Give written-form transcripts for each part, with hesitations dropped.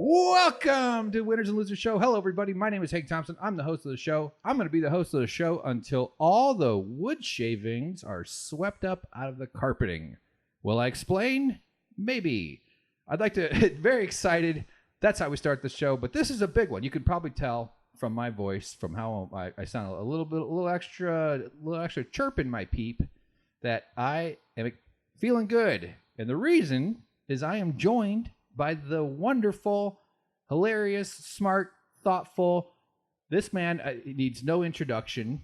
Welcome to Winners and Losers Show. Hello, everybody. My name is Hank Thompson. I'm the host of the show. I'm going to be the host of the show until all the wood shavings are swept up out of the carpeting. Will I explain? Maybe. I'd like to, very excited. That's how we start the show, but this is a big one. You can probably tell from my voice, from how I sound a little extra chirp in my peep, that I am feeling good. And the reason is I am joined by the wonderful, hilarious, smart, thoughtful. This man needs no introduction.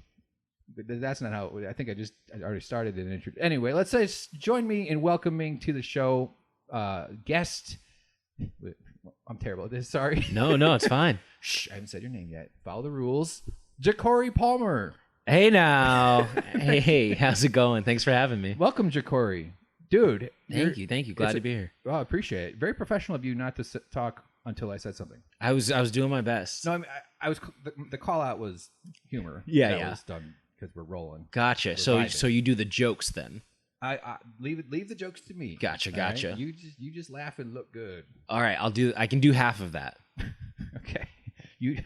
That's not how. I think I already started an intro. Anyway, let's say join me in welcoming to the show guest. I'm terrible at this. Sorry. No, it's fine. Shh, I haven't said your name yet. Follow the rules. Jacorey Palmer. Hey now. Hey, how's it going? Thanks for having me. Welcome, Jacorey. Dude. Thank you. Glad to be here. Oh, I appreciate it. Very professional of you not to talk until I said something. I was doing my best. No, I mean, I was. The call out was humor. Yeah. That was done because we're rolling. Gotcha. We're So you do the jokes then. I leave the jokes to me. Gotcha. Right? You just laugh and look good. All right, I can do half of that. Okay. You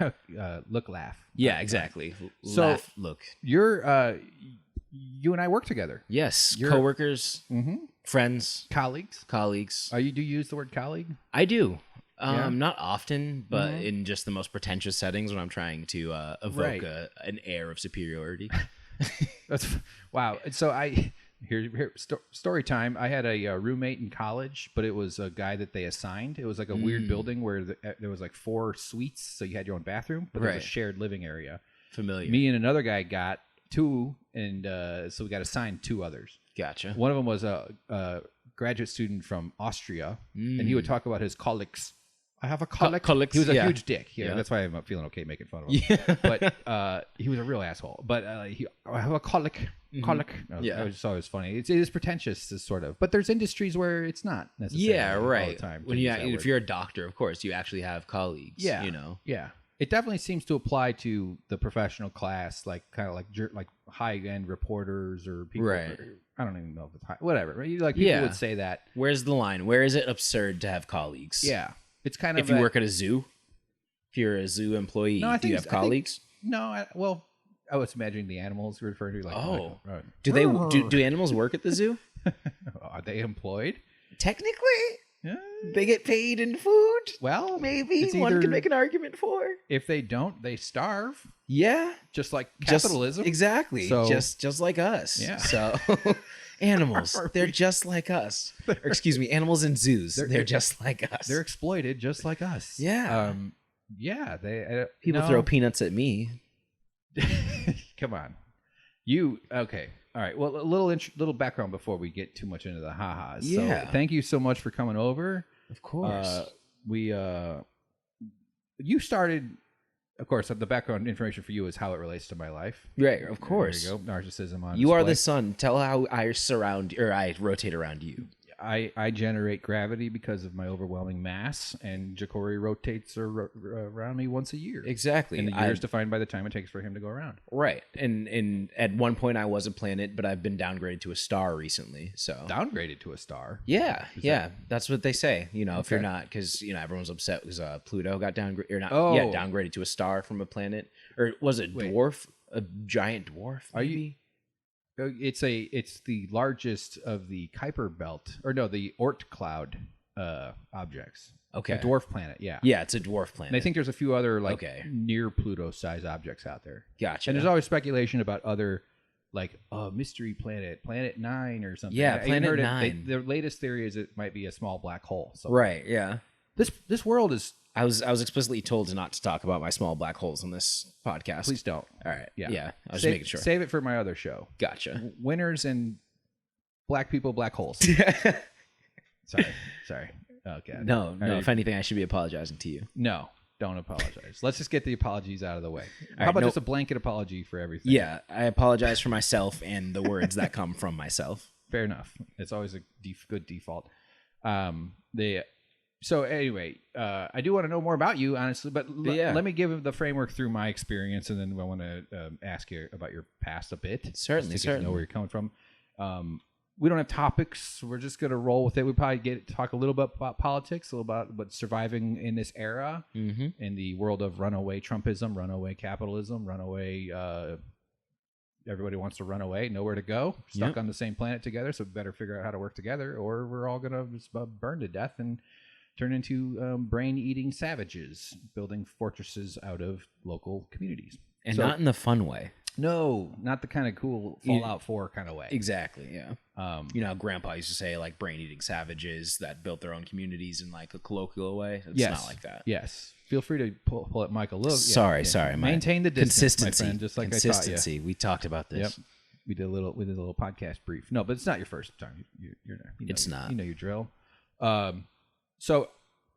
look, laugh. Yeah, exactly. So, laugh, look. You and I work together. Yes, You're coworkers, friends, colleagues. colleagues. Do you use the word colleague? I do. Yeah. Not often, but in just the most pretentious settings when I'm trying to evoke Right. an air of superiority. That's wow. So Here, story time. I had a roommate in college, but it was a guy that they assigned. It was like a weird building where there was like 4 suites, so you had your own bathroom, but there was a shared living area. Familiar. Me and another guy got 2, and so we got assigned 2 others. Gotcha. One of them was a graduate student from Austria, and he would talk about his colics. I have a colic. Colics, He was a yeah. huge dick. Yeah, that's why I'm feeling okay making fun of him. Yeah. But he was a real asshole. But I have a colic. Colic. Yeah. I just thought it was funny. It is pretentious, sort of. But there's industries where it's not necessarily. Yeah, right. All the time when if you're a doctor, of course, you actually have colleagues. Yeah. You know. Yeah. It definitely seems to apply to the professional class, like kind of like high-end reporters or people. Right. I don't even know if it's high. Whatever. Right? Like people would say that. Where's the line? Where is it absurd to have colleagues? Yeah. It's kind of if you work at a zoo, if you're a zoo employee, do you have colleagues? I was imagining the animals you're referring to. Like, do animals work at the zoo? Are they employed? Technically, they get paid in food. Well, maybe one could make an argument for. If they don't, they starve. Yeah, just like capitalism. Exactly. So, just like us. Yeah. So animals, they're just like us. Or, excuse me, animals in zoos, they're just like us. They're exploited just like us. Yeah. They people throw peanuts at me. Come on. Okay. All right. Well, a little background before we get too much into the ha-has. Yeah. So thank you so much for coming over. Of course. You started, of course, the background information for you is how it relates to my life. Right. Of course. There you go. Narcissism on You display. are the sun. Tell how I rotate around you. I generate gravity because of my overwhelming mass, and Jacorey rotates around me once a year. Exactly. And the year is defined by the time it takes for him to go around. Right. And at one point I was a planet, but I've been downgraded to a star recently. So downgraded to a star? Yeah. That's what they say. You know, if you're not, because, everyone's upset because Pluto got downgraded, or not, downgraded to a star from a planet. Or was it dwarf? A giant dwarf, maybe? It's the largest of the Kuiper belt, or no, the Oort cloud objects. Okay, a dwarf planet. Yeah, it's a dwarf planet. And I think there's a few other near Pluto size objects out there. Gotcha. And there's always speculation about other mystery planet, Planet 9 or something. Yeah, Planet 9. The latest theory is it might be a small black hole. So right. Yeah. This world is. I was explicitly told not to talk about my small black holes on this podcast. Please don't. All right. Yeah. I was just making sure. Save it for my other show. Gotcha. Winners and black people, black holes. Sorry. Oh, God. No. If anything, I should be apologizing to you. No, don't apologize. Let's just get the apologies out of the way. How about just a blanket apology for everything? Yeah, I apologize for myself and the words that come from myself. Fair enough. It's always a good default. So anyway, I do want to know more about you, honestly, but let me give the framework through my experience, and then I want to ask you about your past a bit. Certainly. To know where you're coming from. we don't have topics. We're just gonna roll with it. We probably talk a little bit about politics, a little about what's surviving in this era, in the world of runaway Trumpism, runaway capitalism, runaway. Everybody wants to run away, nowhere to go, stuck on the same planet together. So we better figure out how to work together, or we're all gonna just burn to death and turn into brain-eating savages, building fortresses out of local communities, and not in the fun way. No, not the kind of cool Fallout 4 kind of way. Exactly, yeah. You know, Grandpa used to say, like, brain-eating savages that built their own communities in, like, a colloquial way. It's not like that. Yes. Feel free to pull up Michael. Look. Sorry. Maintain the distance, consistency, my friend, just like consistency. I taught you. We talked about this. Yep. We did a little podcast brief. No, but it's not your first time. You're there. It's not. You know your drill. So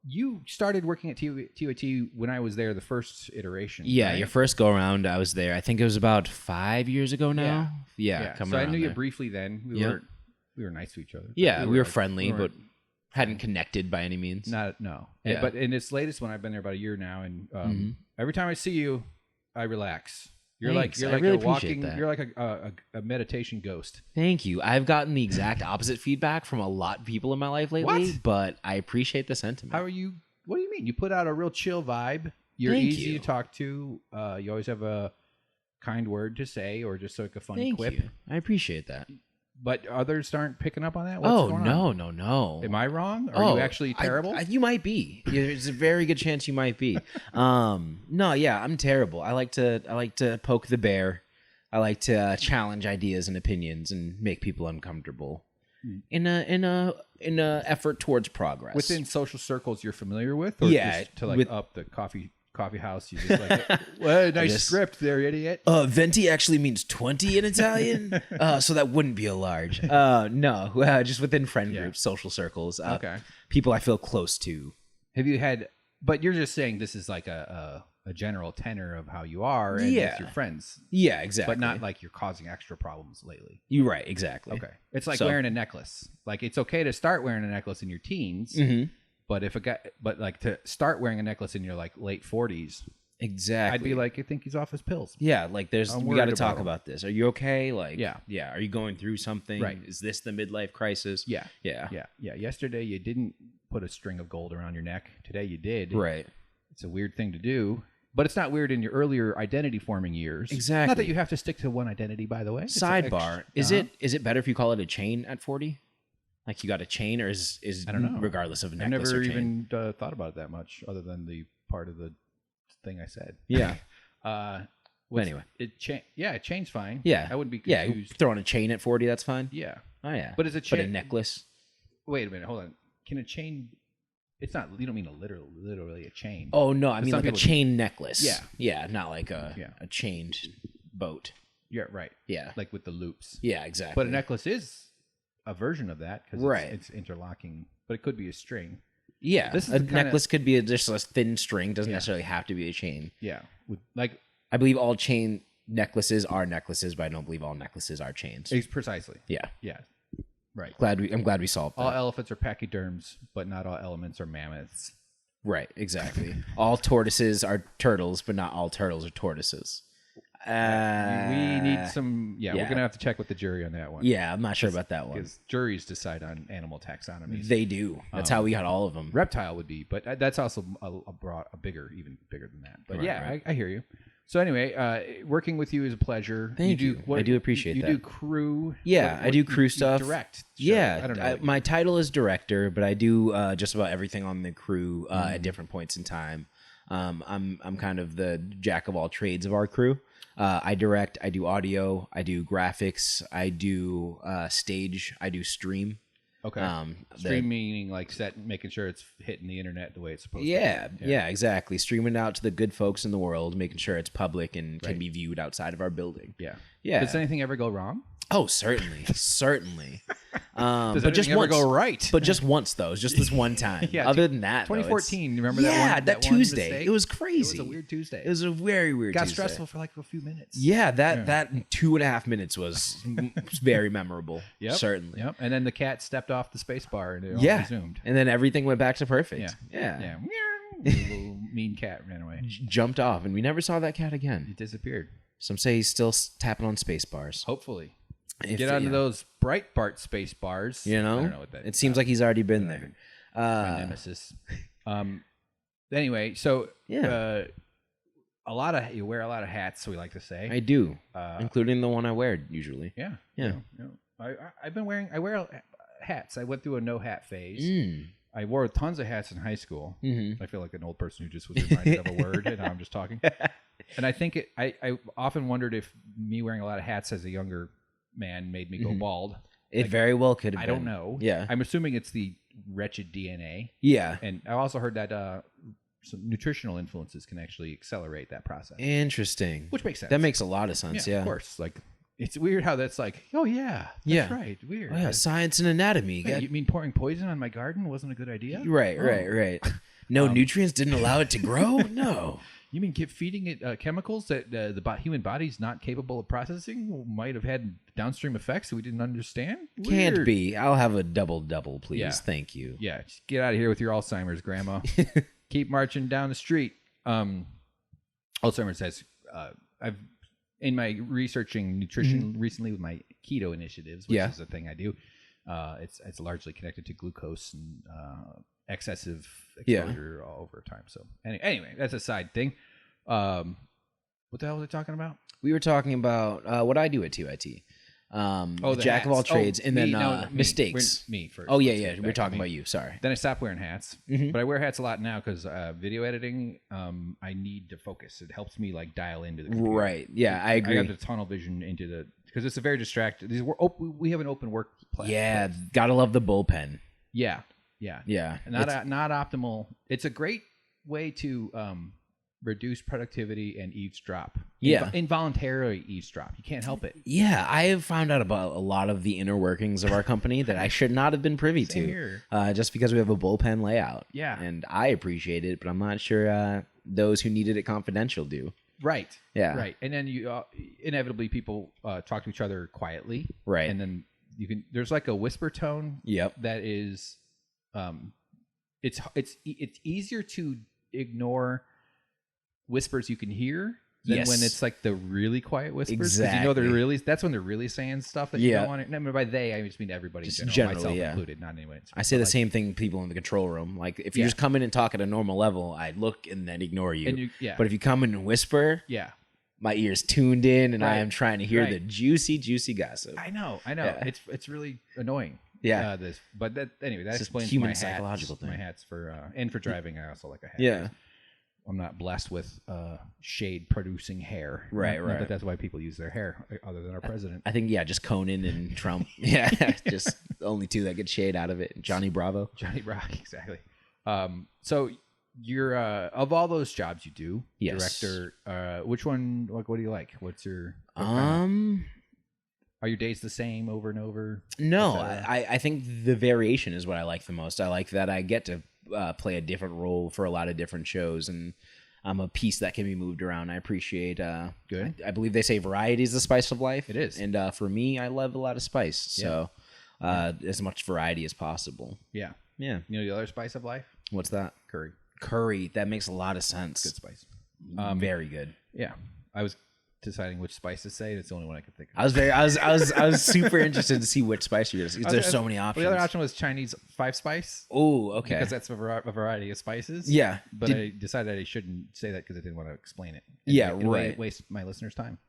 you started working at TOT when I was there, the first iteration. Yeah, right? your first go around, I was there. I think it was about 5 years ago now. Yeah. So I knew you briefly then. We were nice to each other. Yeah, we were friendly, but hadn't connected by any means. No. Yeah. But in its latest one, I've been there about a year now, and every time I see you, I relax. You're like really a walking. You're like a meditation ghost. Thank you. I've gotten the exact opposite feedback from a lot of people in my life lately, but I appreciate the sentiment. How are you? What do you mean? You put out a real chill vibe. You're easy to talk to. You always have a kind word to say, or just like a funny quip. You. I appreciate that. But others aren't picking up on that? What's going on? No. Am I wrong? Are you actually terrible? You might be. There's a very good chance you might be. No, yeah, I'm terrible. I like to poke the bear. I like to challenge ideas and opinions and make people uncomfortable in a effort towards progress. Within social circles you're familiar with? Or just to up the coffee house, you just like, well, nice script there, idiot. Venti actually means 20 in Italian, so that wouldn't be a large. No, just within friend groups, social circles. People I feel close to. Have you had? But you're just saying this is like a general tenor of how you are, and with your friends. Yeah, exactly. But not like you're causing extra problems lately. You're right, exactly. Okay, it's like wearing a necklace. Like it's okay to start wearing a necklace in your teens. But to start wearing a necklace in your like late 40s, exactly, I'd be like, I think he's off his pills. Yeah, like we got to talk about this. Are you okay? Like, yeah. Are you going through something? Right. Is this the midlife crisis? Yeah. Yesterday you didn't put a string of gold around your neck. Today you did. Right. It's a weird thing to do, but it's not weird in your earlier identity forming years. Exactly. Not that you have to stick to one identity, by the way. Sidebar: is it better if you call it a chain at 40? Like you got a chain, or is I don't know. Regardless of necklace or chain? I've never even thought about it that much, other than the part of the thing I said. Yeah. Anyway, chain's fine. Yeah, I wouldn't be confused. Yeah, throwing a chain at 40, that's fine. Yeah. Oh yeah. But is a chain? But a necklace? Wait a minute. Hold on. Can a chain? It's not. You don't mean literally a chain. Oh no, I mean like a chain necklace. Yeah. Yeah, not like a chained boat. Yeah. Right. Yeah. Like with the loops. Yeah. Exactly. But a necklace is a version of that because it's interlocking, but it could be a string. Yeah, a necklace could be just a thin string. Doesn't necessarily have to be a chain. Yeah, I believe all chain necklaces are necklaces, but I don't believe all necklaces are chains. Precisely. Yeah. Right. I'm glad we solved that. All elephants are pachyderms, but not all elements are mammoths. Right. Exactly. All tortoises are turtles, but not all turtles are tortoises. We need some. Yeah, we're gonna have to check with the jury on that one. Yeah, I'm not sure about that one because juries decide on animal taxonomies. They do. That's how we got all of them. Reptile would be, but that's also even bigger than that. But I hear you. So anyway, working with you is a pleasure. Thank you. I do appreciate that. You do crew. Yeah, I do crew stuff. Direct. Yeah, I don't know. My title is director, but I do just about everything on the crew at different points in time. I'm kind of the jack of all trades of our crew. I direct, I do audio, I do graphics, I do stage, I do stream. Okay. Stream meaning like making sure it's hitting the internet the way it's supposed to. Yeah, exactly. Streaming out to the good folks in the world, making sure it's public and can be viewed outside of our building. Yeah. Does anything ever go wrong? Oh, certainly. Does but just ever go right? But just once, though. Just this one time. Other than that, 2014. Remember that one? Yeah, that Tuesday. It was crazy. It was a weird Tuesday. It was a very weird Tuesday. Got stressful for like a few minutes. Yeah, that 2.5 minutes was very memorable. Certainly. Yep. And then the cat stepped off the space bar and it all resumed. And then everything went back to perfect. Yeah. The little mean cat ran away. Jumped off, and we never saw that cat again. It disappeared. Some say he's still tapping on space bars. Hopefully. Get onto those Breitbart space bars. You know? I don't know what that It seems like he's already been there. My nemesis. Anyway, so you wear a lot of hats, we like to say. I do, including the one I wear usually. Yeah. Yeah. I wear hats. I went through a no hat phase. I wore tons of hats in high school. I feel like an old person who just was reminded of a word, and now I'm just talking. And I think I often wondered if me wearing a lot of hats as a younger man made me go bald. It very well could have been. I don't know. Yeah. I'm assuming it's the wretched DNA. Yeah. And I also heard that some nutritional influences can actually accelerate that process. Interesting. Which makes sense. That makes a lot of sense, yeah. Of course. Like, it's weird how that's like, oh, yeah. That's right. Weird. Oh, yeah, science and anatomy. Wait, you mean pouring poison on my garden wasn't a good idea? Right. No nutrients didn't allow it to grow? No. You mean feeding it chemicals that the human body's not capable of processing might have had downstream effects that we didn't understand? Weird. Can't be. I'll have a double, please. Yeah. Thank you. Yeah, just get out of here with your Alzheimer's, Grandma. Keep marching down the street. Alzheimer's says, I've in my researching nutrition recently with my keto initiatives, which is a thing I do. It's largely connected to glucose and excessive exposure all over time. So anyway, that's a side thing. What the hell was I talking about? We were talking about what I do at TYT. The jack of all trades, and then mistakes. Me first. Oh yeah. We're talking about you. Sorry. Then I stopped wearing hats, but I wear hats a lot now because video editing. I need to focus. It helps me like dial into the computer. Right. Yeah, I agree. I got the tunnel vision into because it's a very distracted. We have an open work platform. Yeah, gotta love the bullpen. Yeah. Not optimal. It's a great way to reduce productivity and eavesdrop. Involuntarily eavesdrop. You can't help it. Yeah, I have found out about a lot of the inner workings of our company that I should not have been privy to. Here. Just because we have a bullpen layout. Yeah. And I appreciate it, but I'm not sure those who needed it confidential do. Right. Yeah. Right. And then you inevitably people talk to each other quietly. Right. And then there's like a whisper tone. Yep. That is, it's easier to ignore whispers you can hear than when it's like the really quiet whispers. Exactly. You know that's when they're really saying stuff that you don't want to. No, by they, I just mean everybody in general, myself included, not anyway. I say the same thing to people in the control room. Like if you just come in and talk at a normal level, I'd look and then ignore you. But if you come in and whisper, my ear's tuned in and I am trying to hear the juicy gossip. I know. Yeah. It's really annoying. Yeah. But anyway, that explains human my psychological hats. My hats for and for driving. I also like a hat. Yeah. I'm not blessed with shade producing hair. Right. Not that's why people use their hair, other than our president. I think just Conan and Trump. Just only two that get shade out of it. Johnny Bravo, exactly. So you're of all those jobs you do, director. Which one? Like, what do you like? What's your? Are your days the same over and over? No, I think the variation is what I like the most. I like that I get to play a different role for a lot of different shows, and I'm a piece that can be moved around. I appreciate good. I believe they say variety is the spice of life. It is. And for me, I love a lot of spice. So as much variety as possible. Yeah. You know the other spice of life? What's that? Curry. That makes a lot of sense. Good spice. Very good. Yeah. I was deciding which spice to say. It's the only one I could think of. I was super interested to see which spice you're going to. There's so many options. Well, the other option was Chinese 5-spice. Oh, okay. Because that's a variety of spices. Yeah. But I decided I shouldn't say that because I didn't want to explain it. Right. Waste my listeners' time.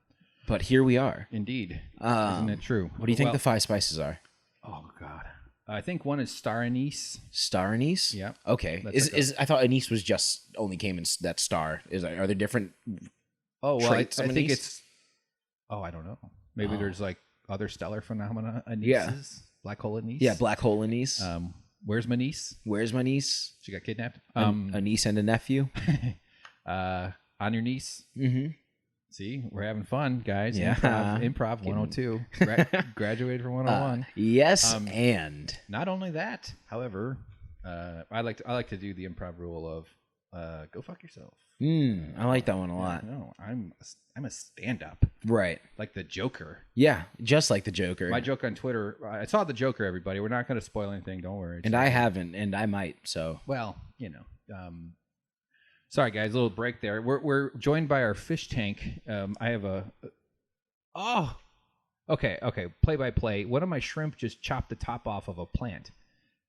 But here we are. Indeed. Isn't it true? What do you think the 5 spices are? Oh, God. I think one is star anise. Star anise? Yeah. Okay. I thought anise was just only came in that star. Are there different... Oh, well, I think it's... Oh, I don't know. Maybe there's like other stellar phenomena. Anises. Yeah. Black hole anise. Yeah, black hole anise. Where's my niece? Where's my niece? She got kidnapped. A niece and a nephew. On your niece. Mm-hmm. See, we're having fun, guys. Yeah. Improv 102. Graduated from 101. Yes, and... Not only that, however, I like to do the improv rule of go fuck yourself. I like that one a lot. No, I'm a stand-up. Right. Like the Joker. Yeah, just like the Joker. My joke on Twitter, I saw the Joker, everybody. We're not going to spoil anything. Don't worry. And I haven't, and I might, so. Well, sorry, guys, a little break there. We're joined by our fish tank. I have Okay. Play by play. One of my shrimp just chopped the top off of a plant,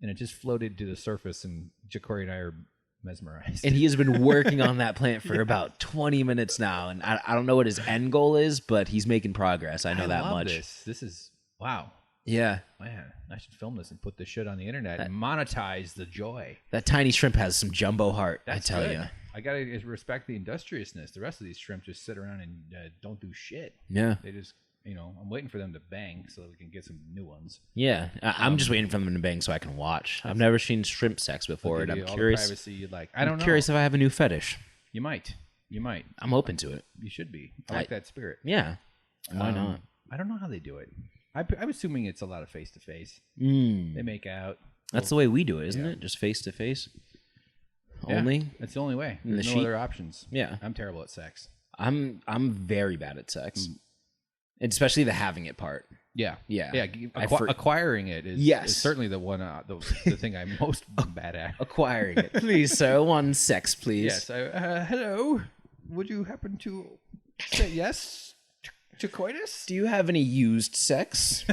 and it just floated to the surface. And Jacorey and I are mesmerized. And he has been working on that plant for about 20 minutes now, and I don't know what his end goal is, but he's making progress. I know that love much. This is wow. Yeah. Man, I should film this and put this shit on the internet and monetize the joy. That tiny shrimp has some jumbo heart, I tell you. I gotta respect the industriousness. The rest of these shrimp just sit around and don't do shit. Yeah. They just, I'm waiting for them to bang so that we can get some new ones. Yeah. I'm just waiting for them to bang so I can watch. I've never seen shrimp sex before, and I'm curious. All the privacy you'd like. I don't know. I'm curious if I have a new fetish. You might. I'm open to it. You should be. I like that spirit. Yeah. Why not? I don't know how they do it. I'm assuming it's a lot of face to face. They make out. That's the way we do it, isn't it? Just face to face. Only. That's the only way. There's no other options. Yeah. I'm terrible at sex. I'm very bad at sex, and especially the having it part. Yeah. Yeah. Acquiring it is certainly the one the thing I'm most bad at. Acquiring it, please, sir. One sex, please. Yes. Hello. Would you happen to say yes to coitus? Do you have any used sex?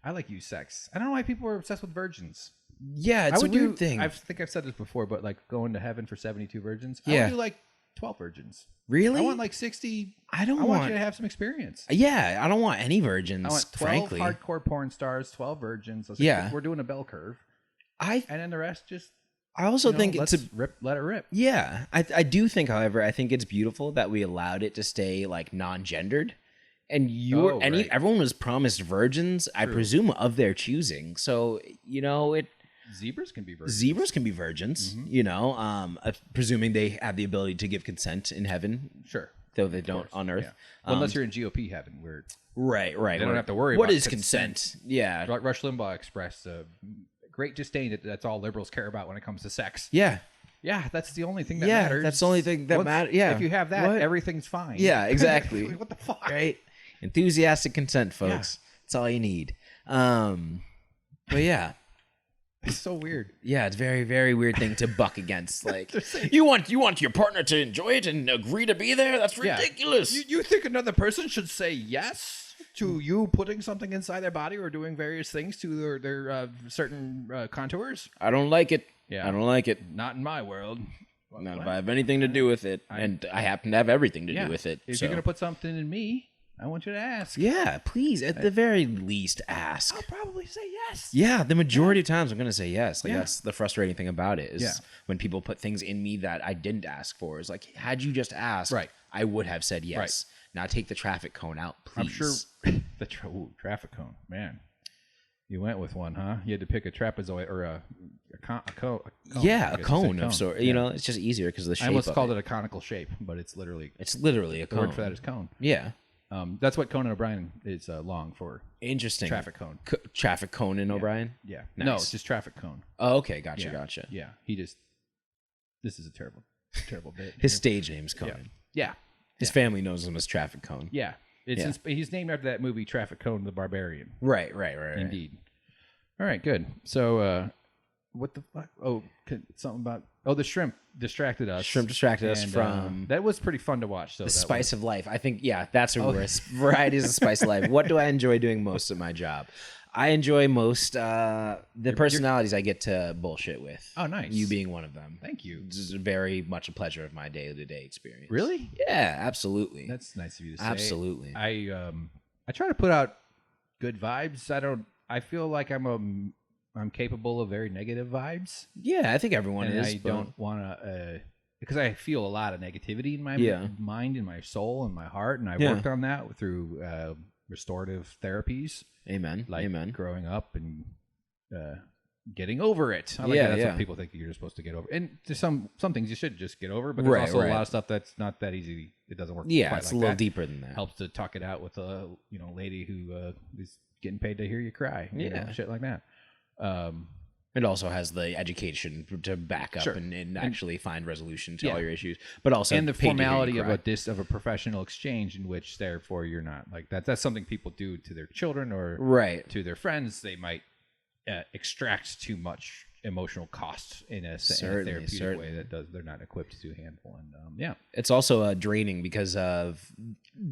I like used sex. I don't know why people are obsessed with virgins. Yeah, it's a weird thing. I think I've said this before, but like going to heaven for 72 virgins. Yeah. I would do like 12 virgins. Really? I want like 60. I want you to have some experience. Yeah, I don't want any virgins. I want 12 frankly. hardcore porn stars, 12 virgins. We're doing a bell curve. And then the rest just. I also think let it rip. Yeah, I do think, however, I think it's beautiful that we allowed it to stay like non-gendered, and everyone was promised virgins. True. I presume of their choosing. So Zebras can be virgins. Zebras can be virgins. Presuming they have the ability to give consent in heaven. Sure. Though they don't on Earth. Yeah. Well, unless you're in GOP heaven, where right. They don't have to worry. What about is consent? Yeah. Rush Limbaugh expressed great disdain that's all liberals care about when it comes to sex. Yeah. Yeah, that's the only thing that matters. That's the only thing that matters. Yeah. If you have that, everything's fine. Yeah, exactly. What the fuck? Right? Enthusiastic consent, folks. That's all you need. But yeah. It's so weird. Yeah, it's a very, very weird thing to buck against. Like, you want your partner to enjoy it and agree to be there? That's ridiculous. You think another person should say yes to you putting something inside their body or doing various things to their certain contours? I don't like it. Yeah. I don't like it. Not in my world. Not if I have anything to do with it. And I happen to have everything to do with it. If you're going to put something in me, I want you to ask. Yeah, please. At the very least, ask. I'll probably say yes. Yeah, the majority of times I'm going to say yes. Like that's the frustrating thing about it is when people put things in me that I didn't ask for. It's like, had you just asked, I would have said yes. Right. Now take the traffic cone out, please. I'm sure the traffic cone, man. You went with one, huh? You had to pick a trapezoid or a cone. Yeah, a cone of sort. Yeah. It's just easier because of the shape. I almost called it a conical shape, but it's literally a cone. The word for that is cone. Yeah. That's what Conan O'Brien is long for. Interesting. Traffic cone. Traffic Conan O'Brien? Yeah. Nice. No, it's just traffic cone. Oh, okay. Gotcha. Yeah. This is a terrible bit. His stage name's Conan. Yeah. His family knows him as Traffic Cone. Yeah. He's named after that movie Traffic Cone the Barbarian. Right. Indeed. All right, good. So, what the fuck? Oh, something about... Oh, the shrimp distracted us. Shrimp distracted us from... that was pretty fun to watch. The spice of life. I think, that's a varieties of spice of life. What do I enjoy doing most at my job? I enjoy most the personalities I get to bullshit with. Oh, nice. You being one of them. Thank you. This is very much a pleasure of my day-to-day experience. Really? Yeah, absolutely. That's nice of you to say. Absolutely. I try to put out good vibes. I feel like I'm capable of very negative vibes. Yeah, I think everyone is. I don't want to, because I feel a lot of negativity in my mind, in my soul, and my heart, and I've worked on that through restorative therapies. Amen. Amen. Growing up and getting over it. That's what people think you're just supposed to get over. And there's some things you should just get over, but there's also a lot of stuff that's not that easy. It doesn't work. Yeah, quite it's like a little that. deeper than that. Helps to talk it out with a lady who is getting paid to hear you cry. Shit like that. It also has the education to back up and actually find resolution to all your issues, but also the formality of a professional exchange in which, therefore, you're not like that. That's something people do to their children or to their friends. They might extract too much emotional costs in a therapeutic way that they're not equipped to handle. And it's also draining because of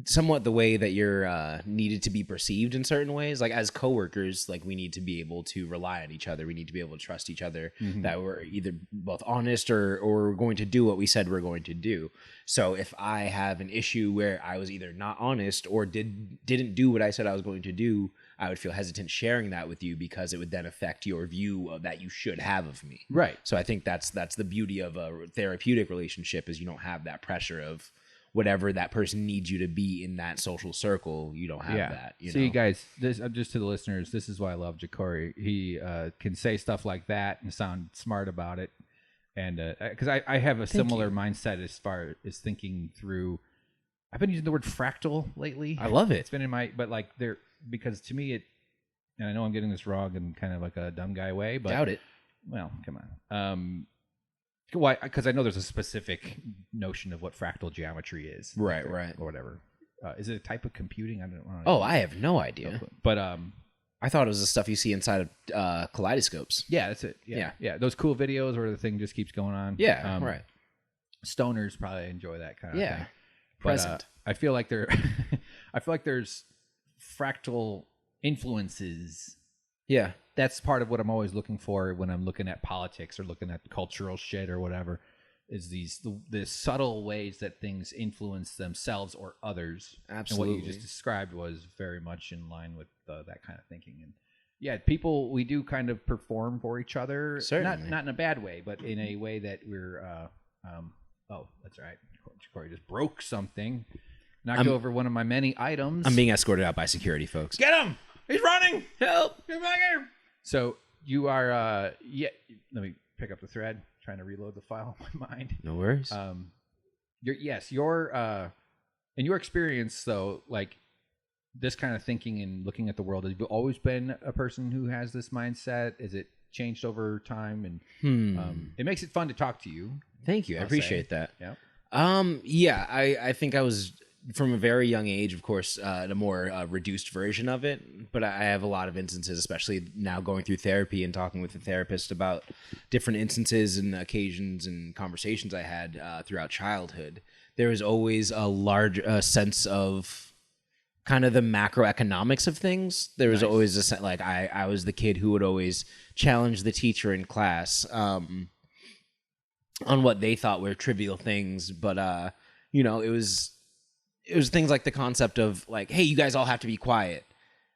somewhat the way that you're needed to be perceived in certain ways. Like as coworkers, like we need to be able to rely on each other. We need to be able to trust each other, that we're either both honest or we're going to do what we said we're going to do. So if I have an issue where I was either not honest or didn't do what I said I was going to do, I would feel hesitant sharing that with you because it would then affect your view of that you should have of me. Right. So I think that's the beauty of a therapeutic relationship is you don't have that pressure of whatever that person needs you to be in that social circle. You don't have that. You know? Guys, this just to the listeners, this is why I love Jacorey. He can say stuff like that and sound smart about it. And because I have a similar mindset as far as thinking through. I've been using the word fractal lately. I love it. It's been in my, but like there, because to me and I know I'm getting this wrong in kind of like a dumb guy way, but doubt it. Well, come on. Why? Because I know there's a specific notion of what fractal geometry is. Right. Or whatever. Is it a type of computing? I don't know. Oh, I have no idea. But I thought it was the stuff you see inside of kaleidoscopes. Yeah, that's it. Yeah. Those cool videos where the thing just keeps going on. Yeah, right. Stoners probably enjoy that kind of thing. Present. I feel like there's fractal influences. Yeah. That's part of what I'm always looking for when I'm looking at politics or looking at cultural shit or whatever, is the subtle ways that things influence themselves or others. Absolutely. And what you just described was very much in line with that kind of thinking. And yeah, people, we do kind of perform for each other. Certainly. Not in a bad way, but in a way that we're, oh, that's right. Jacorey just broke something. Knocked over one of my many items. I'm being escorted out by security, folks. Get him! He's running! Help! Get back here! So you are, let me pick up the thread. Trying to reload the file in my mind. No worries. In your experience, though, like this kind of thinking and looking at the world, have you always been a person who has this mindset? Is it changed over time? And it makes it fun to talk to you. Thank you. I appreciate that. Yeah. I think I was from a very young age, of course, a more reduced version of it. But I have a lot of instances, especially now going through therapy and talking with a therapist about different instances and occasions and conversations I had throughout childhood. There was always a large sense of kind of the macroeconomics of things. There was always a sense, like I was the kid who would always challenge the teacher in class on what they thought were trivial things. But, it was things like the concept of like, hey, you guys all have to be quiet.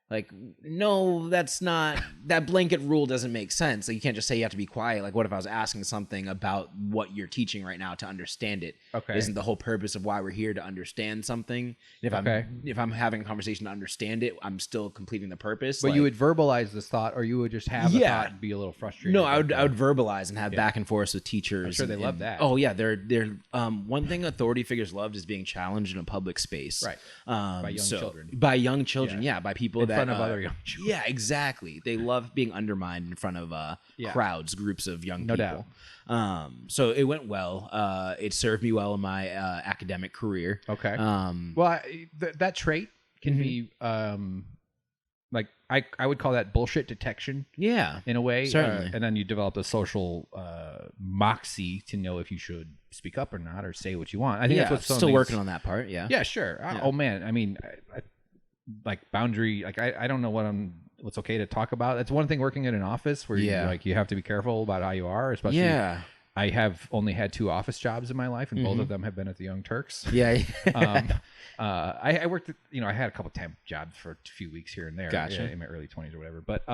Like, no, that's not, that blanket rule doesn't make sense. Like, you can't just say you have to be quiet. Like, what if I was asking something about what you're teaching right now to understand it? Okay. Isn't the whole purpose of why we're here to understand something? And if I'm having a conversation to understand it, I'm still completing the purpose. But you would verbalize this thought, or you would just have a thought and be a little frustrated. No, I would verbalize and have back and forth with teachers. I'm sure they love that. Oh yeah, they're one thing authority figures loved is being challenged in a public space, right? By young children. By young children, by people in front of other young children. Yeah, exactly. They love being undermined in front of crowds, groups of young people. No doubt. So it went well. It served me well in my academic career. Okay. Well, that trait can be like I would call that bullshit detection. Yeah, in a way. Certainly. And then you develop a social moxie to know if you should speak up or not, or say what you want. I think that's what's still working on that part. Yeah. Yeah, sure. Yeah. Oh man, I mean, like boundary. Like I don't know what's okay to talk about. That's one thing working in an office where you have to be careful about how you are, especially. Yeah. I have only had 2 office jobs in my life, and both of them have been at the Young Turks. Yeah. I worked, I had a couple temp jobs for a few weeks here and there. Gotcha. In my early 20s or whatever. But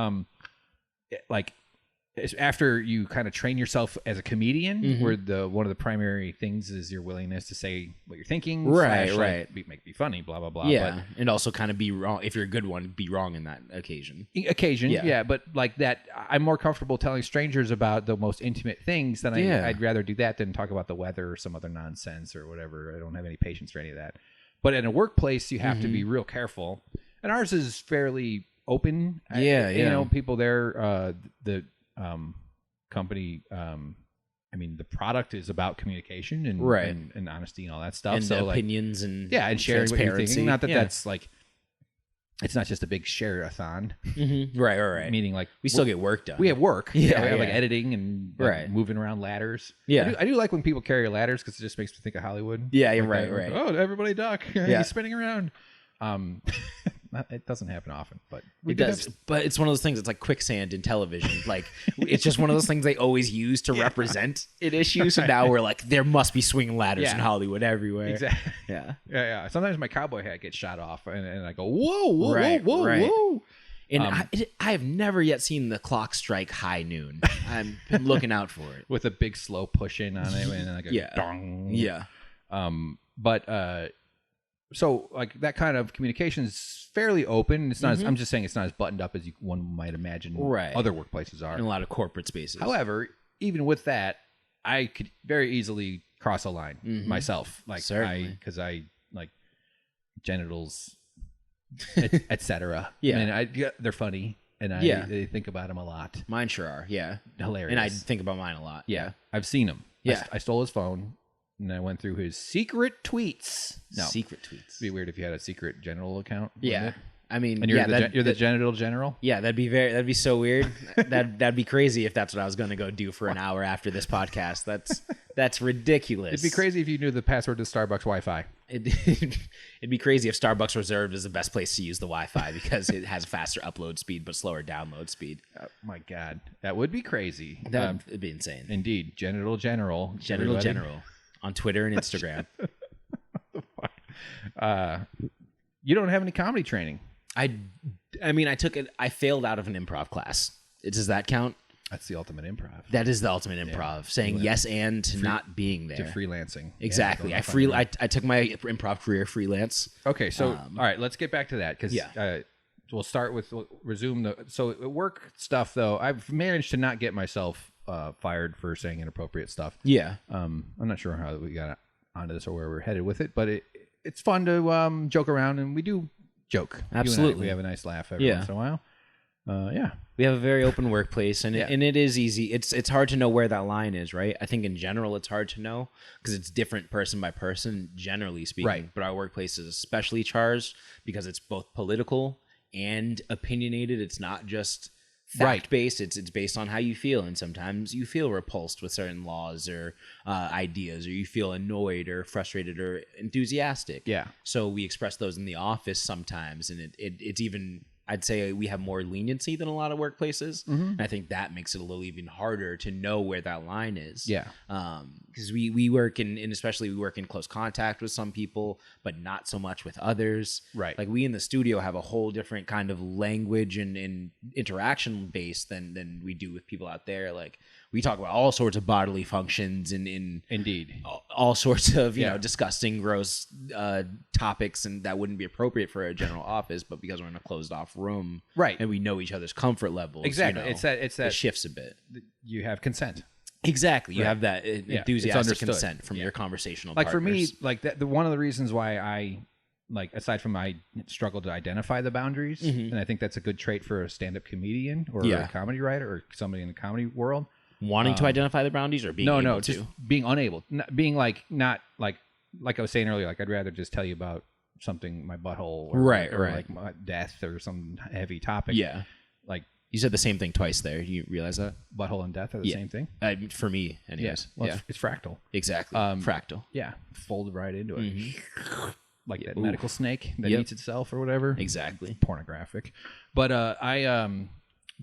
after you kind of train yourself as a comedian, where one of the primary things is your willingness to say what you're thinking, right, be funny, blah blah blah. Yeah, and also kind of be wrong if you're a good one. Be wrong in that occasion. Yeah. But like that, I'm more comfortable telling strangers about the most intimate things than I'd rather do that than talk about the weather or some other nonsense or whatever. I don't have any patience for any of that. But in a workplace, you have to be real careful, and ours is fairly open. People there, the company, the product is about communication and honesty and all that stuff. And so opinions and and sharing what you're thinking. Not that that's like it's not just a big share-a-thon. Right. Meaning, like, we still get work done. We have work. Yeah, we have yeah. like editing and like, moving around ladders. Yeah. I do like when people carry ladders because it just makes me think of Hollywood. Yeah, you're like right. Oh, everybody duck. Yeah. He's spinning around. It doesn't happen often, but it does. But it's one of those things. It's like quicksand in television. Like it's just one of those things they always use to represent an issue. So now we're like, there must be swinging ladders in Hollywood everywhere. Exactly. Yeah. Sometimes my cowboy hat gets shot off, and I go, whoa. And I have never yet seen the clock strike high noon. I've been looking out for it with a big slow push in on it, and like a dong. Yeah. So like that kind of communication is fairly open. It's not. I'm just saying it's not as buttoned up as one might imagine. Other workplaces are in a lot of corporate spaces. However, even with that, I could very easily cross a line myself. Like because I like genitals, etc. Yeah, and they're funny, and I think about them a lot. Mine sure are. Yeah, hilarious. And I think about mine a lot. Yeah, I've seen him. Yeah, I stole his phone. And I went through his secret tweets. No. Secret tweets. It'd be weird if you had a secret general account. Yeah. I mean, and you're the genital general? Yeah, that'd be so weird. that'd be crazy if that's what I was going to go do for an hour after this podcast. That's ridiculous. It'd be crazy if you knew the password to Starbucks Wi-Fi. It'd be crazy if Starbucks Reserved is the best place to use the Wi-Fi because it has faster upload speed but slower download speed. Oh my God, that would be crazy. That'd be insane. Indeed, genital general. On Twitter and Instagram. You don't have any comedy training. I mean, I took it. I failed out of an improv class. Does that count? That's the ultimate improv. That is the ultimate improv. Saying yes and to not being there. To freelancing. Exactly. I took my improv career freelance. Okay, so all right, let's get back to that because we'll resume so work stuff though. I've managed to not get myself fired for saying inappropriate stuff. Yeah. I'm not sure how we got onto this or where we're headed with it, but it's fun to joke around, and we do joke. Absolutely. We have a nice laugh every once in a while. We have a very open workplace, and it is easy. It's hard to know where that line is, right? I think in general it's hard to know because it's different person by person, generally speaking. Right. But our workplace is especially charged because it's both political and opinionated. It's not just fact-based. It's based on how you feel, and sometimes you feel repulsed with certain laws or ideas, or you feel annoyed or frustrated or enthusiastic. Yeah. So we express those in the office sometimes, and it's even, I'd say we have more leniency than a lot of workplaces. And I think that makes it a little even harder to know where that line is. Yeah. Because we work and especially we work in close contact with some people, but not so much with others. Right. Like we in the studio have a whole different kind of language and interaction base than we do with people out there. Like we talk about all sorts of bodily functions and indeed all sorts of you know disgusting, gross topics, and that wouldn't be appropriate for a general office. But because we're in a closed off room, right, and we know each other's comfort levels, exactly. You know, it's that it shifts a bit. You have consent. Exactly, you have that enthusiastic consent from your conversational. Like partners. for me, like that. One of the reasons why I like, aside from I struggle to identify the boundaries, and I think that's a good trait for a stand-up comedian or a comedy writer or somebody in the comedy world. Wanting to identify the boundaries or being able to? Just being unable, being not like I was saying earlier, like I'd rather just tell you about something, my butthole, or like my death or some heavy topic. Yeah, like you said the same thing twice there. You realize that butthole and death are the same thing for me, anyways. It's fractal. Exactly, fractal. Yeah, folded right into it, like that medical snake that eats itself or whatever. Exactly, pornographic. But I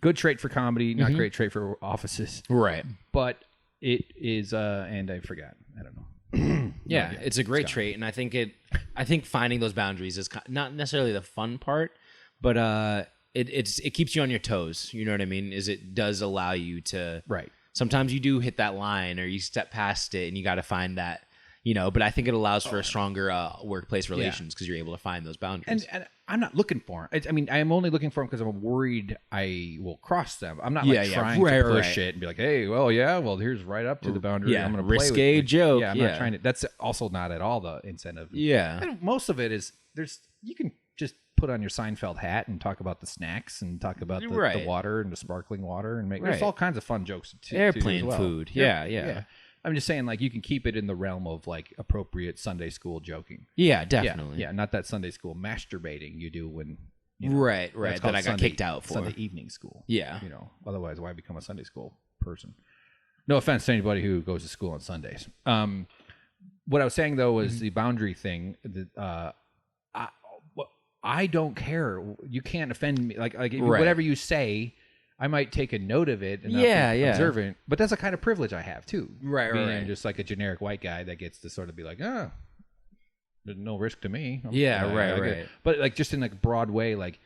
good trait for comedy, not great trait for offices. Right. But it is, and I forgot. I don't know. Yeah, it's a great trait, and I think finding those boundaries is not necessarily the fun part, but it keeps you on your toes. You know what I mean? It does allow you to. Right. Sometimes you do hit that line, or you step past it, and you got to find that. You know, but I think it allows for a stronger workplace relations because you're able to find those boundaries. And I'm not looking for them. I mean, I am only looking for them because I'm worried I will cross them. I'm not trying to push it and be like, hey, here's right up to the boundary. Yeah, I'm going to risque joke. Yeah, I'm not trying to. That's also not at all the incentive. Yeah. And most of it is you can just put on your Seinfeld hat and talk about the snacks and talk about the water and the sparkling water and make there's all kinds of fun jokes. Airplane food. Yeah. I'm just saying, like, you can keep it in the realm of, like, appropriate Sunday school joking. Yeah, definitely. Yeah, not that Sunday school masturbating you do when You know? Right. That's That called I got kicked out for. Sunday evening school. Yeah. You know, otherwise, why become a Sunday school person? No offense to anybody who goes to school on Sundays. What I was saying though was the boundary thing. I don't care. You can't offend me. Like whatever you say, I might take a note of it and not be observant. But that's a kind of privilege I have too. Being just like a generic white guy that gets to sort of be like, there's no risk to me. Right. But like just in like broad way, like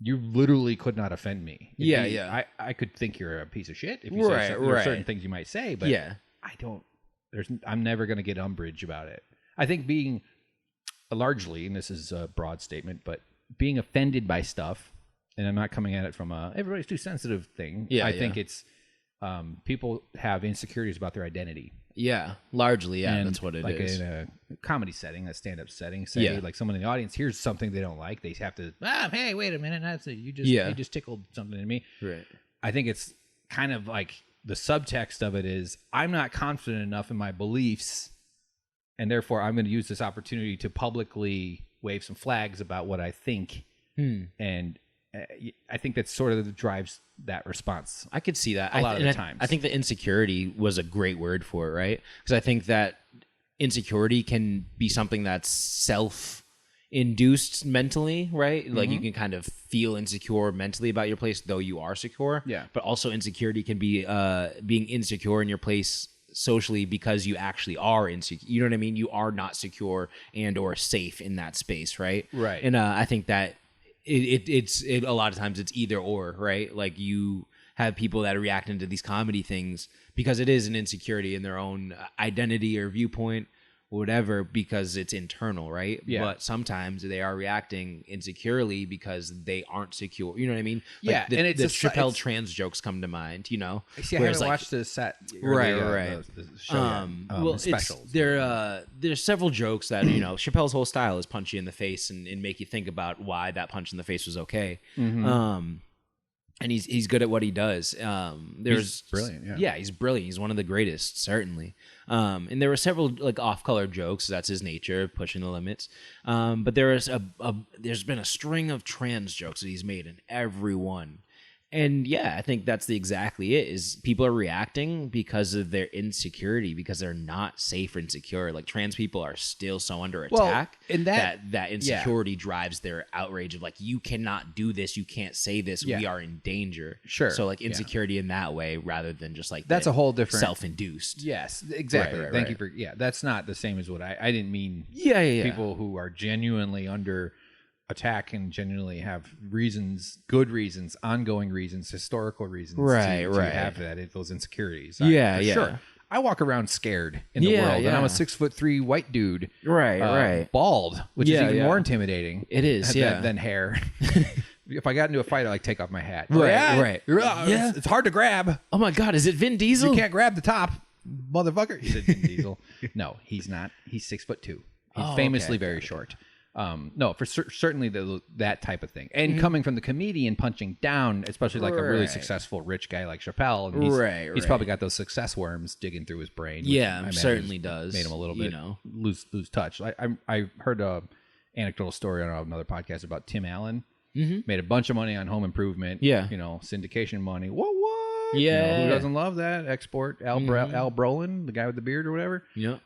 you literally could not offend me. I could think you're a piece of shit if you say something. There are certain things you might say, but I don't. I'm never going to get umbrage about it. I think being largely, and this is a broad statement, but being offended by stuff, and I'm not coming at it from a everybody's too sensitive thing. I think it's people have insecurities about their identity. Yeah, largely, and that's what it is. Like in a comedy setting, a stand-up setting, say like someone in the audience hears something they don't like, they have to, hey, wait a minute, you just tickled something in me. Right. I think it's kind of like the subtext of it is I'm not confident enough in my beliefs, and therefore I'm going to use this opportunity to publicly wave some flags about what I think, and I think that sort of drives that response. I could see that a lot of the times. I think the insecurity was a great word for it, right? Because I think that insecurity can be something that's self-induced mentally, right? Like you can kind of feel insecure mentally about your place, though you are secure. Yeah. But also insecurity can be being insecure in your place socially because you actually are insecure. You know what I mean? You are not secure and or safe in that space, right? Right. And I think that it's a lot of times it's either or, right? Like you have people that are reacting to these comedy things because it is an insecurity in their own identity or viewpoint, whatever, because it's internal, right? Yeah. But sometimes they are reacting insecurely because they aren't secure. You know what I mean? Like and it's the Chappelle trans jokes come to mind. You know, see, I haven't watched the set, right. The show yet. Specials. There's several jokes that Chappelle's whole style is punch you in the face and make you think about why that punch in the face was okay. And he's good at what he does. He's brilliant. Yeah, he's brilliant. He's one of the greatest, certainly. And there were several like off-color jokes. That's his nature, pushing the limits. But there's been a string of trans jokes that he's made, and every one. And yeah, I think that's exactly it. Is people are reacting because of their insecurity, because they're not safe and secure. Like trans people are still so under attack, and that insecurity drives their outrage of like, you cannot do this, you can't say this, we are in danger. Sure. So like insecurity in that way, rather than just like that's a whole different self-induced. Yes, exactly. Thank you for that's not the same as what I didn't mean. People who are genuinely under attack and genuinely have reasons, good reasons, ongoing reasons, historical reasons to have those insecurities. Sure. I walk around scared in the world, and I'm a 6'3" white dude, bald, which is even more intimidating. It is, than hair. If I got into a fight, I like take off my hat. Right. It's hard to grab. Oh my God, is it Vin Diesel? You can't grab the top, motherfucker. He said Vin Diesel. No, he's not. He's 6'2". He's famously very short. No, for certainly that type of thing. And coming from the comedian punching down, especially like a really successful rich guy like Chappelle, and he's probably got those success worms digging through his brain. Yeah, certainly does. Made him a little bit lose touch. I heard a anecdotal story on another podcast about Tim Allen. Made a bunch of money on home improvement. Syndication money. What? Yeah. Who doesn't love that? Export Al Brolin, the guy with the beard or whatever. Yeah.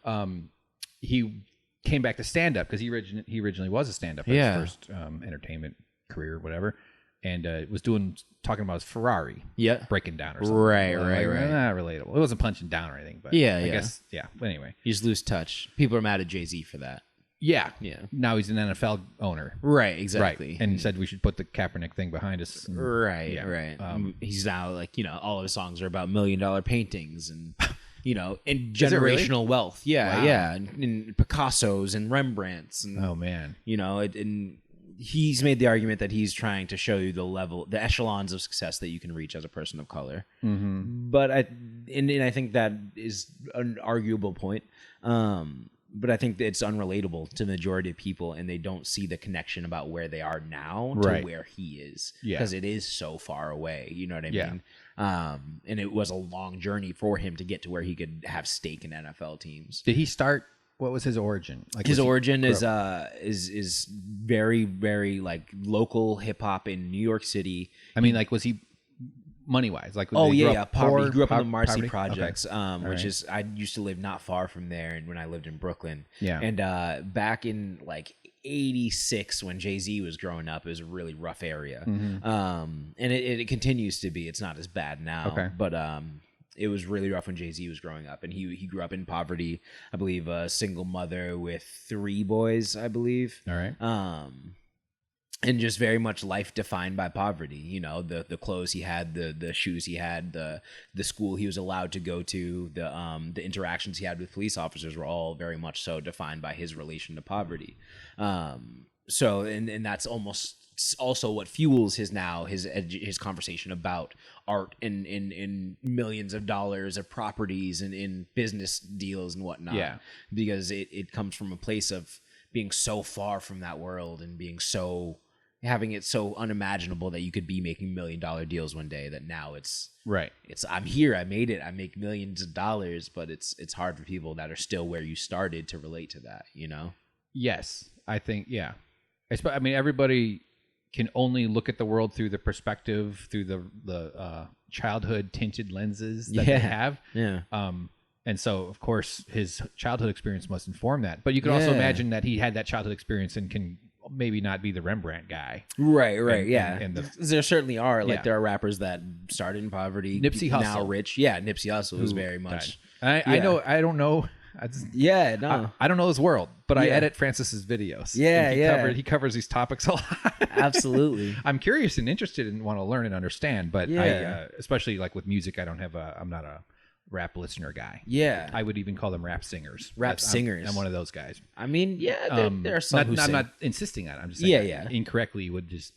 He came back to stand up because he originally was a stand up in his first entertainment career or whatever, and was talking about his Ferrari breaking down or something. Right. Not relatable. It wasn't punching down or anything, but I guess but anyway, you just lose touch. People are mad at Jay-Z for that. Yeah. Now he's an NFL owner. Right, exactly. Right. And said we should put the Kaepernick thing behind us. Right. He's now like, all of his songs are about $1 million paintings and and generational wealth. And Picassos and Rembrandts. And, oh man. And he's made the argument that he's trying to show you the echelons of success that you can reach as a person of color. But I think that is an arguable point. But I think that it's unrelatable to the majority of people, and they don't see the connection about where they are now to where he is, because it is so far away. You know what I mean? And it was a long journey for him to get to where he could have stake in NFL teams. Did he start What was his origin? Like his was he origin grew is up- is very, very like local hip hop in New York City. I mean, like, was he money wise? Like, Oh did he grow yeah, up poverty. poor, He grew up in the Marcy poverty? projects, Okay. which right. is I used to live not far from there, and when I lived in Brooklyn. Yeah. And back in like '86 when Jay-Z was growing up, it was a really rough area. Mm-hmm. And it continues to be. It's not as bad now. Okay. But it was really rough when Jay-Z was growing up, and he grew up in poverty. I believe a single mother with 3 boys, I believe. All right. And just very much life defined by poverty. You know, the clothes he had, the shoes he had, the school he was allowed to go to, the interactions he had with police officers were all very much so defined by his relation to poverty. So and that's almost also what fuels his conversation about art in millions of dollars of properties and in business deals and whatnot. Yeah. Because it comes from a place of being so far from that world and being so having it so unimaginable that you could be making $1 million deals one day, that now it's Right. I'm here, I made it, I make millions of dollars, but it's hard for people that are still where you started to relate to that, you know? Yes, I think, yeah. I mean, everybody can only look at the world through the perspective, through the childhood tinted lenses that they have. Yeah. And so, of course, his childhood experience must inform that. But you can also Yeah. imagine that he had that childhood experience and can maybe not be the Rembrandt guy. Right, And- yeah. and There certainly are. Like, Yeah. there are rappers that started in poverty, Nipsey now Hussle. rich. Yeah, Nipsey Hussle was Who very much. died. I know. I don't know. Yeah, no. I don't know his world, but I Yeah. edit Francis's videos. Yeah, And he covers these topics a lot. Absolutely. I'm curious and interested and want to learn and understand, but Yeah. especially like with music, I'm not a rap listener guy. Yeah. I would even call them rap singers. Rap I'm- singers. I'm one of those guys. I mean, yeah, there are some who I'm sing. not insisting on it. I'm just saying Yeah, yeah. incorrectly would just,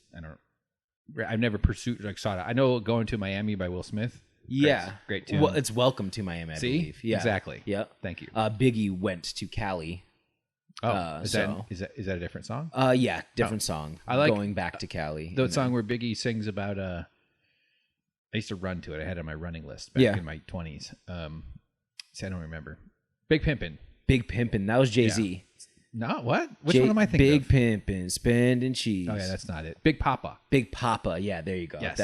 I've never pursued, like, sought it. I know Going to Miami by Will Smith. Yeah. Great tune. Well, it's Welcome to Miami, I See? believe. Yeah. Exactly. Yep. Thank you. Biggie went to Cali. Is that a different song? Yeah, different song. I like Going Back to Cali. The and song then- where Biggie sings about I used to run to it. I had it on my running list back Yeah. in my 20s. See, I don't remember. Big Pimpin'. Big Pimpin'. That was Jay-Z. No, what? Which one am I thinking Big of? Pimpin', spending cheese. Oh yeah, that's not it. Big Papa. Big Papa. Yeah, there you go. Yes.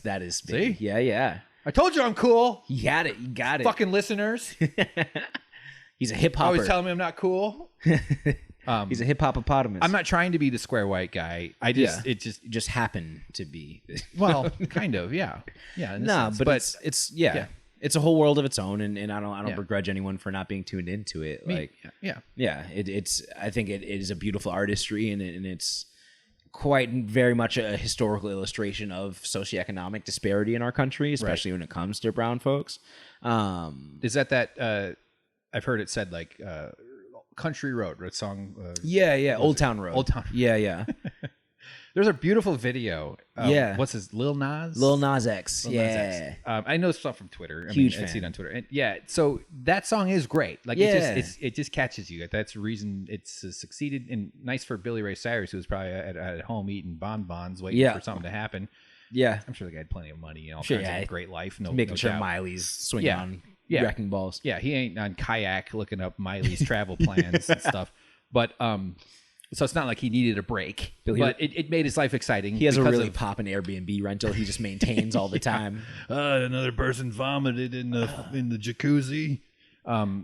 That is See? Biggie. Yeah, yeah. I told you I'm cool. You had it. You got it. Fucking listeners. He's a hip hopper. Always telling me I'm not cool. He's a hip hoppopotamus. I'm not trying to be the square white guy. It just It just happened to be. well, kind of, yeah. Yeah, in a Nah, sense. but it's yeah. yeah. It's a whole world of its own, and I don't Yeah. begrudge anyone for not being tuned into it. Like, yeah. it's I think it is a beautiful artistry, and it's quite very much a historical illustration of socioeconomic disparity in our country, especially when it comes to brown folks. Is that I've heard it said like Country Road, a song. Yeah, Old Town Road. Old Town Road. Yeah. There's a beautiful video. Yeah. What's his Lil Nas? Lil Nas X. Lil Nas Yeah. X. I know stuff from Twitter. Huge I see it fan. on Twitter. And yeah, so that song is great. Like it just catches you. That's the reason it's succeeded. And nice for Billy Ray Cyrus, who was probably at home eating bonbons, waiting for something to happen. Yeah. I'm sure the guy had plenty of money and all Sure, kinds yeah. of great life. Making no sure doubt. Miley's swinging on wrecking balls. Yeah, he ain't on kayak looking up Miley's travel plans and stuff. But so it's not like he needed a break. But it made his life exciting. He has a because really of- poppin' Airbnb rental he just maintains all the time. Another person vomited in the jacuzzi.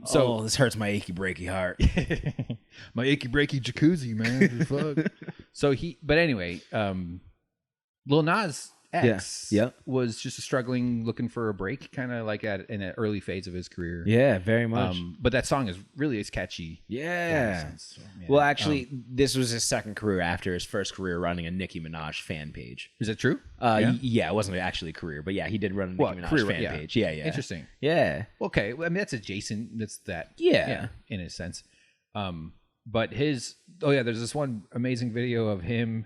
So this hurts my achy breaky heart. My achy breaky jacuzzi, man. Fuck. But anyway, Lil Nas X was just struggling, looking for a break, kind of like in an early phase of his career. Yeah, very much. But that song is catchy. Yeah. Well, actually, this was his second career after his first career running a Nicki Minaj fan page. Is that true? Yeah, it wasn't actually a career, but yeah, he did run a Nicki Minaj fan page. Yeah. Interesting. Yeah. Okay, well, I mean that's adjacent. That's that. Yeah. In a sense. But there's this one amazing video of him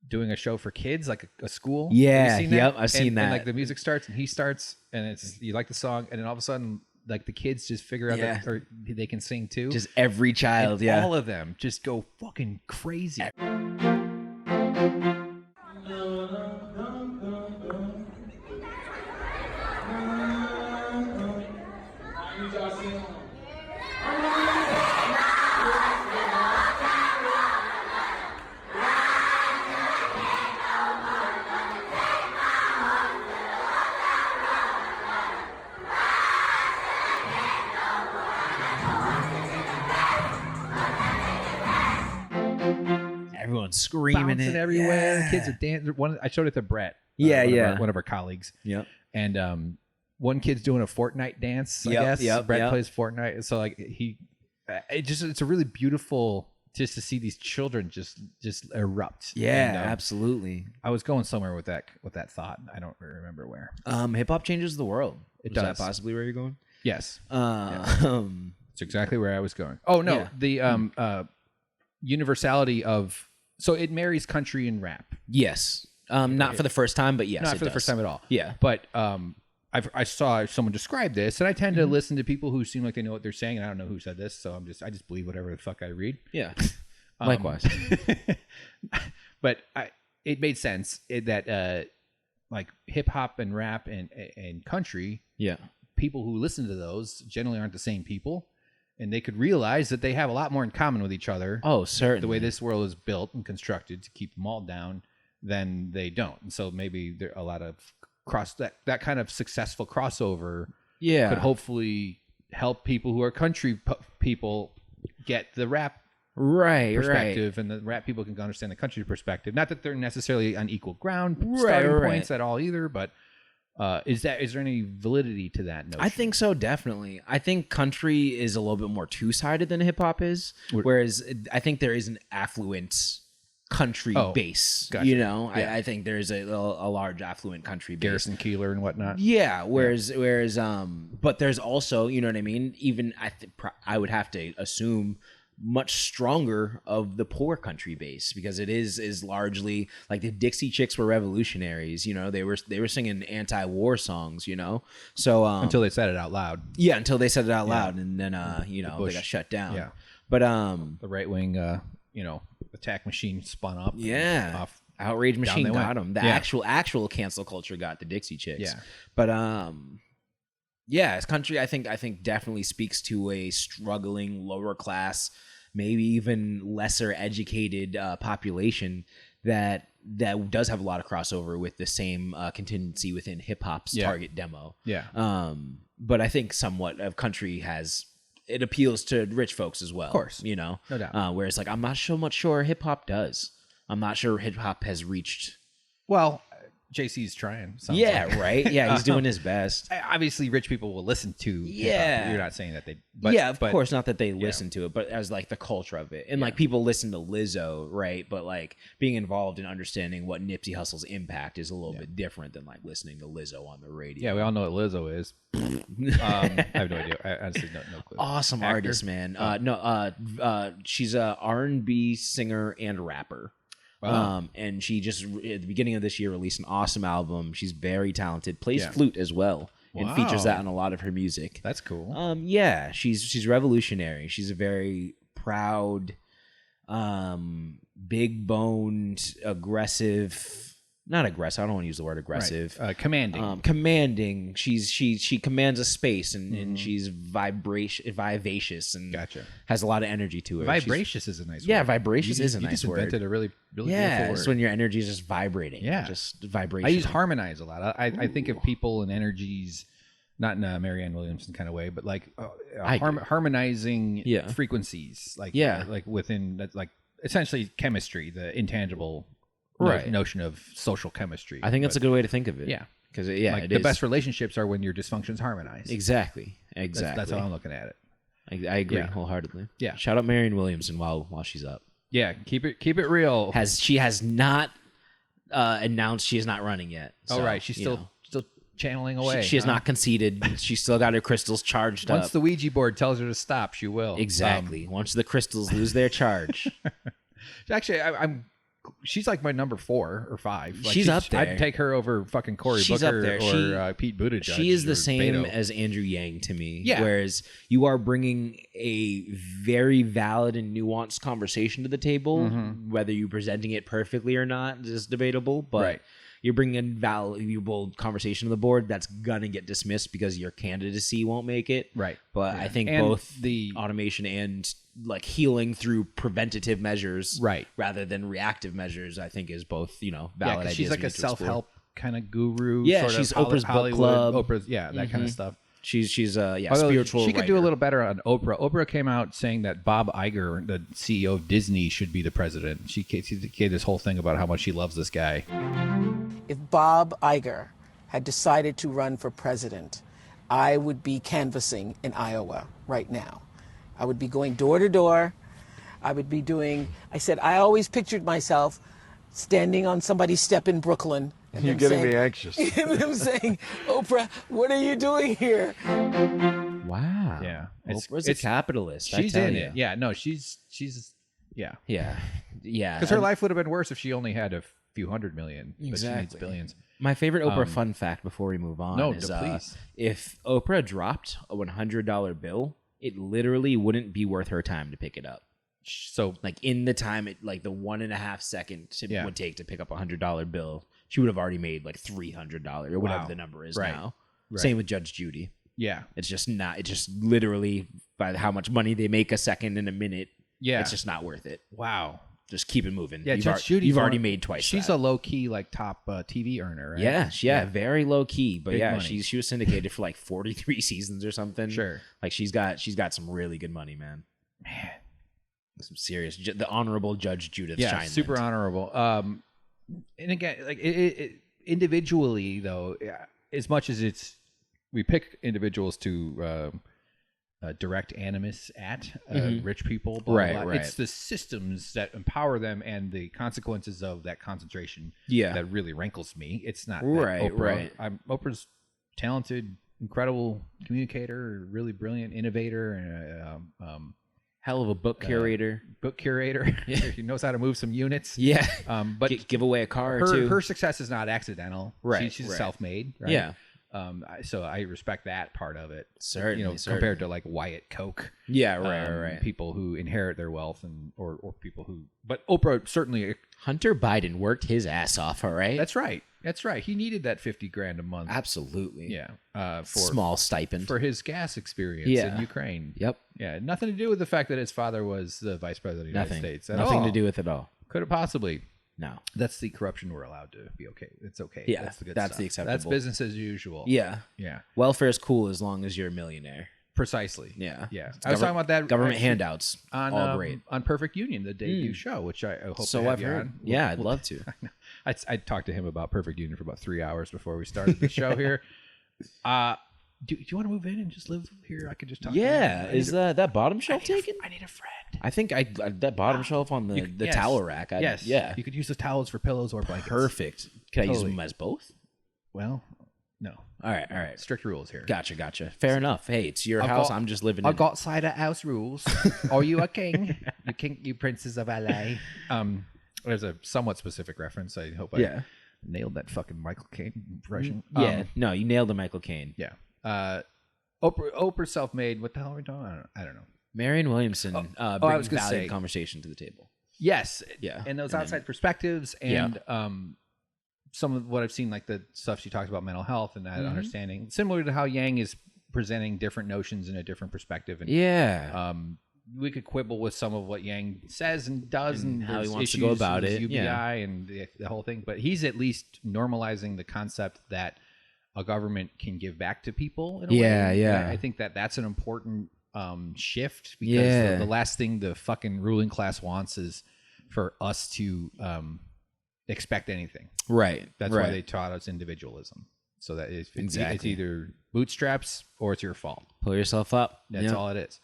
doing a show for kids, like a school. Yeah, Have you seen that? yep, I've seen that. And like the music starts and he starts and it's you like the song and then all of a sudden like the kids just figure out that or they can sing too. Just every child, and all of them just go fucking crazy. everyone's screaming bouncing it everywhere. Yeah. Kids are dancing. I showed it to Brett. One of our colleagues. Yep. And one kid's doing a Fortnite dance. I guess. Brett plays Fortnite, so like it's a really beautiful just to see these children just erupt. Yeah, and, absolutely. I was going somewhere with that thought. I don't remember where. Hip hop changes the world. Is that possibly where you're going? Yes. Yes. It's exactly where I was going. Oh no, the universality of it marries country and rap. Yes. Not for the first time, but yes, not for the first time at all. Yeah. But I saw someone describe this, and I tend to listen to people who seem like they know what they're saying, and I don't know who said this, so I just believe whatever the fuck I read. Yeah. Likewise. But it made sense that like hip hop and rap and country. Yeah. People who listen to those generally aren't the same people. And they could realize that they have a lot more in common with each other. Oh, certainly. The way this world is built and constructed to keep them all down, than they don't. And so maybe there are a lot of that kind of successful crossover could hopefully help people who are country people get the rap perspective, and the rap people can understand the country perspective. Not that they're necessarily on equal ground starting points at all either, but is there any validity to that notion? I think so, definitely. I think country is a little bit more two-sided than hip hop is, whereas I think there is an affluent country base. Gotcha. You know, I think there's a large affluent country base. Garrison Keillor and whatnot. Yeah. Whereas, but there's also, you know what I mean? Even I would have to assume much stronger of the poor country base, because it is largely like the Dixie Chicks were revolutionaries, you know, they were singing anti-war songs, you know, so until they said it out loud. Yeah, until they said it out loud, and then you know, they got shut down. Yeah, but the right wing attack machine spun up. Off outrage machine got them. The actual cancel culture got the Dixie Chicks. Yeah, but as country, I think definitely speaks to a struggling lower class, maybe even lesser educated population that does have a lot of crossover with the same contingency within hip hop's target demo. Yeah. But I think somewhat of country it appeals to rich folks as well. Of course, you know, no doubt. Whereas like I'm not so much sure hip hop does. I'm not sure hip hop has reached. Well, JC's trying. Right. Yeah, he's doing his best. Obviously, rich people will listen to hip-hop. You're not saying that they... of course, not that they listen to it, but as like the culture of it. And like people listen to Lizzo, right? But like being involved in understanding what Nipsey Hussle's impact is a little bit different than like listening to Lizzo on the radio. Yeah, we all know what Lizzo is. I have no idea. I honestly no clue. Awesome artist, man. She's a R&B singer and rapper. Wow. And she just at the beginning of this year released an awesome album. She's very talented, plays flute as well, and features that in a lot of her music. That's cool. She's revolutionary. She's a very proud, big boned, aggressive. Not aggressive. I don't want to use the word aggressive. Right. Commanding. Commanding. she commands a space, and she's vivacious and has a lot of energy to her. Vibracious is a nice word. Yeah, vivacious is a nice word. You just invented a really beautiful word. It's when your energy is just vibrating. Yeah. Just vibration. I use harmonize a lot. I think of people and energies, not in a Marianne Williamson kind of way, but like harmonizing frequencies. Like within that, like essentially chemistry, the intangible notion of social chemistry. I think that's a good way to think of it. Yeah. Because the best relationships are when your dysfunctions harmonize. Exactly. That's how I'm looking at it. I agree wholeheartedly. Yeah. Shout out Marianne Williamson while she's up. Yeah. Keep it real. She has not announced she is not running yet. So, right. She's still channeling away. She has not conceded. She's still got her crystals charged up. Once the Ouija board tells her to stop, she will. Exactly. Once the crystals lose their charge. Actually, she's like my number 4 or 5. Like she's up there. I'd take her over fucking Cory Booker or Pete Buttigieg. She is the same as Andrew Yang to me. Yeah. Whereas you are bringing a very valid and nuanced conversation to the table. Whether you're presenting it perfectly or not is debatable. But you're bringing a valuable conversation to the board that's gonna get dismissed because your candidacy won't make it. Right. But I think both the automation and like healing through preventative measures, rather than reactive measures, I think is both valid ideas. She's like a self-help kind of guru. Yeah, sort she's of Oprah's Hollywood, book club. Oprah's that kind of stuff. She's Although spiritual. She could do a writer. little better on Oprah. Oprah came out saying that Bob Iger, the CEO of Disney, should be the president. She gave this whole thing about how much she loves this guy. If Bob Iger had decided to run for president, I would be canvassing in Iowa right now. I would be going door to door. I would be doing, I said, I always pictured myself standing on somebody's step in Brooklyn. And You're getting me anxious. And them saying, Oprah, what are you doing here? Wow. Yeah. Oprah's a capitalist. She's I tell in ya. it. Yeah, no, she's yeah. Yeah. Because her life would have been worse if she only had a few $100 million. But she needs Exactly. billions. My favorite Oprah fun fact before we move on is please. If Oprah dropped a $100 bill, it literally wouldn't be worth her time to pick it up. So Like in the time, the 1.5 seconds it Yeah. would take to pick up a $100 bill, she would have already made like $300 or whatever Wow. the number is Right. now. Right. Same with Judge Judy. yeah, It's just not. It's just literally by how much money they make a second and a minute. yeah. It's just not worth it. wow. Just keep it moving. Yeah, you've, Judge Judy's you've already one- made twice. She's that. a low key like top TV earner, right? Yeah, very low key, but Big yeah, money. she was syndicated for like 43 seasons or something. Sure. Like she's got some really good money, man. Some serious. The Honorable Judge Judith. Yeah, Steinland. super honorable. And again, like it individually though, as much as we pick individuals to direct animus at rich people, blah, Right, blah, blah. right. It's the systems that empower them and the consequences of that concentration that really rankles me. It's not that Right, Oprah. right. Oprah's talented, incredible communicator, really brilliant innovator, and Hell of a book curator. book curator. He knows how to move some units. Yeah. But Give away a car or two. her success is not accidental. Right, She's right. self-made. Right? Yeah. So I respect that part of it. Certainly, compared to like Wyatt Koch. Yeah, right. People who inherit their wealth or people who. But Oprah certainly. Hunter Biden worked his ass off. All right. That's right. He needed that $50,000 a month. Absolutely. Yeah. For Small stipend. for his gas experience Yeah. in Ukraine. Yep. Yeah. Nothing to do with the fact that his father was the vice president of the Nothing. United States. At Nothing all. to do with it all. Could it possibly? No. That's the corruption we're allowed to be okay. It's okay. Yeah, that's the good that's stuff. the acceptable. That's business as usual. Yeah. Yeah. Welfare is cool as long as you're a millionaire. Precisely. Yeah. Yeah. It's I was talking about that government actually handouts. on all great. on Perfect Union, the debut show, which I hope So to have I've you heard. on. Yeah, I'd love to. I talked to him about Perfect Union for about 3 hours before we started the show here. Do you want to move in and just live here? I could just talk. Yeah. To you. Is that bottom shelf taken? I need a friend. I think that bottom shelf on the Yes. towel rack. Yes. Yeah. You could use the towels for pillows or blankets. Perfect. Can I use Totally. them as both? Well, no. All right. Strict rules here. Gotcha. Fair enough. Hey, it's your I've house. got- I'm just living I in it. got cider house rules. Are you a king? You princes of LA. There's a somewhat specific reference. I hope I nailed that fucking Michael Caine impression. Yeah. No, you nailed the Michael Caine. Yeah. Oprah self-made. What the hell are we doing? I don't know. Marianne Williamson I brings was gonna valued say- conversation to the table. Yes. Yeah. And those And outside perspectives and some of what I've seen, like the stuff she talks about mental health and that Mm-hmm. understanding, similar to how Yang is presenting different notions in a different perspective. And Yeah. we could quibble with some of what Yang says and does and how he there's wants to go issues about with it, UBI yeah. and the whole thing. But he's at least normalizing the concept that a government can give back to people in a Yeah, way. yeah. And I think that's an important shift because Yeah. the last thing the fucking ruling class wants is for us to expect anything. Right. That's right. why they taught us individualism. So that it's Exactly. either bootstraps or it's your fault. Pull yourself up. That's all it is.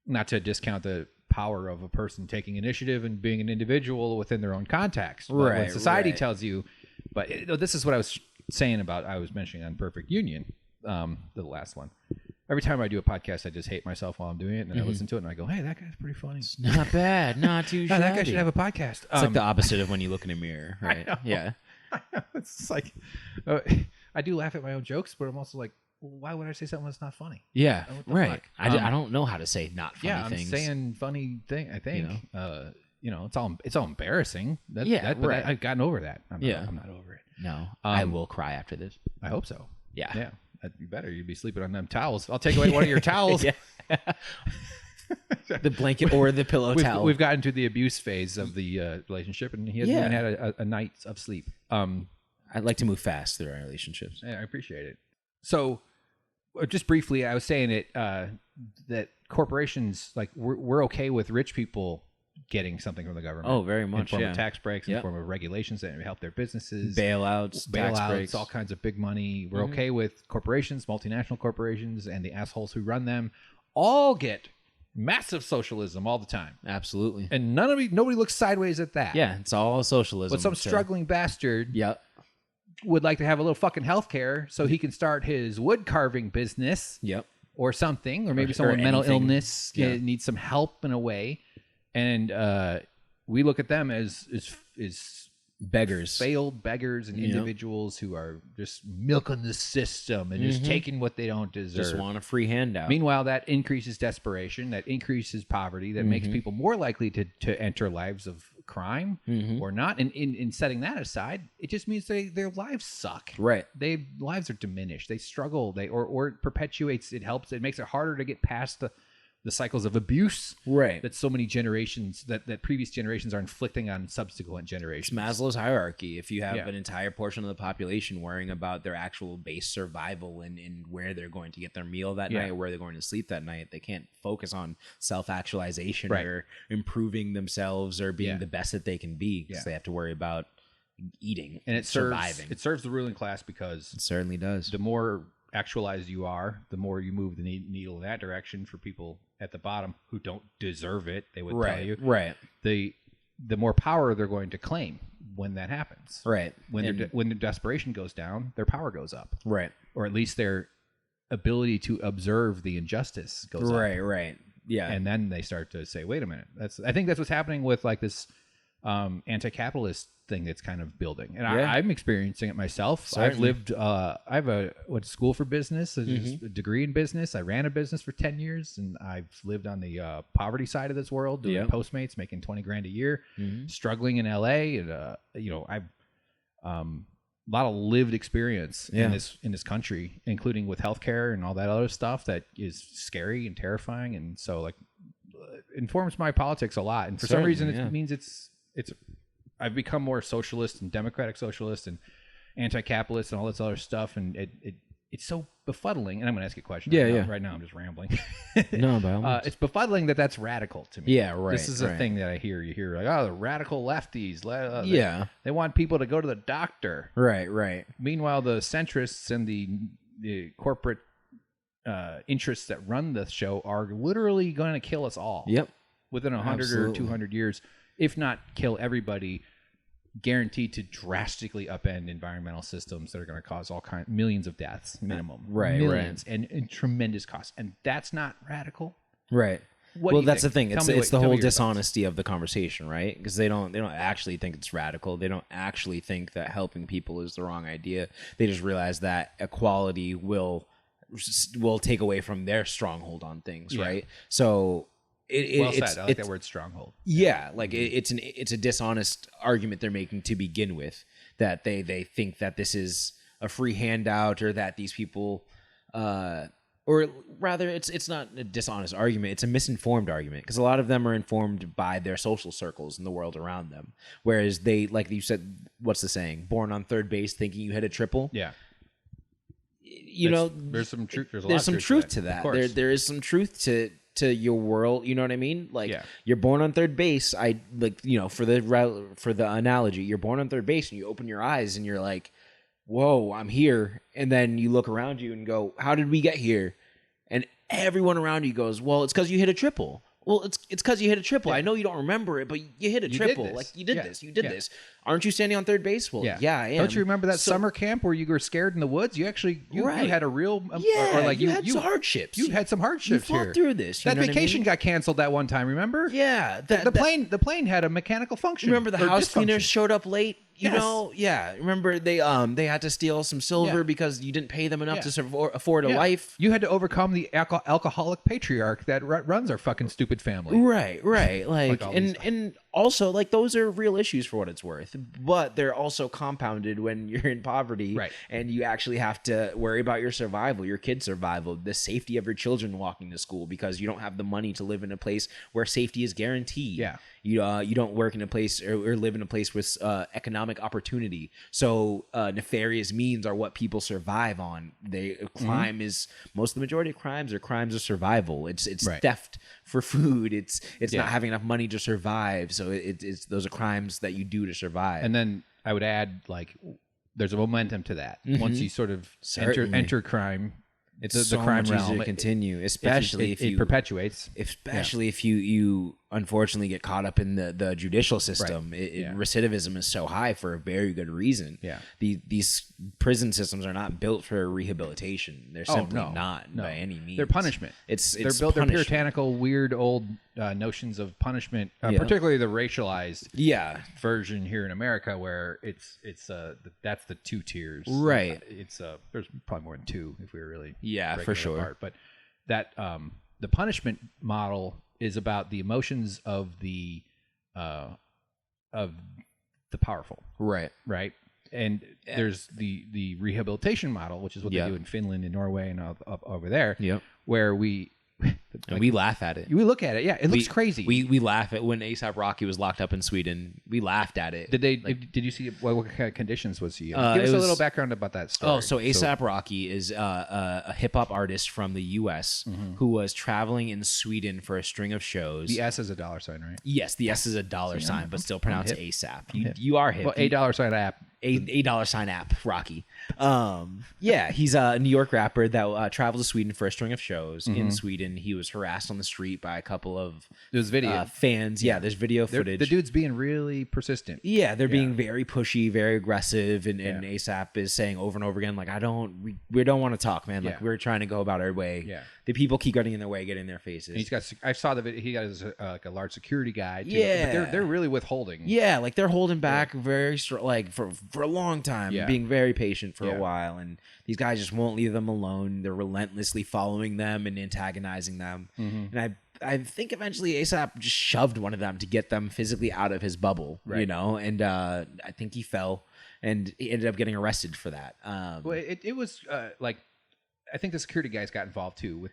Not to discount the power of a person taking initiative and being an individual within their own context. But when Right, society right. tells you, but this is what I was saying about, I was mentioning on Perfect Union, the last one. Every time I do a podcast, I just hate myself while I'm doing it. And then I listen to it and I go, hey, that guy's pretty funny. Not bad. Not too Yeah, shabby. that guy should have a podcast. It's like the opposite of when you look in a mirror, right? know. Yeah. It's just like, I do laugh at my own jokes, but I'm also like, well, why would I say something that's not funny? Yeah. What the Right. fuck? I don't know how to say not funny Yeah, things. I'm saying funny thing. I think it's all embarrassing. Yeah, but right. I've gotten over that. I'm Yeah. not over it. No. I will cry after this. I hope so. Yeah. Yeah, that'd be better. You'd be sleeping on them towels. I'll take away one of your towels. Yeah. The blanket or the pillow towel. We've gotten to the abuse phase of the relationship, and he hasn't even had a night of sleep. I'd like to move fast through our relationships. Yeah, I appreciate it. So, just briefly, I was saying it that corporations, like we're okay with rich people getting something from the government. Oh, very much. In form of tax breaks, in form of regulations that help their businesses, bailouts, tax breaks, all kinds of big money. We're okay with corporations, multinational corporations, and the assholes who run them all get massive socialism all the time. Absolutely. And nobody looks sideways at that. Yeah, it's all socialism. But some struggling bastard Yep. would like to have a little fucking healthcare so he can start his wood carving business. Yep. Or something, or maybe someone with mental illness needs some help in a way. And we look at them as beggars, failed beggars, and individuals who are just milking the system and just taking what they don't deserve. Just want a free handout. Meanwhile, that increases desperation, that increases poverty, that makes people more likely to enter lives of crime or not. And in setting that aside, it just means their lives suck. Right. Their lives are diminished. They struggle. Or it perpetuates. It helps. It makes it harder to get past the cycles of abuse that so many generations that previous generations are inflicting on subsequent generations. It's Maslow's hierarchy. If you have an entire portion of the population worrying about their actual base survival and where they're going to get their meal that night or where they're going to sleep that night, they can't focus on self-actualization or improving themselves or being the best that they can be because they have to worry about eating and surviving. It serves the ruling class because it certainly does. The more actualized you are, the more you move the needle in that direction for people at the bottom who don't deserve it. They would tell you, the more power they're going to claim when that happens. Right. When their desperation goes down, their power goes up. Right. Or at least their ability to observe the injustice goes up. Right. Yeah. And then they start to say, wait a minute. I think that's what's happening with like this anti-capitalist thing that's kind of building, and I'm experiencing it myself. Certainly. I went to school for business, a degree in business. I ran a business for 10 years, and I've lived on the poverty side of this world, doing Postmates, making 20 grand a year, struggling in LA, and I've a lot of lived experience in this country, including with healthcare and all that other stuff that is scary and terrifying, and so like informs my politics a lot. And for some reason, it means it's I've become more socialist and democratic socialist and anti-capitalist and all this other stuff, and it's so befuddling. And I'm going to ask you a question. Right now I'm just rambling. No, by all means. It's befuddling that that's radical to me. Yeah, right. This is a thing that I hear. You hear like, oh, the radical lefties. They want people to go to the doctor. Right. Meanwhile, the centrists and the corporate interests that run the show are literally going to kill us all. Yep. Within 100 or 200 years. If not kill everybody, guaranteed to drastically upend environmental systems that are going to cause millions of deaths minimum, millions, and tremendous costs. And that's not radical, right? Well, that's the thing. It's the whole dishonesty of the conversation, right? Because they don't actually think it's radical. They don't actually think that helping people is the wrong idea. They just realize that equality will take away from their stronghold on things, right? So. Well said. I like that word, stronghold. Yeah, like it's a dishonest argument they're making to begin with, that they think that this is a free handout, or that these people, or rather, it's not a dishonest argument. It's a misinformed argument, because a lot of them are informed by their social circles and the world around them. Whereas they, like you said, what's the saying? Born on third base, thinking you hit a triple. Yeah. There's some truth. There's some truth to that. There is some truth to your world, you know what I mean? Like you're born on third base. For the analogy, you're born on third base and you open your eyes and you're like, whoa, I'm here. And then you look around you and go, how did we get here? And everyone around you goes, well, it's because you hit a triple. Well, it's because you hit a triple. I know you don't remember it, but you hit a triple. Like you did this. You did this. Aren't you standing on third base? Well, yeah, I am. Don't you remember that summer camp where you were scared in the woods? You actually you had a real you had some hardships. You had some hardships. You fought through this. That vacation got canceled that one time. Remember? Yeah. The plane had a mechanical function. Remember the house cleaners showed up late. You know, remember they had to steal some silver because you didn't pay them enough to afford a life. You had to overcome the alcoholic patriarch that runs our fucking stupid family. Right. Like and also, like, those are real issues for what it's worth, but they're also compounded when you're in poverty, right? And you actually have to worry about your survival, your kids' survival, the safety of your children walking to school, because you don't have the money to live in a place where safety is guaranteed. Yeah. You don't work in a place or live in a place with economic opportunity. So nefarious means are what people survive on. Crime is most of the majority of crimes are crimes of survival. It's theft for food. It's not having enough money to survive. So it's those are crimes that you do to survive. And then I would add, like, there's a momentum to that. Once you sort of enter crime, it's the so crime much realm easier to continue, especially if you perpetuates. Especially if you unfortunately get caught up in the judicial system. Recidivism is so high for a very good reason. Yeah. These prison systems are not built for rehabilitation. They're simply not by any means. They're punishment. They're built. They're puritanical, weird old notions of punishment, particularly the racialized version here in America, where it's that's the two tiers. Right. There's probably more than two if we were really for sure. apart. But that the punishment model is about the emotions of the powerful. Right. And there's the rehabilitation model, which is what they do in Finland and Norway and up over there, where we laugh at it. We look at it. Yeah, it looks crazy. We laugh at when A$AP Rocky was locked up in Sweden. We laughed at it. Did you see what kind of conditions was he in? Give us a little background about that story. Oh, so A$AP Rocky is a hip hop artist from the U.S. who was traveling in Sweden for a string of shows. The S is a dollar sign, right? Yes, the S is a dollar sign, but still pronounced A$AP. You are hip. Well, $8 sign app. Rocky. He's a New York rapper that traveled to Sweden for a string of shows. In Sweden, he was harassed on the street by a couple of there's video fans. Yeah, there's video footage. The dude's being really persistent. Yeah, they're being very pushy, very aggressive, and A$AP is saying over and over again, like, we don't want to talk, man. Like, we're trying to go about our way. Yeah. The people keep getting in their way, getting in their faces. And I saw the video. He got his like a large security guy. Too, but they're really withholding. Yeah, like they're holding back very like for a long time, being very patient for a while, and these guys just won't leave them alone. They're relentlessly following them and antagonizing them. And I think eventually A$AP just shoved one of them to get them physically out of his bubble, you know, and I think he fell and he ended up getting arrested for that. Well, it was like, I think the security guys got involved too with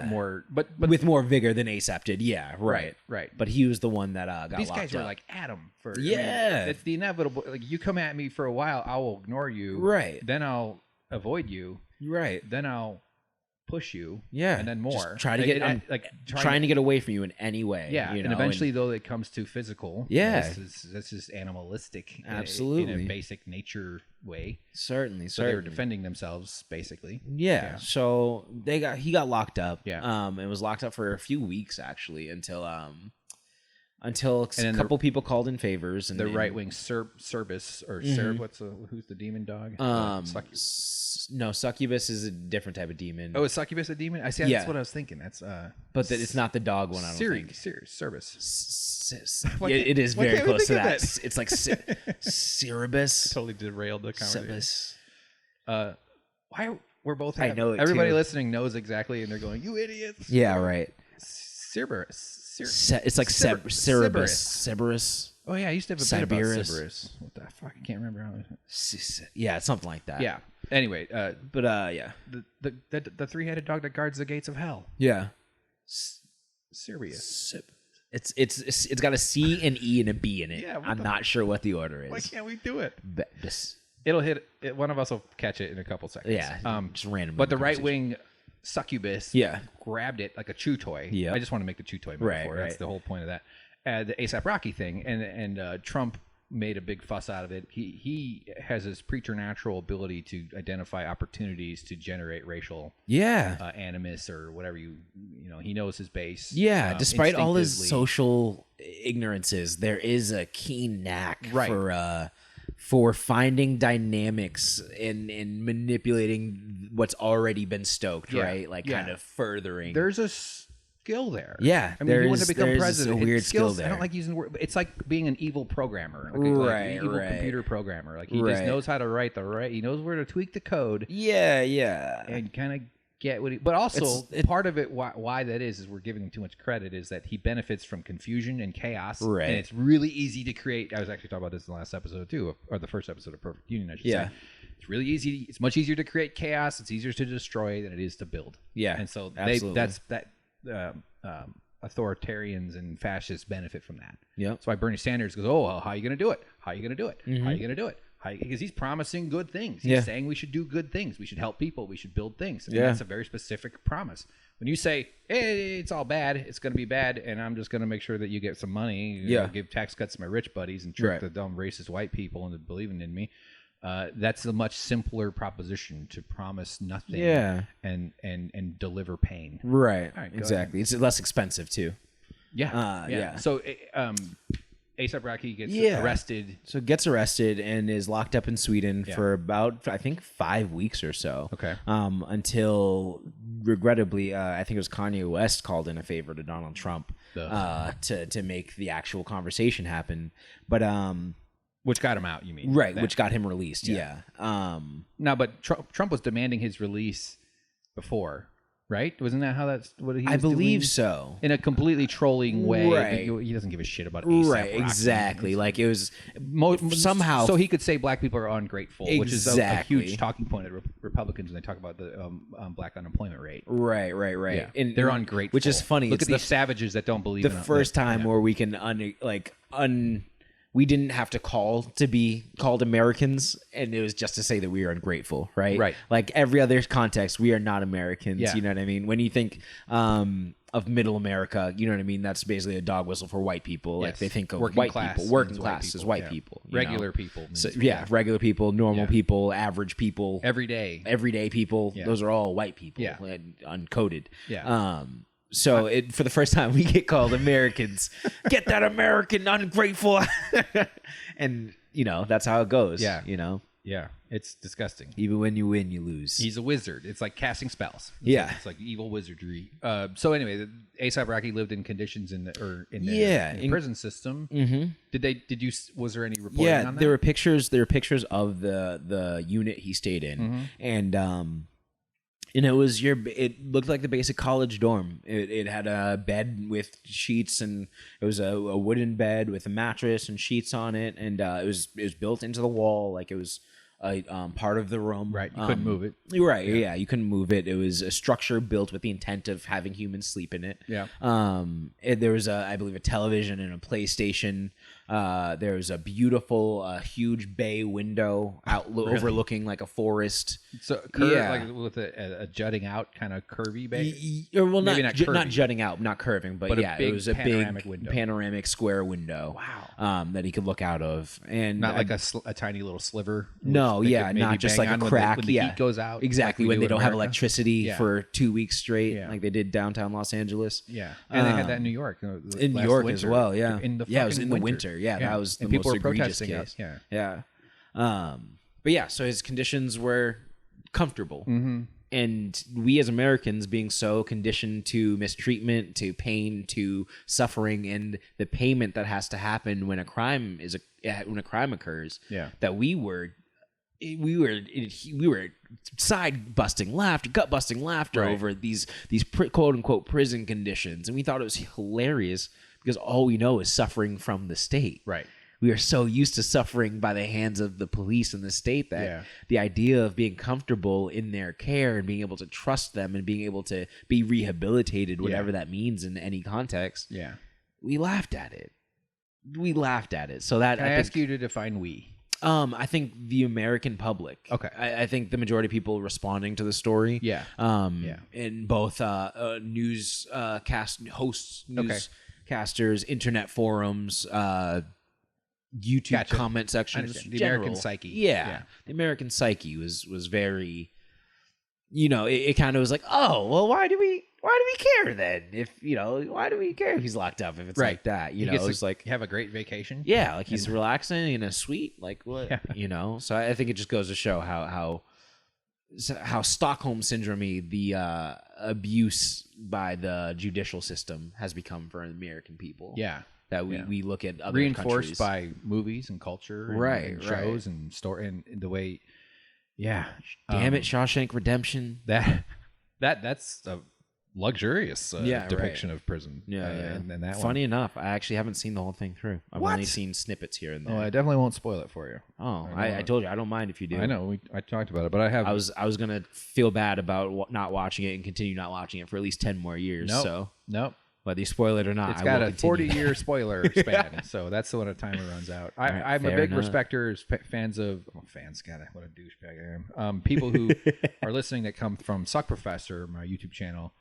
more but with more vigor than A$AP did. Yeah, right. But But he was the one that got these locked guys up. were like at him for it's the inevitable. Like, you come at me for a while, I will ignore you. Right. Then I'll avoid you. Right. Then I'll push you. Yeah. And then more. Just try to trying to get away from you in any way. Yeah. You know? And eventually, though, it comes to physical. Yeah. This is animalistic. Absolutely. In a basic nature way. Certainly. So they were defending themselves, basically. Yeah. So he got locked up. Yeah. It was locked up for a few weeks actually until a couple people called in favors, and the right wing Cerbus or Cerb. Who's the demon dog? No, succubus is a different type of demon. Oh, is succubus a demon? I see. That's what I was thinking. That's but it's not the dog one. I don't think. Cerbus. It is very close to that. It's like Cerebus. Totally derailed the conversation. Why we're both? I know it everybody too. listening knows exactly, and they're going, "You idiots!" Yeah, right. Cerberus. It's like Cerberus. Oh yeah, I used to have a bit about Cerberus. What the fuck? I can't remember how. Yeah, it's something like that. Yeah. Anyway, yeah. The three-headed dog that guards the gates of hell. Yeah. Sirius. It's got a C, an E, and a B in it. Yeah, I'm not sure what the order is. Why can't we do it? This. It'll hit it. One of us will catch it in a couple seconds. Yeah. Just random. But the right wing succubus grabbed it like a chew toy. Yeah. I just want to make the chew toy metaphor. Right. That's the whole point of that. The A$AP Rocky thing, and Trump made a big fuss out of it. He has this preternatural ability to identify opportunities to generate racial animus or whatever you know. He knows his base. Yeah, despite all his social ignorances, there is a keen knack for finding dynamics and manipulating what's already been stoked, right? Like kind of furthering. There's a skill there. Yeah, I mean, you want to become president. A weird skill there. I don't like using the word. It's like being an evil programmer, like an evil computer programmer. Like he just knows how to write he knows where to tweak the code. Yeah, and kind of get what he. But also, part of it, why that is we're giving him too much credit. Is that he benefits from confusion and chaos, right? And it's really easy to create. I was actually talking about this in the last episode too, or the first episode of Perfect Union, I should say. It's really easy. It's much easier to create chaos. It's easier to destroy than it is to build. Yeah, and so absolutely. authoritarians and fascists benefit from that. Yeah. That's why Bernie Sanders goes, oh, well, how are you going to do it? How are you going to do it? How are you going to do it? Because he's promising good things. He's saying we should do good things. We should help people. We should build things. And that's a very specific promise. When you say, hey, it's all bad, it's going to be bad, and I'm just going to make sure that you get some money, give tax cuts to my rich buddies and trick the dumb racist white people into believing in me, that's a much simpler proposition to promise nothing and deliver pain. Right, exactly. It's less expensive, too. Yeah. So A$AP Rocky gets arrested. So gets arrested and is locked up in Sweden for about, I think, 5 weeks or so. Okay. Until, regrettably, I think it was Kanye West called in a favor to Donald Trump to make the actual conversation happen. But which got him out, you mean? Right, which got him released, No, but Trump was demanding his release before. Right? Wasn't that how that's what he was I believe doing? So. In a completely trolling way. Right. He doesn't give a shit about A$AP Rocky. Exactly. Like it was somehow. So he could say black people are ungrateful, which is a huge talking point of Republicans when they talk about the black unemployment rate. Right. Yeah. And they're ungrateful. Which is funny. Look at these savages that don't believe in the first time where we can we didn't have to call to be called Americans, and it was just to say that we are ungrateful, right? Right. Like every other context, we are not Americans. Yeah. You know what I mean? When you think of middle America, you know what I mean? That's basically a dog whistle for white people. Like they think of working class as white people. Regular people. So, regular people, normal people, average people. Everyday people. Yeah. Those are all white people. Yeah. Uncoded. Yeah. So for the first time, we get called Americans. Get that American ungrateful. And, that's how it goes. Yeah. Yeah. It's disgusting. Even when you win, you lose. He's a wizard. It's like casting spells. It's like evil wizardry. So anyway, the A$AP Rocky lived in conditions in the prison system. Mm-hmm. Was there any reporting on that? There were pictures of the unit he stayed in. Mm-hmm. And it looked like the basic college dorm. It had a bed with sheets, and it was a wooden bed with a mattress and sheets on it, and it was built into the wall, like it was a part of the room. Right, you couldn't move it. Right, yeah, you couldn't move it. It was a structure built with the intent of having humans sleep in it. Yeah. There was I believe a television and a PlayStation. There was a beautiful, huge bay window overlooking like a forest. So like with a jutting out kind of curvy bay. Well, not jutting out, not curving, but it was a big window. Panoramic square window. Wow. That he could look out of, and not like a tiny little sliver. No, not just like a crack. When the heat goes out. Exactly, when they don't have electricity for 2 weeks straight, like they did downtown Los Angeles. Yeah, and they had that in New York. In New York as well. Yeah, it was in the winter. Yeah, that was the most egregious case. Yeah. But so his conditions were comfortable. Mm-hmm. And we as Americans being so conditioned to mistreatment, to pain, to suffering, and the payment that has to happen when a crime occurs, that we were side busting laughter, gut busting laughter over these quote unquote prison conditions, and we thought it was hilarious because all we know is suffering from the state. Right. We are so used to suffering by the hands of the police and the state that the idea of being comfortable in their care and being able to trust them and being able to be rehabilitated, whatever that means in any context. Yeah. We laughed at it. So that Can I ask you to define we? I think the American public. Okay. I think the majority of people responding to the story. Yeah. In both newscasters, internet forums, YouTube comment sections. The American psyche. Yeah. The American psyche was very, it kind of was like, oh, well, why do we care then? If, why do we care if he's locked up if it's like that? It's like have a great vacation. Yeah, like he's relaxing in a suite. Like what? Yeah. So I think it just goes to show how Stockholm syndrome-y the abuse by the judicial system has become for American people. Yeah. That we look at other reinforced countries. by movies and culture, and shows and story and the way. Yeah. Damn it, Shawshank Redemption. That's a luxurious depiction of prison. Yeah, and that funny enough, I actually haven't seen the whole thing through. I've only seen snippets here and there. Oh, I definitely won't spoil it for you. Oh, I told you I don't mind if you do. I know I talked about it, but I have. I was gonna feel bad about not watching it and continue not watching it for at least 10 more years. Nope. Whether you spoil it or not, It's I got will a continue. 40-year spoiler span, so that's the when a timer runs out. I'm a fair big enough. respecter, fans of fans. God, what a douchebag I am. People who are listening that come from Suck Professor, my YouTube channel,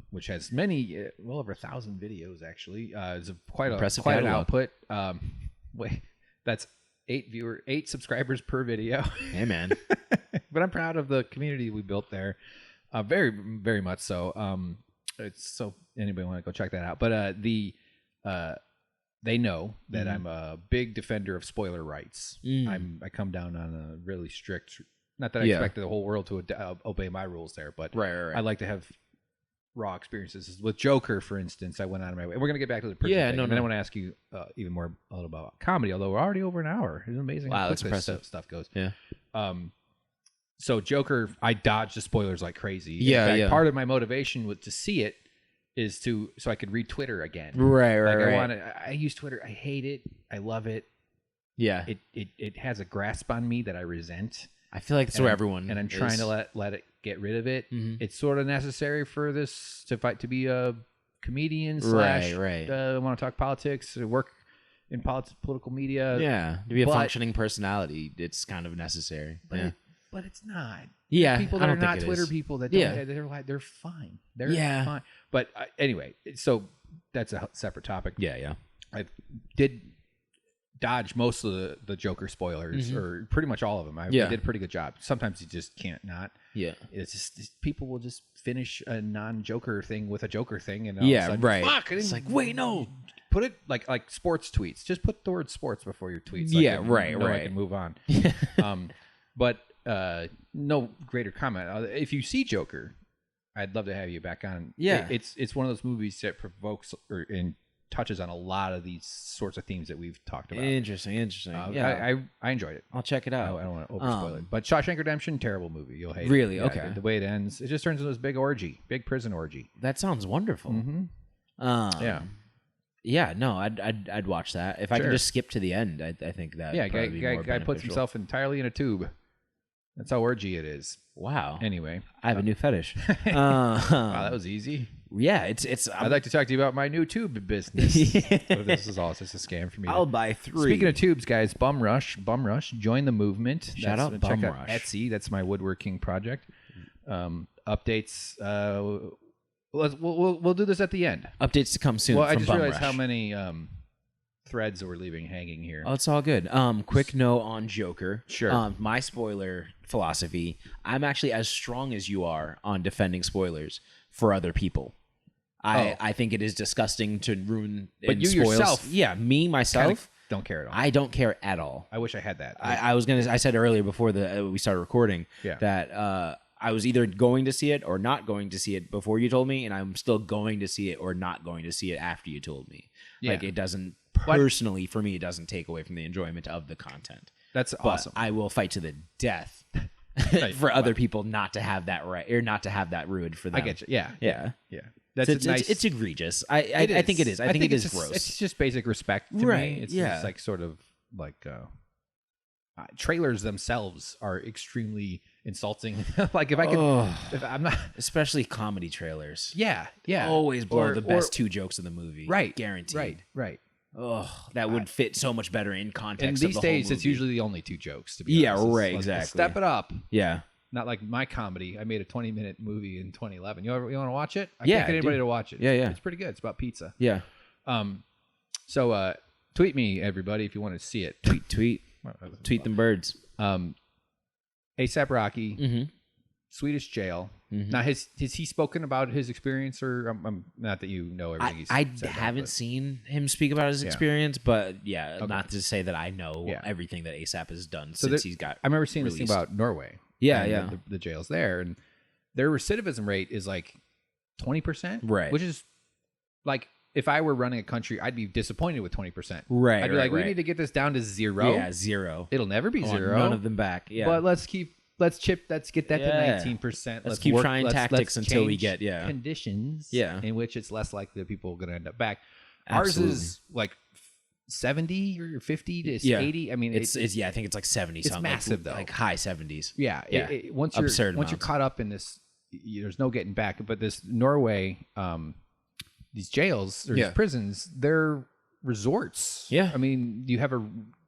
which has many, well over 1,000 videos actually. It's quite an catalog. output. Wait, that's 8 subscribers per video. Hey, man. But I'm proud of the community we built there. Very, very much so. It's so anybody want to go check that out. But they know that I'm a big defender of spoiler rights. I come down on a really strict. Not that I expect the whole world to obey my rules there, but Right. I like to have raw experiences. With Joker, for instance, I went out of my way. We're gonna get back to the prison thing, and then I want to ask you even more a little about comedy. Although we're already over an hour, it's amazing how quick this stuff goes. Yeah. So Joker, I dodged the spoilers like crazy. Yeah, In fact, part of my motivation was to see it is so I could read Twitter again. Right. I use Twitter. I hate it. I love it. Yeah. It has a grasp on me that I resent. I feel like that's where everyone and I'm trying to let it get rid of it. Mm-hmm. It's sort of necessary for this to be a comedian / Right. want to talk politics, work in political media. Yeah. To be a functioning personality, it's kind of necessary. But it's not. Yeah, People that are not Twitter people that don't, they're fine. They're fine. But anyway, so that's a separate topic. Yeah. I did dodge most of the Joker spoilers, or pretty much all of them. I did a pretty good job. Sometimes you just can't not. Yeah. It's just people will just finish a non-Joker thing with a Joker thing, and right. Fuck, it's like, wait, no. Put it like sports tweets. Just put the word sports before your tweets. I can move on. But no greater comment. If you see Joker, I'd love to have you back on. Yeah, it's one of those movies that provokes and touches on a lot of these sorts of themes that we've talked about. Interesting. I enjoyed it. I'll check it out. I don't want to overspoil it, but Shawshank Redemption, terrible movie. You'll hate it. Really? Okay. The way it ends, it just turns into this big prison orgy. That sounds wonderful. Yeah. Yeah, no, I'd watch that if I could just skip to the end. I think that guy puts himself entirely in a tube. That's how orgy it is. Wow. Anyway, I have a new fetish. Wow, that was easy. Yeah, it's. I'd like to talk to you about my new tube business. This is all just a scam for me. I'll buy 3. Speaking of tubes, guys, Bum Rush, join the movement. Shout out Bum Rush. Etsy. That's my woodworking project. Updates. We'll do this at the end. Updates to come soon. Well, from I just Bum realized Rush. how many threads we're leaving hanging here. Oh, it's all good. Quick note on Joker. Sure. My spoiler philosophy. I'm actually as strong as you are on defending spoilers for other people. I think it is disgusting to ruin. But you spoils. yourself, me myself, don't care at all. I don't care at all. I wish I had that. I said earlier before we started recording that I was either going to see it or not going to see it before you told me, and I'm still going to see it or not going to see it after you told me. Yeah. Like it doesn't personally for me. It doesn't take away from the enjoyment of the content. That's awesome. I will fight to the death for other people not to have that right or not to have that ruined for them. I get you. Yeah. Yeah. That's nice. It's egregious. I think it is. I think it is gross. It's just basic respect to me. It's just like sort of like trailers themselves are extremely insulting. Like if I could, if I'm not, especially comedy trailers. Yeah. Always blow the best 2 jokes of the movie. Right. Guaranteed. Right. Oh, that would fit so much better in context. And these days, it's usually the only 2 jokes. To be honest. Right. Let's Exactly. Step it up. Yeah. Not like my comedy. I made a 20-minute movie in 2011. You want to watch it? I can't get anybody to watch it. Yeah. It's pretty good. It's about pizza. Yeah. So tweet me, everybody, if you want to see it. Tweet them birds. A$AP Rocky, Swedish jail. Now, has he spoken about his experience, or not that you know everything he's I said haven't seen him speak about his experience, but not to say that I know everything that A$AP has done since he's got. I remember seeing this thing about Norway. The jails there, and their recidivism rate is like 20%, right? Which is like, if I were running a country, I'd be disappointed with 20%. Right. I'd be like, we need to get this down to 0. Yeah, 0. It'll never be 0. None of them back. Yeah. But let's get that to 19%. Let's keep trying tactics until we get conditions in which it's less likely that people are going to end up back. Absolutely. Ours is like 70 or 50 to 80. I mean, it's I think it's like 70 it's something. massive though. Like high 70s. Yeah. Once you're caught up in this, there's no getting back. But this Norway, these jails or these prisons, they're resorts. Yeah. I mean,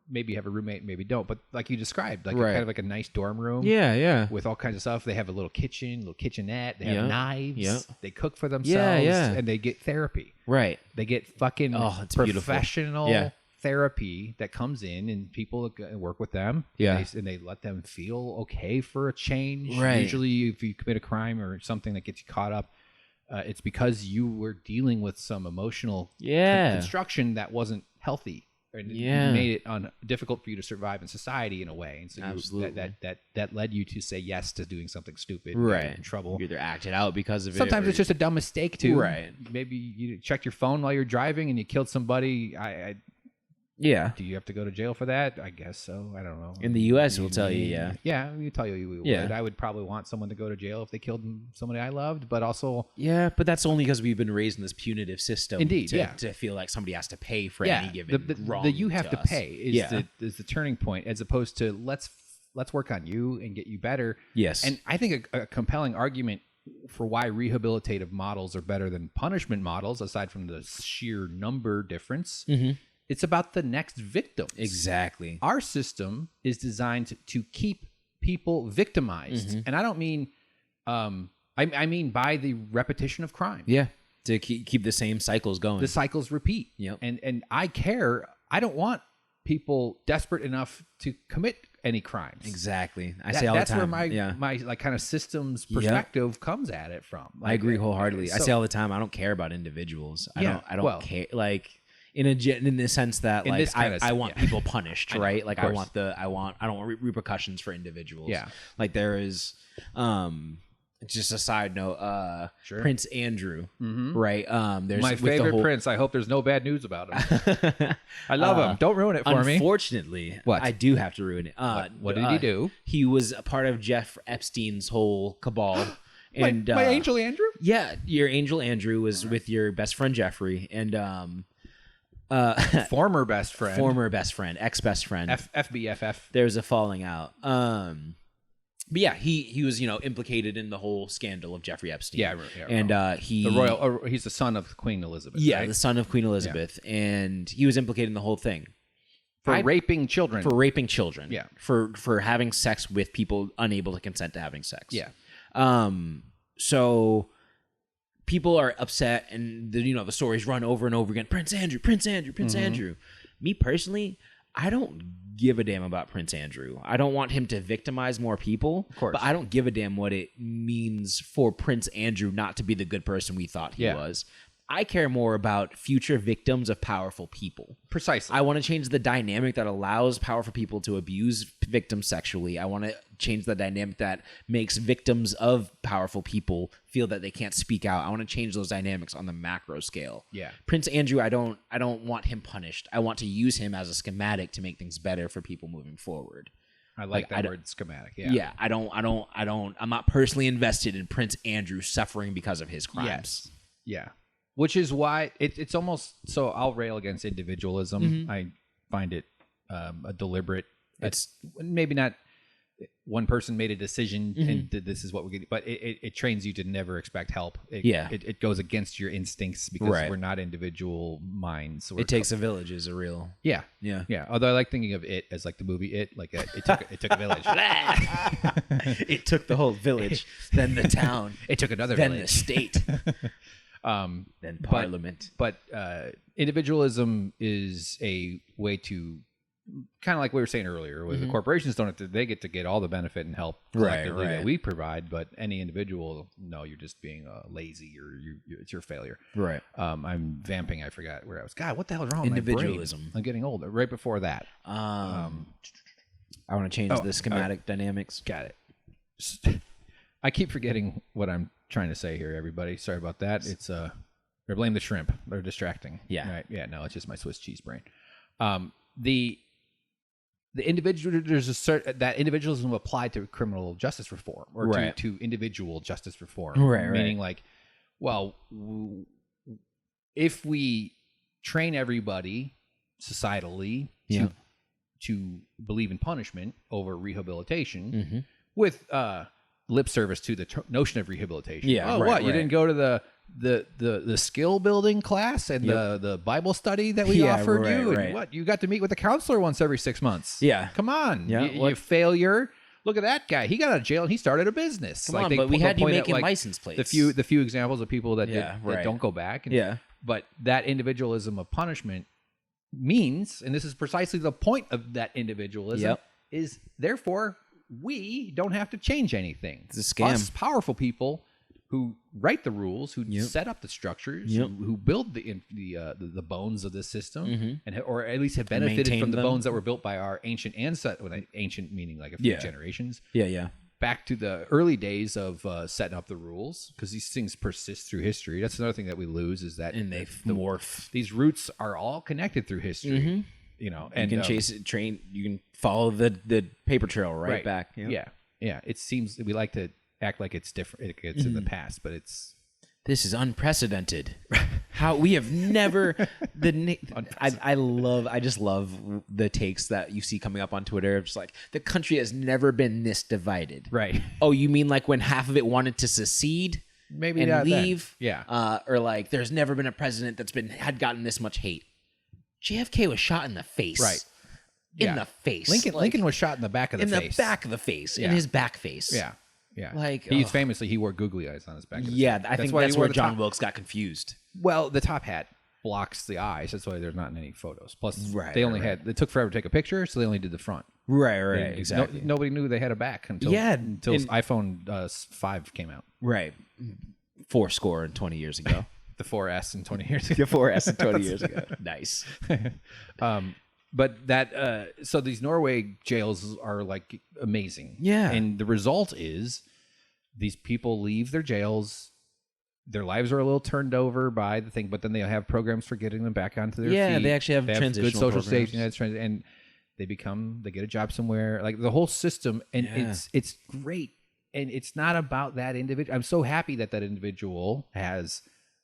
maybe you have a roommate, maybe don't, but like you described, like kind of like a nice dorm room. Yeah. With all kinds of stuff. They have a little kitchen, little kitchenette. They have knives. Yeah. They cook for themselves. Yeah. And they get therapy. Right. They get fucking it's professional therapy that comes in, and people work with them. Yeah. And they let them feel okay for a change. Right. Usually if you commit a crime or something that gets you caught up, it's because you were dealing with some emotional construction that wasn't healthy. And made it difficult for you to survive in society in a way, and so that led you to say yes to doing something stupid, right? In trouble. You either acted out because of it. Sometimes it's just a dumb mistake too, right? Maybe you checked your phone while you're driving and you killed somebody. Do you have to go to jail for that? I guess so. I don't know. In the U.S., we'll tell you, Yeah, we tell you we would. I would probably want someone to go to jail if they killed somebody I loved, but also... Yeah, but that's only because we've been raised in this punitive system. Indeed, to feel like somebody has to pay for any given wrong the you have to us. pay is the turning point, as opposed to let's work on you and get you better. Yes. And I think a compelling argument for why rehabilitative models are better than punishment models, aside from the sheer number difference... Mm-hmm. It's about the next victim. Exactly. Our system is designed to keep people victimized. Mm-hmm. And I don't mean, I mean by the repetition of crime. Yeah. To keep the same cycles going. The cycles repeat. Yep. And I care. I don't want people desperate enough to commit any crimes. Exactly. I say all the time. That's where my like kind of systems perspective comes at it from. Like, I agree wholeheartedly. I say all the time, I don't care about individuals. I don't care. Like, in the sense that like I want people punished, right? Like I don't want repercussions for individuals. Yeah. Like there is just a side note, Prince Andrew, right? There's my favorite prince. I hope there's no bad news about him. I love him. Don't ruin it for me. Unfortunately, I do have to ruin it. What did he do? He was a part of Jeff Epstein's whole cabal. And my angel Andrew? Yeah, your angel Andrew was with your best friend Jeffrey, and former best friend, ex-best friend, FBFF. There's a falling out. But yeah, he was implicated in the whole scandal of Jeffrey Epstein. Yeah, and he's the son of Queen Elizabeth. Yeah, right? the son of Queen Elizabeth, and he was implicated in the whole thing for raping children. Yeah, for having sex with people unable to consent to having sex. Yeah. So people are upset, and the stories run over and over again. Prince Andrew. Me personally, I don't give a damn about Prince Andrew. I don't want him to victimize more people. Of course. But I don't give a damn what it means for Prince Andrew not to be the good person we thought he was. I care more about future victims of powerful people. Precisely. I want to change the dynamic that allows powerful people to abuse victims sexually. I want to change the dynamic that makes victims of powerful people feel that they can't speak out. I want to change those dynamics on the macro scale. Yeah. Prince Andrew, I don't want him punished. I want to use him as a schematic to make things better for people moving forward. I like that word, schematic. Yeah. Yeah. I'm not personally invested in Prince Andrew suffering because of his crimes. Yes. Yeah. Which is why it's almost so. I'll rail against individualism. Mm-hmm. I find it a deliberate. It's maybe not one person made a decision and this is what we're getting, but it trains you to never expect help. It goes against your instincts because we're not individual minds. It takes a village is a real. Yeah. Although I like thinking of it as like the movie It, like it took a village. It took the whole village, then the town. It took another then village. The state. Then Parliament. But individualism is a way to kind of like we were saying earlier, where the corporations don't have to, they get to get all the benefit and help collectively that we provide, but any individual, no, you're just being lazy or it's your failure. Right. I'm vamping. I forgot where I was. God, what the hell is wrong with individualism? My brain? I'm getting older. Right before that. I want to change the schematic dynamics. Got it. I keep forgetting what I'm trying to say here, everybody. Sorry about that. It's or blame the shrimp. They're distracting. Yeah. Right. Yeah. No, it's just my Swiss cheese brain. The individual, there's a certain that individualism applied to criminal justice reform or to individual justice reform. Meaning like, well, if we train everybody societally to believe in punishment over rehabilitation with lip service to the notion of rehabilitation. Yeah, Oh, right, what? You right. didn't go to the skill building class and the Bible study that we Yeah, offered right, you? And right. what? You got to meet with a counselor once every 6 months. Yeah. Come on. Yeah, You what- failure. Look at that guy. He got out of jail and he started a business. Come on, but we had you making license plates. The few examples of people that, Yeah, that right. don't go back. And, Yeah. But that individualism of punishment means, and this is precisely the point of that individualism, Yep. is therefore we don't have to change anything. It's a scam. Us powerful people who write the rules, who set up the structures, Yep. who build the bones of this system, and or at least have benefited maintain from the them. bones that were built by our ancient ancestors. Ancient meaning like a few Yeah. generations. Yeah. Back to the early days of setting up the rules, because these things persist through history. That's another thing that we lose is that And they morph. these roots are all connected through history. You know, and You can chase it, you can follow the paper trail right back. Yeah. It seems we like to act like it's different. It's in the past, but it's This is unprecedented. How we have never I just love the takes that you see coming up on Twitter. It's like the country has never been this divided. right. Oh, you mean like when half of it wanted to secede Maybe and not then. leave? Yeah. Or like there's never been a president had gotten this much hate. JFK was shot in the face. Right. In Yeah. the face. Lincoln was shot in the back of the in face. the back of the face. Yeah. In his back face. Yeah. Like, he's ugh. famously he wore googly eyes on his back. Of his Yeah, face. I think why he that's wore where the John top- Wilkes got confused. Well, the top hat blocks the eyes. That's why there's not any photos. Plus, Right, they only right. had. It took forever to take a picture, so they only did the front. Right, They- nobody knew they had a back until iPhone 5 came out. Right. 420 years ago. The 4S and 20 years ago. 4S 20 years ago. Nice. But that so these Norway jails are like amazing. Yeah. And the result is these people leave their jails. Their lives are a little turned over by the thing, but then they have programs for getting them back onto their feet. Yeah, they actually have good transitional social programs. safety nets, and they get a job somewhere. Like the whole system, and Yeah. it's great. And it's not about that individual. I'm so happy that individual has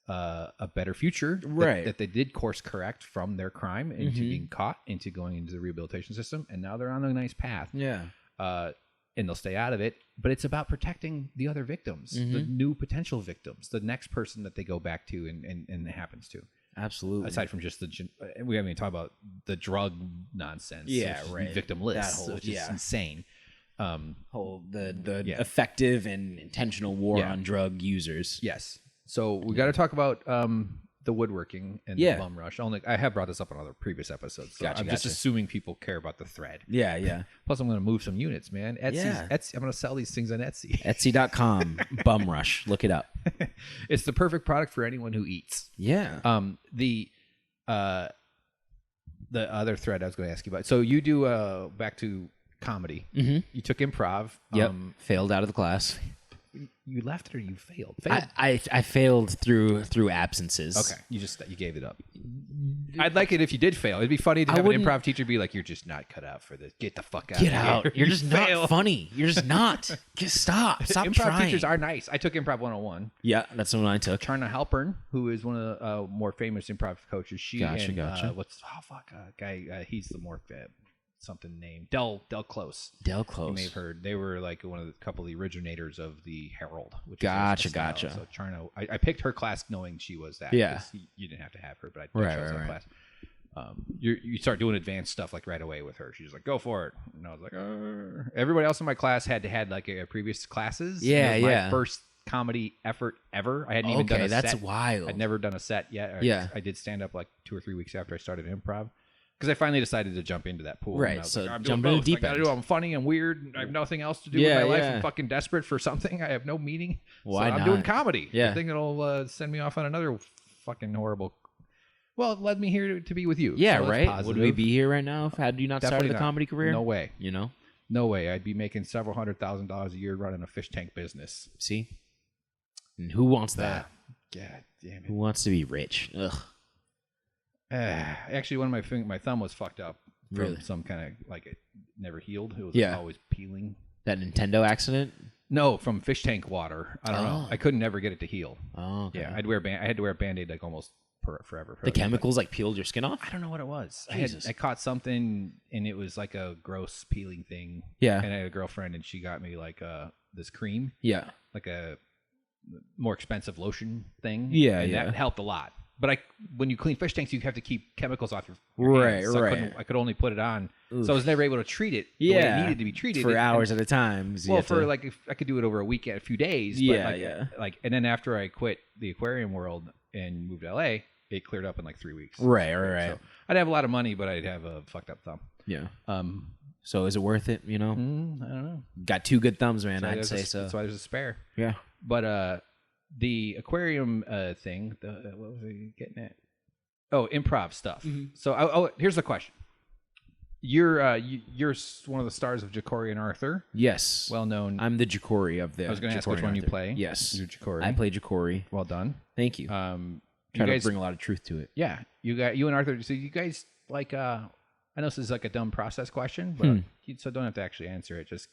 a better future, Right. That they did course correct from their crime into being caught, into going into the rehabilitation system, and now they're on a nice path. Yeah. And they'll stay out of it. But it's about protecting the other victims, the new potential victims, the next person that they go back to and it happens to. Absolutely. Aside from just we haven't even talked about the drug nonsense. Yeah, which is right. victimless, That whole- which is yeah. insane. whole the Yeah. effective and intentional war Yeah. on drug users. Yes. So we got to talk about the woodworking and Yeah. the bum rush. I have brought this up on other previous episodes. So Gotcha, I'm just gotcha. assuming people care about the thread. Yeah, yeah. Plus, I'm going to move some units, man. Yeah. Etsy. I'm going to sell these things on Etsy. Etsy.com bum rush. Look it up. It's the perfect product for anyone who eats. Yeah. The other thread I was going to ask you about. So you do back to comedy. Mm-hmm. You took improv. Yep. Failed out of the class. You left it or you failed? I failed through absences. Okay. You gave it up. I'd like it if you did fail. It'd be funny to have an wouldn't- improv teacher be like, "You're just not cut out for this. Get the fuck out. Get of out. Here. You're just not failed." funny. You're just not. Just stop Improv trying. teachers are nice. I took improv 101. Yeah, that's the one I took. Charna Halpern, who is one of the more famous improv coaches, Gotcha. guy? He's the more something name Del Close. Del You Close. may have heard they were like one of the couple of the originators of the Herald. Which Gotcha, is a style. gotcha. So Charna, I picked her class knowing she was that. Yeah. 'cause you didn't have to have her, but I Right, chose that right. class. You start doing advanced stuff like right away with her. She's like, "Go for it," and I was like, Everybody else in my class had like a previous classes. Yeah, It was yeah. my first comedy effort ever. I hadn't even done a that's set. wild. I'd never done a set yet. Yeah. I did stand up like 2 or 3 weeks after I started improv because I finally decided to jump into that pool. Right, And I was so like, I'm jump doing in the both. deep I gotta end. do. I'm funny and weird. I have nothing else to do Yeah, with my life. yeah. I'm fucking desperate for something. I have no meaning. Why so I'm not? doing comedy. Yeah. I think it'll send me off on another fucking horrible. Well, it led me here to be with you. Yeah, so that's right. positive. Would we be here right now had you not Definitely started a not. comedy career? No way. You know? No way. I'd be making several $100,000 a year running a fish tank business. See? And who wants that? God damn Who it. wants to be rich? Ugh. Actually, one of my thumb was fucked up from Really? some kind of like it never healed. It was Yeah. always peeling. That Nintendo accident? No, from fish tank water. I don't know. Oh. I couldn't never get it to heal. Oh, okay. Yeah, I had to wear a Band-Aid like almost forever. The chemicals like peeled your skin off? I don't know what it was. Jesus. I caught something and it was like a gross peeling thing. Yeah. And I had a girlfriend and she got me like this cream, like a more expensive lotion thing. And that helped a lot. But when you clean fish tanks, you have to keep chemicals off your hands. So I could only put it on. Oof. So I was never able to treat it the way it needed to be treated. For hours at a time. Well, if I could do it over a weekend, a few days. But and then after I quit the aquarium world and moved to LA, it cleared up in like 3 weeks. Right. So I'd have a lot of money, but I'd have a fucked up thumb. Yeah. So is it worth it? You know? I don't know. Got 2 good thumbs, man. So I'd say so. That's why there's a spare. Yeah. But the aquarium thing, what was I getting at? Oh, improv stuff. Mm-hmm. So here's the question. You're one of the stars of Jacorey and Arthur. Yes. Well known. I'm the Jacorey of the. I was going to ask which one you play. Yes. You're Jacorey. I play Jacorey. Well done. Thank you. Try to bring a lot of truth to it. Yeah. You and Arthur. So you guys like. I know this is like a dumb process question, but so don't have to actually answer it. Just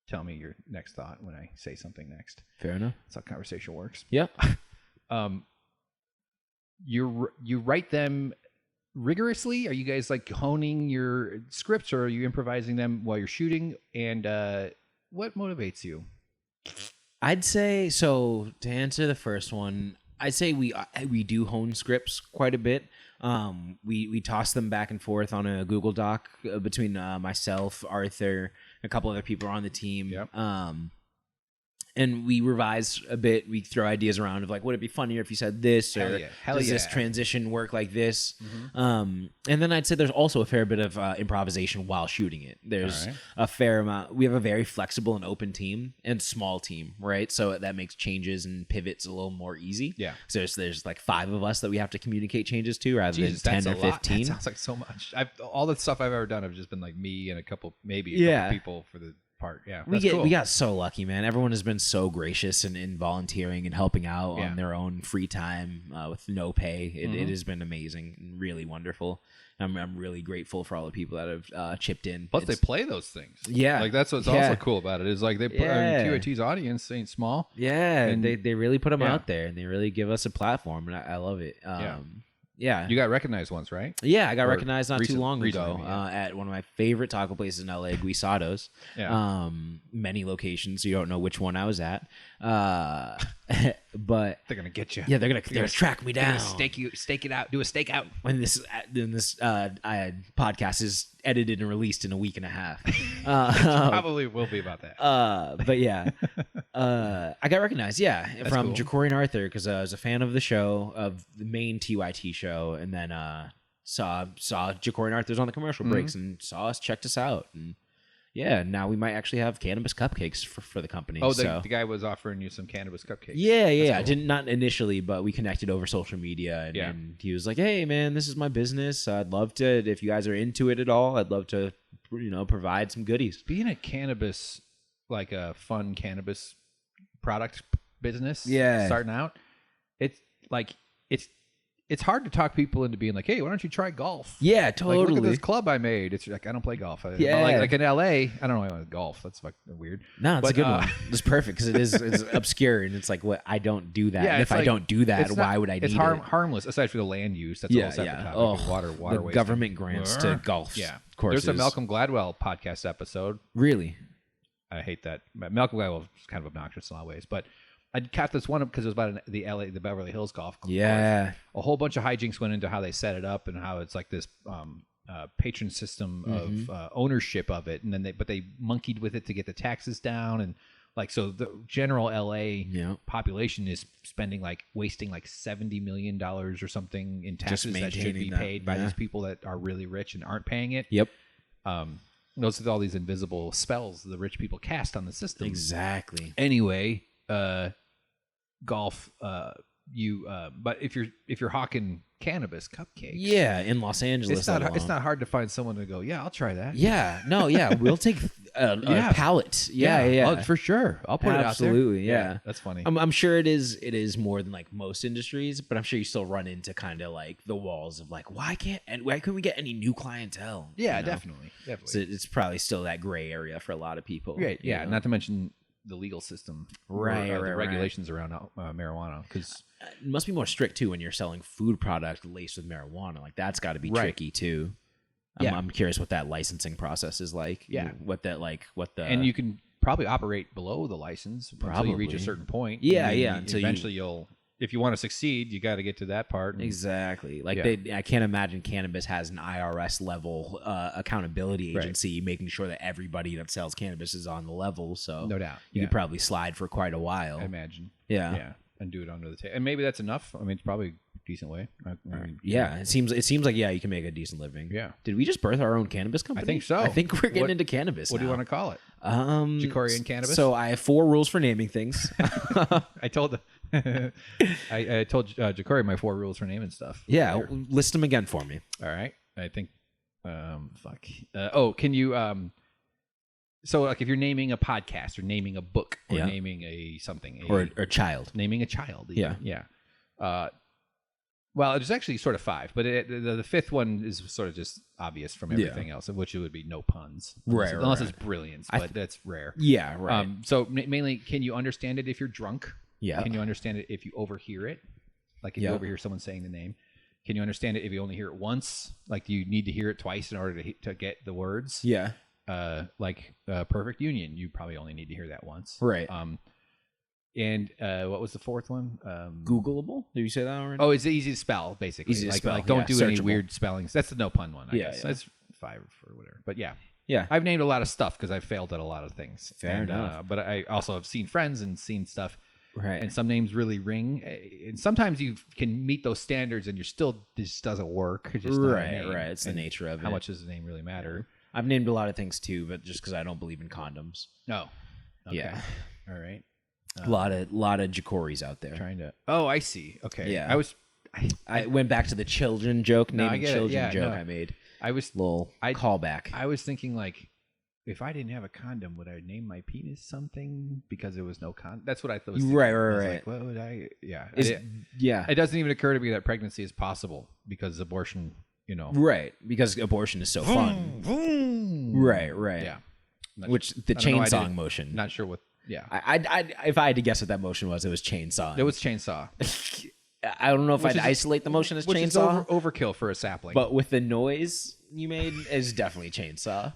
tell me your next thought when I say something next. Fair enough. That's how conversation works. Yep. You write them rigorously? Are you guys like honing your scripts, or are you improvising them while you're shooting? And what motivates you? I'd say so. To answer the first one, I'd say we do hone scripts quite a bit. We toss them back and forth on a Google Doc between myself, Arthur, a couple other people on the team. Yep. And we revise a bit. We throw ideas around of like, would it be funnier if you said this, or does this transition work like this? Mm-hmm. And then I'd say there's also a fair bit of improvisation while shooting it. There's a fair amount. We have a very flexible and open team and small team, right? So that makes changes and pivots a little more easy. Yeah. So there's like 5 of us that we have to communicate changes to rather than 10 or 15. That sounds like so much. All the stuff I've ever done have just been like me and a couple people for the part. Yeah, we got so lucky, man. Everyone has been so gracious and in volunteering and helping out on their own free time with no pay. It has been amazing and really wonderful. I'm really grateful for all the people that have chipped in. Plus, they play those things. Yeah, like that's what's also cool about it is like they put QAT's audience ain't small. Yeah, and they really put them out there and they really give us a platform, and I love it. Yeah. You got recognized once, right? Yeah, I got recognized not too long ago at one of my favorite taco places in LA, Guisado's. Yeah. Many locations. You don't know which one I was at. But they're gonna get you. Yeah, they're gonna track me down. Stake it out. Do a stakeout. When this podcast is edited and released in a week and a half. Probably will be about that. But yeah, I got recognized. Yeah, that's from cool. Jacorey and Arthur because I was a fan of the show, of the main TYT show, and then saw Jacorey and Arthur's on the commercial breaks and saw us, checked us out, and yeah, now we might actually have cannabis cupcakes for the company. Oh, the guy was offering you some cannabis cupcakes. Yeah. Cool. Not initially, but we connected over social media, and he was like, "Hey, man, this is my business. I'd love to, if you guys are into it at all, I'd love to, provide some goodies." Being a cannabis, like a fun cannabis product business, starting out, it's hard to talk people into being like, hey, why don't you try golf? Yeah, totally. Like, look at this club I made. It's like, I don't play golf. Like in LA, I don't know golf. That's fucking weird. No, it's a good one. It's perfect because it's obscure and it's like, what, I don't do that. And if I don't do that, why would I need it? It's harmless, aside from the land use. That's a whole separate topic. Water the waste. Government grants to golf. Yeah. Courses. There's a Malcolm Gladwell podcast episode. Really? I hate that. Malcolm Gladwell is kind of obnoxious in a lot of ways, but I caught this one up because it was about the Beverly Hills golf course. Yeah. A whole bunch of hijinks went into how they set it up and how it's like this patron system of ownership of it, and then they monkeyed with it to get the taxes down, and like so the general LA population is wasting like $70 million or something in taxes that should be paid by these people that are really rich and aren't paying it. Yep. Those are all these invisible spells the rich people cast on the system. Exactly. Anyway, golf, but if you're hawking cannabis cupcakes, in Los Angeles, it's not hard to find someone to go, I'll try that. We'll take a pallet. Oh, for sure, I'll put it out there. Absolutely, yeah. That's funny. I'm sure it is more than like most industries, but I'm sure you still run into kind of like the walls of like, why couldn't we get any new clientele? Definitely. So it's probably still that gray area for a lot of people. Right. Yeah. Not to mention the legal system, the regulations around marijuana, because it must be more strict too when you're selling food product laced with marijuana. Like that's got to be tricky too. I'm curious what that licensing process is like. Yeah, and you can probably operate below the license until you reach a certain point. Yeah, and yeah. Until eventually you'll, if you want to succeed, you got to get to that part. And, exactly. Like I can't imagine cannabis has an IRS level accountability agency making sure that everybody that sells cannabis is on the level. So no doubt, you could probably slide for quite a while. I imagine. Yeah. And do it under the table, and maybe that's enough. I mean, it's probably a decent way. I mean, yeah, it seems like you can make a decent living. Yeah. Did we just birth our own cannabis company? I think so. I think we're getting into cannabis. What now. do you want to call it? Jacorey and cannabis. So I have 4 rules for naming things. I told I told Jacorey my 4 rules for naming stuff. Yeah, list them again for me. All right. I think. Can you? So, like, if you're naming a podcast or naming a book or naming a something or a child, naming a child, even. Yeah. Well, there's actually sort of 5, but the 5th one is sort of just obvious from everything else, of which it would be no puns, unless it's brilliance, but that's rare. Yeah, right. So mainly, can you understand it if you're drunk? Yeah. Can you understand it if you overhear it? Like if you overhear someone saying the name. Can you understand it if you only hear it once? Like, do you need to hear it twice in order to get the words? Yeah. Perfect Union, you probably only need to hear that once. Right. And what was the 4th one? Googleable? Did you say that already? Oh, it's easy to spell, basically. Easy to spell. Like, don't do any Searchable. weird spellings. That's the no pun one, I guess. Yeah. That's 5 or whatever. But yeah. Yeah. I've named a lot of stuff because I've failed at a lot of things. Fair enough. But I also have seen friends and seen stuff. Right. And some names really ring. And sometimes you can meet those standards and you're still, this doesn't work. It's just not a name. Right. It's the nature of it. How much does the name really matter? I've named a lot of things too, but just because I don't believe in condoms. No. Okay. Yeah. All right. A lot of Jacories out there. Trying to. Oh, I see. Okay. Yeah. I went back to the children joke, No, I naming get it. children Yeah, joke no. I made. I was Little callback. I was thinking, like, if I didn't have a condom, would I name my penis something because there was no condom? That's what I thought. Right. Like, what would I? Yeah. Yeah. It doesn't even occur to me that pregnancy is possible because abortion. Right. Because abortion is so fun. Right. Yeah. Which the chainsaw motion. Not sure what. Yeah. I if I had to guess what that motion was, it was chainsaw. It was chainsaw. I don't know if I'd isolate the motion as Which chainsaw. is overkill for a sapling. But with the noise you made, is definitely chainsaw.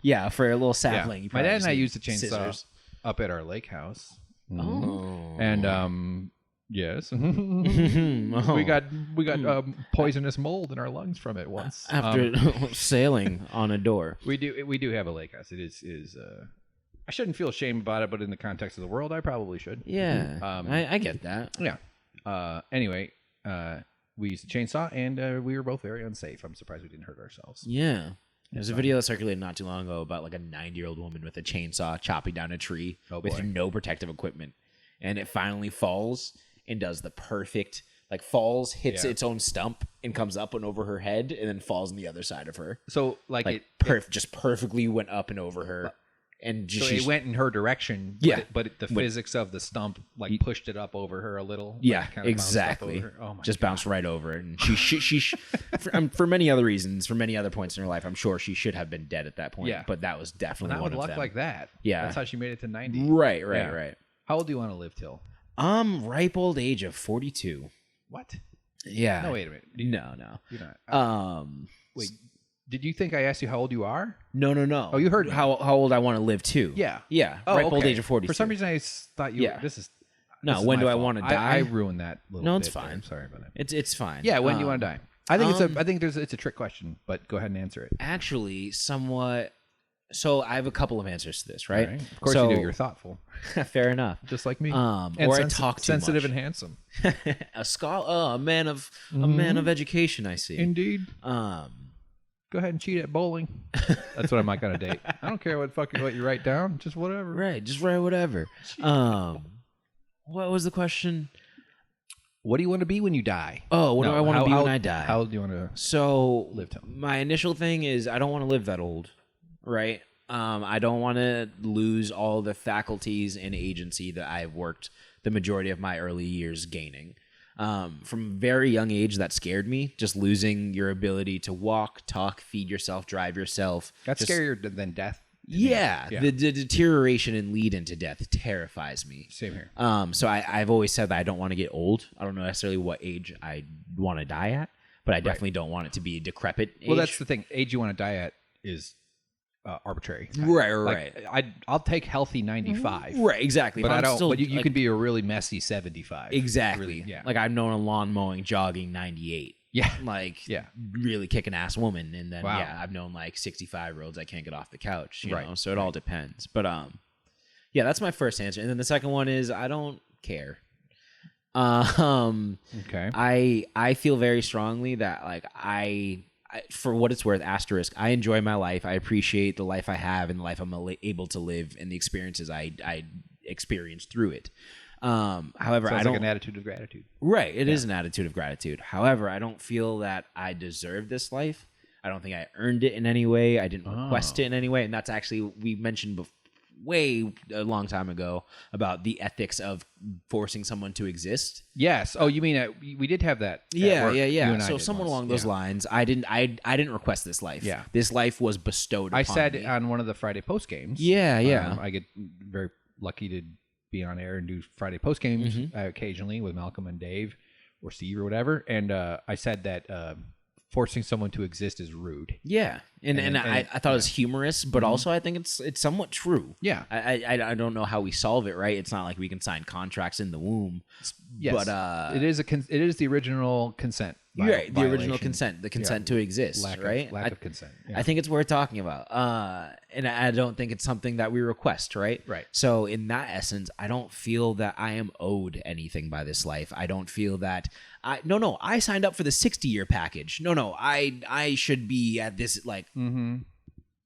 Yeah, for a little sapling. You My dad and I need used a chainsaw scissors. up at our lake house. Oh. And yes, Oh. we got poisonous mold in our lungs from it once. After sailing on a door. We do have a lake house. It is I shouldn't feel ashamed about it, but in the context of the world, I probably should. Yeah, I get that. Yeah. Anyway, we used a chainsaw, and we were both very unsafe. I'm surprised we didn't hurt ourselves. Yeah. There's a video that circulated not too long ago about like a 90-year-old woman with a chainsaw chopping down a tree with no protective equipment. And it finally falls and does the perfect, like falls, hits its own stump and comes up and over her head and then falls on the other side of her. So like just perfectly went up and over her. And so it went in her direction. But the physics of the stump like pushed it up over her a little. Yeah, like, exactly. Oh my just God. Bounced right over it. And she for many other reasons, for many other points in her life, I'm sure she should have been dead at that point. Yeah. But that was definitely one of luck them. like that. Yeah. That's how she made it to 90. Right. How old do you want to live till? Ripe old age of 42. What? Yeah. No, wait a minute. No. You're not. Wait. Did you think I asked you how old you are? No. Oh, you heard me. how old I want to live too. Yeah. Oh, ripe old okay. age of 42. For some reason, I thought you. Yeah. This is. No, this is when my do I fault. want to die? I ruined that little No, bit it's fine. there. Sorry about that. It's fine. Yeah, when do you want to die? I think it's a trick question, but go ahead and answer it. Actually, somewhat. So I have a couple of answers to this, right? All right. Of course you do. You're thoughtful, fair enough. just like me. And or I talk too sensitive much. and handsome. A scholar, a man of education. I see. Indeed. Um, Go ahead and cheat at bowling. That's what I'm not gonna date. I don't care what you write down. Just whatever. Right. Just write whatever. What was the question? What do you want to be when you die? Oh, what do I want to be when I die? How old do you want to So live till? my initial thing is I don't want to live that old, right? I don't want to lose all the faculties and agency that I've worked the majority of my early years gaining. From a very young age, that scared me. Just losing your ability to walk, talk, feed yourself, drive yourself. That's scarier than death. Yeah, the deterioration and lead into death terrifies me. Same here. So I've always said that I don't want to get old. I don't know necessarily what age I want to die at, but I definitely don't want it to be a decrepit age. Well, that's the thing. Age you want to die at is arbitrary. Right. I'll take healthy 95. Right, exactly. But If I I'm don't. still, But you like, could be a really messy 75. exactly. Really, yeah. Like I've known a lawn mowing, jogging 98. Yeah. Like Yeah. really kicking ass woman, and then Wow. I've known like 65-year-olds that can't get off the couch. You Right, know, so it all depends. But yeah, that's my first answer, and then the second one is I don't care. Okay. I feel very strongly that like I for what it's worth, asterisk, I enjoy my life. I appreciate the life I have and the life I'm able to live and the experiences I experience through it. However, Sounds I don't like an attitude of gratitude. Right, it is an attitude of gratitude. However, I don't feel that I deserve this life. I don't think I earned it in any way. I didn't request it in any way, and that's actually we mentioned way a long time ago about the ethics of forcing someone to exist. Yes. Oh, you mean we did have that? at Yeah, work. You and I So did someone once. along those Yeah. lines, I didn't request this life. Yeah. This life was bestowed upon I said me. on one of the Friday post games. Yeah. I get very lucky to be on air and do Friday post games occasionally with Malcolm and Dave or Steve or whatever. And I said that forcing someone to exist is rude. Yeah, and I thought it was humorous, but also I think it's somewhat true. Yeah. I don't know how we solve it, right? It's not like we can sign contracts in the womb. Yes. But it is the original consent. right, the original violation. consent, the consent to exist, Lack right? of consent. Yeah. I think it's worth talking about. And I don't think it's something that we request, right? Right. So in that essence, I don't feel that I am owed anything by this life. I don't feel that I signed up for the 60-year package. No, I should be at this like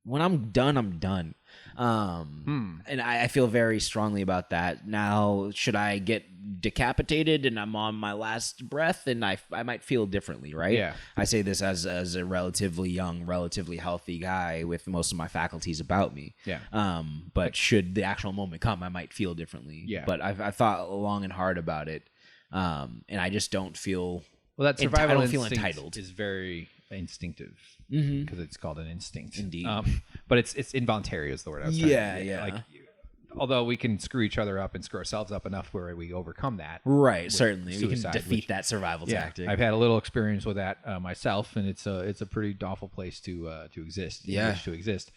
when I'm done, I'm done. And I feel very strongly about that. Now, should I get decapitated and I'm on my last breath, and I might feel differently, right? Yeah. I say this as a relatively young, relatively healthy guy with most of my faculties about me. Yeah. But should the actual moment come, I might feel differently. Yeah. But I've thought long and hard about it, and I just don't feel. Well, that survival I don't feel instinct entitled. is very instinctive because it's called an instinct. Indeed. But it's involuntary is the word I was trying to get. Yeah. Like, although we can screw each other up and screw ourselves up enough where we overcome that. Right, certainly. We suicide, can defeat that survival tactic. I've had a little experience with that myself, and it's a pretty awful place to exist. Yeah. To exist.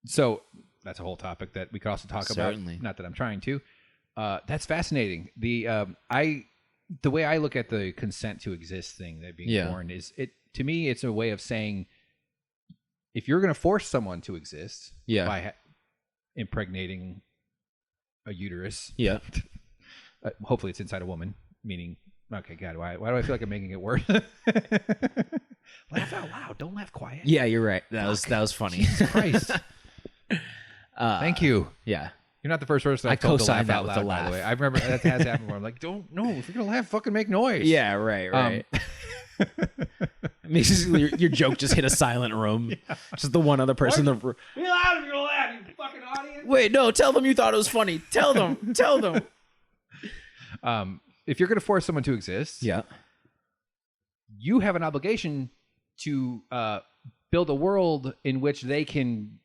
So that's a whole topic that we could also talk Certainly. about. Not that I'm trying to. That's fascinating. The way I look at the consent to exist thing, that being born, is to me it's a way of saying if you're going to force someone to exist by impregnating a uterus, hopefully it's inside a woman, meaning okay, God, why do I feel like I'm making it worse? Laugh out loud, don't laugh quiet. Yeah, you're right. That was funny. Jesus Christ. Thank you. Yeah. You're not the first person I told to co-signed laugh that out with the loud, by the way. laugh. I remember that has happened where I'm like, no, if you're gonna laugh, fucking make noise. Yeah, right. Your joke just hit a silent room. Just the one other person in the room. Be loud if you're gonna laugh, you fucking audience. Wait, no, tell them you thought it was funny. Tell them. If you're gonna force someone to exist, you have an obligation to build a world in which they can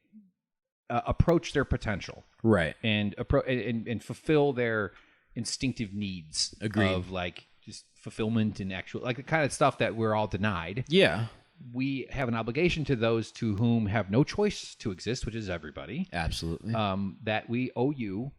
approach their potential, Right. and and fulfill their instinctive needs. Agreed. Of like just fulfillment and actual like the kind of stuff that we're all denied. Yeah. We have an obligation to those to whom have no choice to exist, which is everybody. Absolutely. That we owe you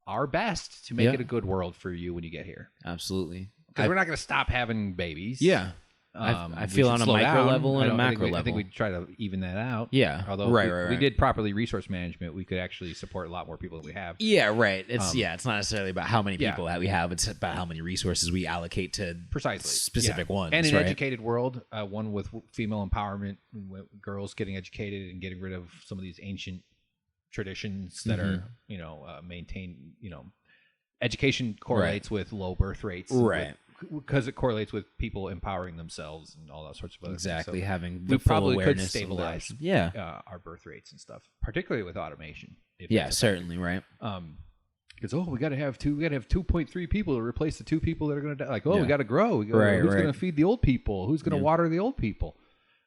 our best to make it a good world for you when you get here. Absolutely. Because we're not going to stop having babies. Yeah. I feel we on should a slow micro down. level and a I macro think I think level. we try to even that out. Yeah. Although Right. we did properly resource management, we could actually support a lot more people than we have. Yeah, right. It's it's not necessarily about how many Yeah. people that we have. It's about how many resources we allocate to Precisely. specific Yeah. ones. And an right? educated world, one with female empowerment, with girls getting educated and getting rid of some of these ancient traditions that are, maintained, education correlates with low birth rates. Right. Because it correlates with people empowering themselves and all that sorts of other Exactly. things. So Having we the full probably could awareness of stabilize those. Yeah. our birth rates and stuff, particularly with automation. Yeah, certainly, right. Because we got to have 2.3 people to replace the 2 people that are going to die. Like, we Yeah. got to grow. Right, who's right. going to feed the old people? Who's going to Yeah. water the old people?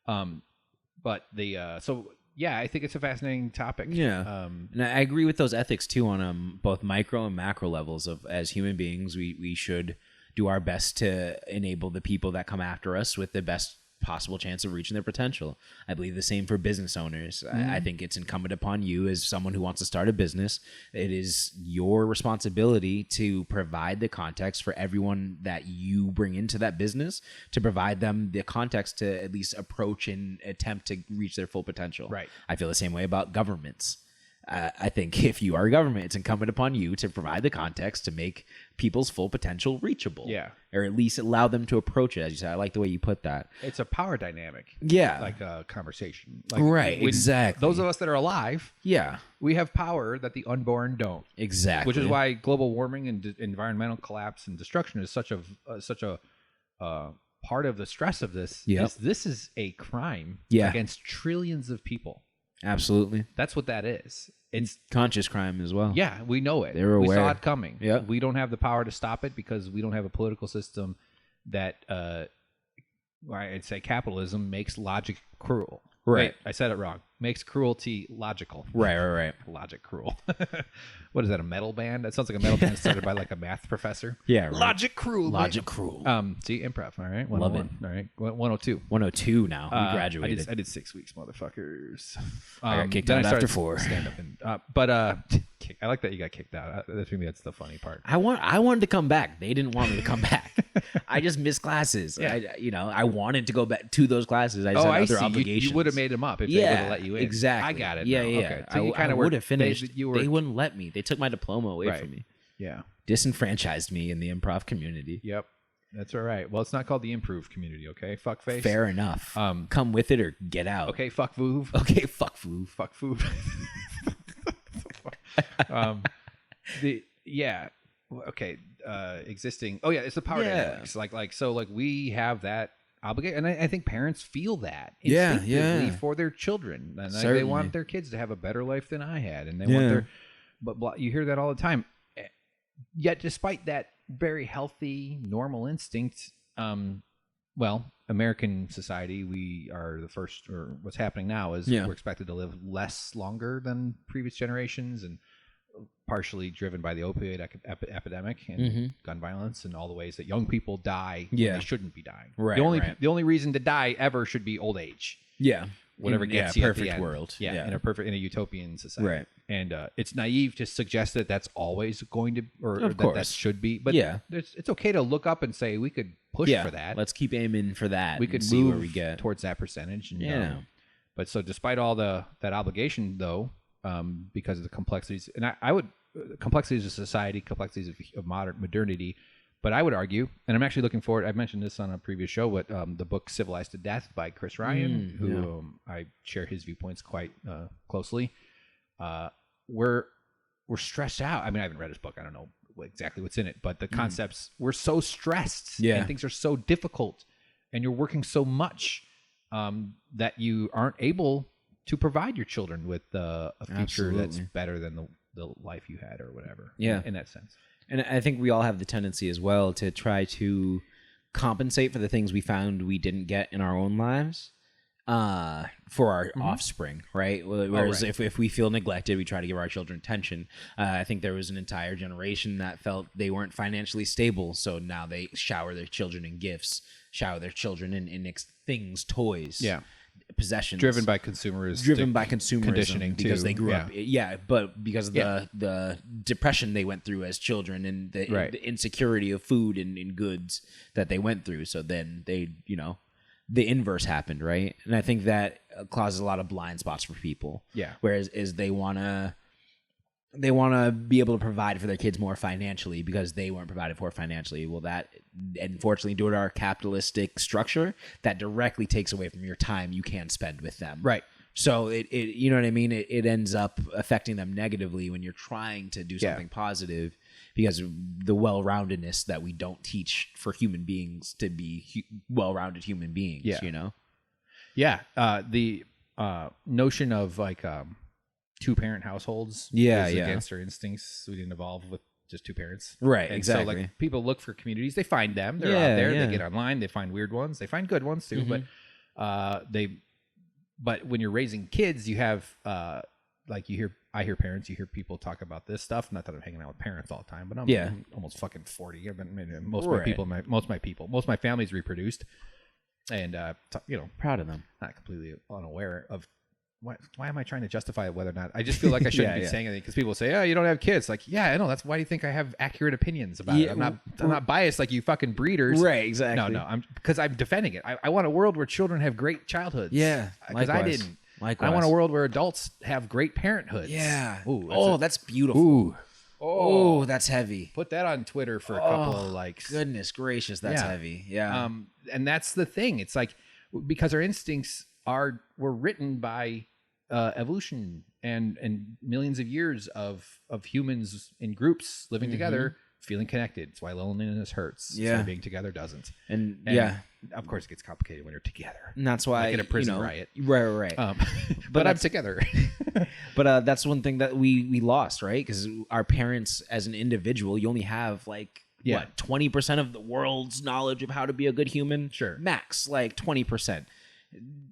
But I think it's a fascinating topic. Yeah. And I agree with those ethics too on both micro and macro levels of as human beings, we should do our best to enable the people that come after us with the best possible chance of reaching their potential. I believe the same for business owners. I think it's incumbent upon you as someone who wants to start a business. It is your responsibility to provide the context for everyone that you bring into that business, to provide them the context to at least approach and attempt to reach their full potential. Right. I feel the same way about governments. I think if you are a government, it's incumbent upon you to provide the context to make people's full potential reachable. Yeah. Or at least allow them to approach it. As you said, I like the way you put that. It's a power dynamic. Yeah. Like a conversation. Like Right, exactly. Those of us that are alive, Yeah. we have power that the unborn don't. Exactly. Which is why global warming and environmental collapse and destruction is such a part of the stress of this. Yep. This is a crime Yeah. against trillions of people. Absolutely. That's what that is. It's Conscious crime as well. yeah, we know it. They were We saw aware. it coming. Yeah. We don't have the power to stop it because we don't have a political system that I'd say capitalism makes logic cruel. Right. Wait, I said it wrong. Makes cruelty logical. Right. Logic cruel. What is that, a metal band? That sounds like a metal band started by like a math professor. Yeah. Right. Logic cruel. Logic cruel. See, improv. All right. Love it. 101. All right. 102. 102 now. We graduated. I did 6 weeks, motherfuckers. I got kicked then out I started after 4. Stand up and, I like that you got kicked out. That's the funny part. I wanted to come back. They didn't want me to come back. I just missed classes. Yeah. I wanted to go back to those classes. I just had other obligations. You would have made them up if they would have let you in. Exactly. I got it. Yeah, now. yeah. Okay. So you I kind of would have finished. They wouldn't let me. They took my diploma away Right. from me. Yeah. Disenfranchised me in the improv community. Yep. That's all right. Well, it's not called the improve community, okay? Fuckface. Fair enough. Come with it or get out. Okay, fuck Voov. Okay, fuck food. Fuck Voov. Existing. Oh yeah, it's the power dynamics. Like we have that obligation, and I think parents feel that instinctively for their children, and they want their kids to have a better life than I had, and they want their. But you hear that all the time. Yet, despite that very healthy, normal instinct, American society, we are the first, or what's happening now is we're expected to live longer than previous generations, and partially driven by the opioid epidemic and gun violence and all the ways that young people die when they shouldn't be dying. Right. The only reason to die ever should be old age. Yeah. Whatever gets you perfect at the end. world. In a utopian society. Right. And it's naive to suggest that that's always going to, or Of that course. should be. But it's okay to look up and say we could push for that. Let's keep aiming for that. We could see move where we get towards that percentage. And, but so despite all that obligation, though, because of the complexities, and I would complexities of society, complexities of modernity. But I would argue, and I'm actually looking forward, I've mentioned this on a previous show, but the book Civilized to Death by Chris Ryan, who I share his viewpoints quite closely. We're stressed out. I mean, I haven't read his book. I don't know exactly what's in it, but the concepts, we're so stressed and things are so difficult and you're working so much that you aren't able to provide your children with a future that's better than the life you had or whatever. In that sense. And I think we all have the tendency as well to try to compensate for the things we found we didn't get in our own lives for our offspring, right? Whereas if we feel neglected, we try to give our children attention. I think there was an entire generation that felt they weren't financially stable, so now they shower their children in gifts, shower their children in things, toys. Possessions driven by consumerism conditioning because too. they grew up but because of the depression they went through as children and the insecurity of food and goods that they went through, so then they the inverse happened, right? And I think that causes a lot of blind spots for people, whereas they want to be able to provide for their kids more financially because they weren't provided for financially. Well, that, unfortunately, due to our capitalistic structure, that directly takes away from your time you can spend with them. Right. So it you know what I mean? It ends up affecting them negatively when you're trying to do something positive because of the well-roundedness that we don't teach for human beings to be well-rounded human beings, The notion of like two-parent households is against our instincts. We didn't evolve with just two parents. Right, and exactly. So like people look for communities. They find them. They're out there. They get online. They find weird ones. They find good ones too. But when you're raising kids, you have like I hear parents, you hear people talk about this stuff. Not that I'm hanging out with parents all the time, but I'm almost fucking 40. I've been most of my family's reproduced. And proud of them. not completely unaware of why am I trying to justify whether or not I just feel like I shouldn't be saying anything because people say, oh, you don't have kids. Like, yeah, I know. That's why do you think I have accurate opinions about it? I'm not biased like you fucking breeders. Right, exactly. No, because I'm defending it. I want a world where children have great childhoods. Yeah, because I didn't. Likewise. I want a world where adults have great parenthoods. Yeah. Ooh, that's beautiful. Ooh. Oh, that's heavy. Put that on Twitter for a couple of likes. Goodness gracious, that's heavy. Yeah. And that's the thing. It's like because our instincts were written by evolution and millions of years of humans in groups living together, feeling connected. That's why loneliness hurts. Yeah. That's why being together doesn't. And of course it gets complicated when you're together. And that's why like in a prison riot. Right. But I'm together. But that's one thing that we lost, right? Because our parents, as an individual, you only have like 20% of the world's knowledge of how to be a good human. Sure. Max, like 20%.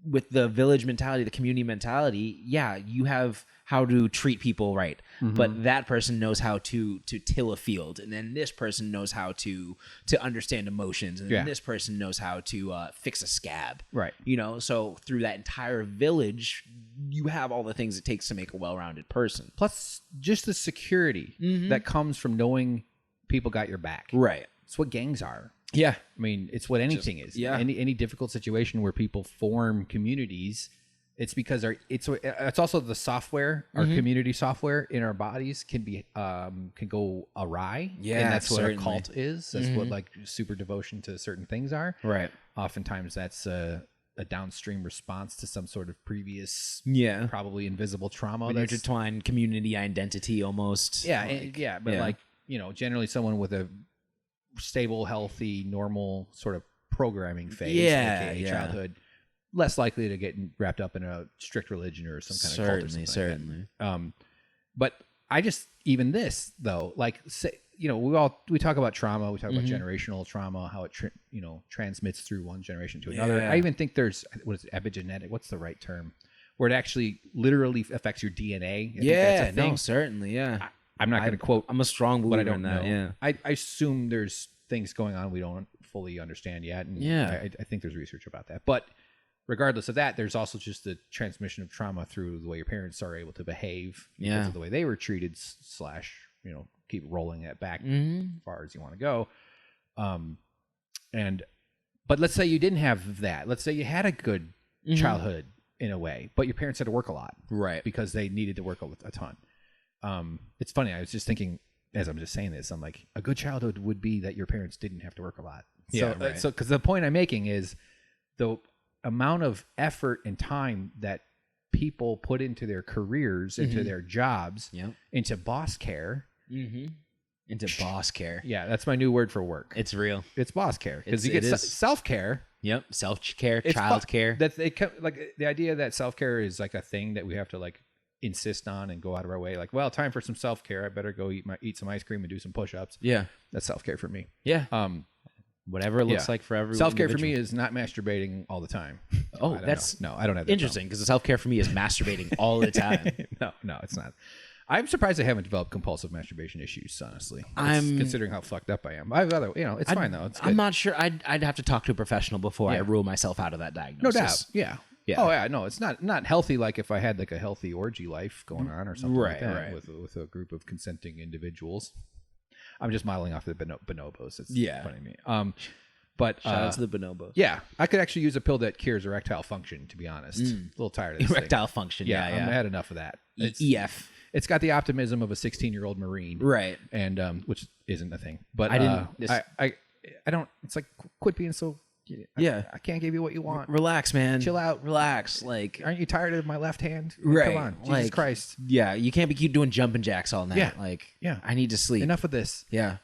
With the village mentality, the community mentality, you have how to treat people right, but that person knows how to till a field, and then this person knows how to understand emotions, and then this person knows how to fix a scab, right? So through that entire village, you have all the things it takes to make a well-rounded person. Plus, just the security that comes from knowing people got your back. Right. It's what gangs are. Yeah. I mean, it's what anything is. Yeah. Any difficult situation where people form communities, it's because it's also the software, our community software in our bodies can go awry. Yeah. And that's what certainly. our cult is. That's what like super devotion to certain things are. Right. Oftentimes that's a downstream response to some sort of previous, probably invisible trauma. An intertwined community identity almost. Yeah. But generally someone with a stable, healthy, normal sort of programming phase, aka childhood, less likely to get wrapped up in a strict religion or some kind of cult or something. Certainly. But I just even this though, like say, we talk about trauma, we talk about generational trauma, how it transmits through one generation to another. I even think there's epigenetic. What's the right term? Where it actually literally affects your DNA. I think that's a thing. No, certainly, yeah. I'm not going to quote. I'm a strong believer but I don't in that. know. Yeah, I assume there's things going on we don't fully understand yet. And I think there's research about that. But regardless of that, there's also just the transmission of trauma through the way your parents are able to behave because of the way they were treated. / keep rolling it back as far as you want to go. But let's say you didn't have that. Let's say you had a good childhood in a way, but your parents had to work a lot, right? Because they needed to work a ton. It's funny. I was just thinking as I'm just saying this, I'm like, a good childhood would be that your parents didn't have to work a lot. So because the point I'm making is the amount of effort and time that people put into their careers, into their jobs, into boss care, into boss care. Yeah, that's my new word for work. It's real. It's boss care because you get self-care. Yep, self-care, child care. That like the idea that self-care is like a thing that we have to like insist on and go out of our way. Like, well, time for some self-care. I better go eat some ice cream and do some push-ups. Yeah, that's self-care for me. Yeah. Whatever it looks like for everyone. Self-care for me is not masturbating all the time. Oh, that's no, I don't have that interesting because the self-care for me is masturbating all the time. No, it's not. I'm surprised I haven't developed compulsive masturbation issues, honestly. Considering how fucked up I am. I have other, it's fine though. It's good. I'm not sure. I'd have to talk to a professional before I rule myself out of that diagnosis. No doubt. Yeah. Oh yeah. No, it's not healthy. Like if I had like a healthy orgy life going on or something like that with a group of consenting individuals. I'm just modeling off the bonobos. It's funny to me. But shout out to the bonobos. Yeah, I could actually use a pill that cures erectile function. To be honest, a little tired of this erectile function. Yeah, I had enough of that. EF. It's got the optimism of a 16-year-old Marine, right? And which isn't a thing. But I don't. It's like quit being so. I can't give you what you want. Relax, man. Chill out. Relax. Like, aren't you tired of my left hand? Right. Come on, Jesus Christ. Yeah, you can't keep doing jumping jacks all night. Yeah. Like, yeah. I need to sleep. Enough of this. Yeah.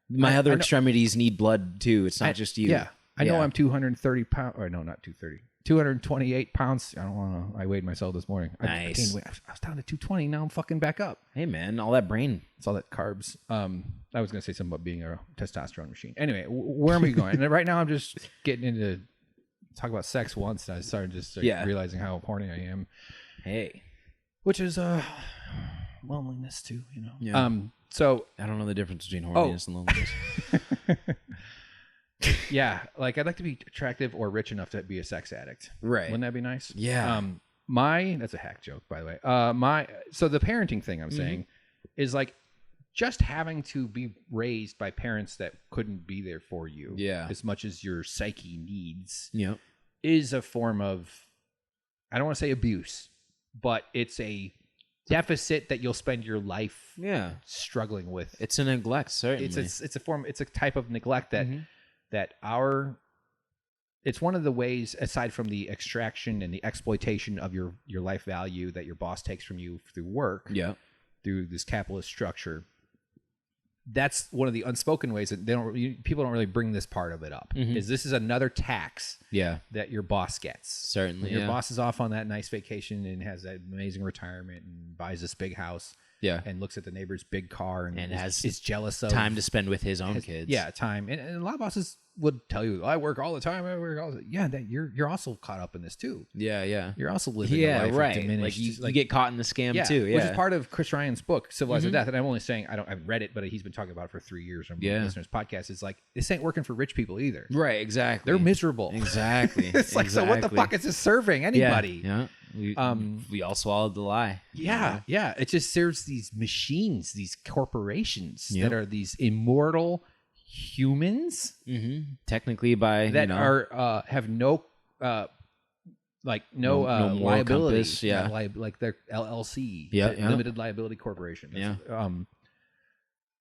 My other extremities need blood too. It's not just you. Yeah. I know I'm 230 pounds. Or no, not 230. 228 pounds. I don't want to. I weighed myself this morning. Nice. I was down to 220. Now I'm fucking back up. Hey man, all that brain. It's all that carbs. I was gonna say something about being a testosterone machine. Anyway, where am I going? And right now I'm just getting into talk about sex once. And I started just realizing how horny I am. Hey, which is loneliness too. Yeah. So I don't know the difference between horniness and loneliness. Yeah, like I'd like to be attractive or rich enough to be a sex addict. Right. Wouldn't that be nice? Yeah. That's a hack joke, by the way. So the parenting thing I'm saying is like just having to be raised by parents that couldn't be there for you as much as your psyche needs is a form of, I don't want to say abuse, but it's a deficit that you'll spend your life struggling with. It's a neglect, certainly. It's a type of neglect that it's one of the ways, aside from the extraction and the exploitation of your life value that your boss takes from you through work, through this capitalist structure. That's one of the unspoken ways that people don't really bring this part of it up. Is this is another tax that your boss gets. Certainly, when your boss is off on that nice vacation and has that amazing retirement and buys this big house. And looks at the neighbor's big car and is jealous of time to spend with his own kids. Yeah, time. And a lot of bosses would tell you, I work all the time. I work all the time. Yeah, that you're also caught up in this too. Yeah. You're also living a life of diminished. Like you get caught in the scam too. Yeah. Which is part of Chris Ryan's book, Civilized Death. And I'm only saying I've read it, but he's been talking about it for 3 years on listeners' podcast. It's like this ain't working for rich people either. Right, exactly. They're miserable. Exactly. It's like, so what the fuck is this serving anybody? Yeah. We all swallowed the lie. Yeah. It just serves these machines, these corporations that are these immortal humans, technically that are have no moral liability. Compass, like they're LLC, limited liability corporation.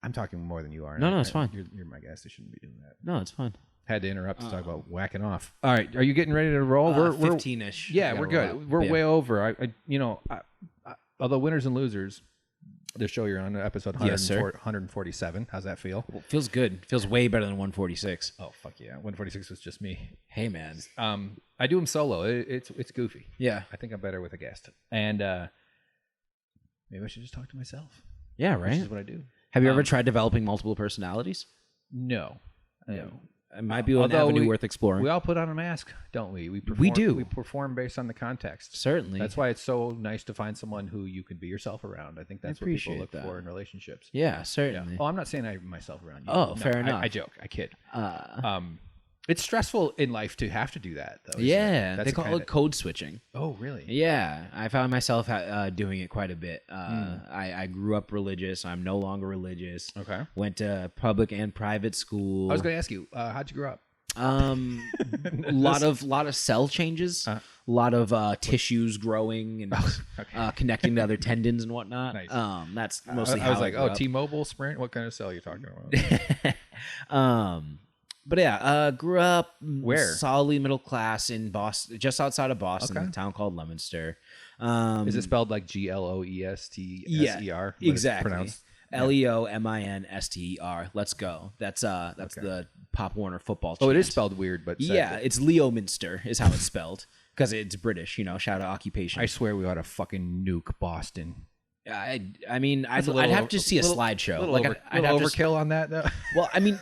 I'm talking more than you are. No, it's fine. You're my guest. I shouldn't be doing that. No, it's fine. Had to interrupt to talk about whacking off. All right, are you getting ready to roll? We're 15-ish. Yeah, we're good. We're way over. Although winners and losers, the show you're on, episode 147. How's that feel? Well, feels good. Feels way better than 146. Oh fuck yeah, 146 was just me. Hey man, I do them solo. It's goofy. Yeah, I think I'm better with a guest. And maybe I should just talk to myself. Yeah, right. Which is what I do. Have you ever tried developing multiple personalities? No. It might be an avenue worth exploring. We all put on a mask, don't we? We do. We perform based on the context. Certainly. That's why it's so nice to find someone who you can be yourself around. I think that's what people look for in relationships. Yeah, certainly. Yeah. Oh, I'm not saying I myself around you. Oh, fair enough. I joke. I kid. It's stressful in life to have to do that, though. Yeah, they call it code switching. Oh, really? Yeah, I found myself doing it quite a bit. I grew up religious. I'm no longer religious. Okay. Went to public and private school. I was going to ask you, how'd you grow up? Lot of cell changes, a lot of tissues growing and connecting to other tendons and whatnot. Nice. That's mostly how I was like, grew up. T-Mobile, Sprint. What kind of cell are you talking about? But yeah, grew up where? Solidly middle class in Boston, just outside of Boston, in a town called Leominster. Is it spelled like Gloestser? Yeah, exactly. Pronounced Leominster. Let's go. That's the Pop Warner football chant. Oh, it is spelled weird, but it's Leominster is how it's spelled because it's British. Shout out occupation. I swear we ought to fucking nuke Boston. I mean, I'd have to see a slideshow. I'd have overkill on that, though. Well, I mean,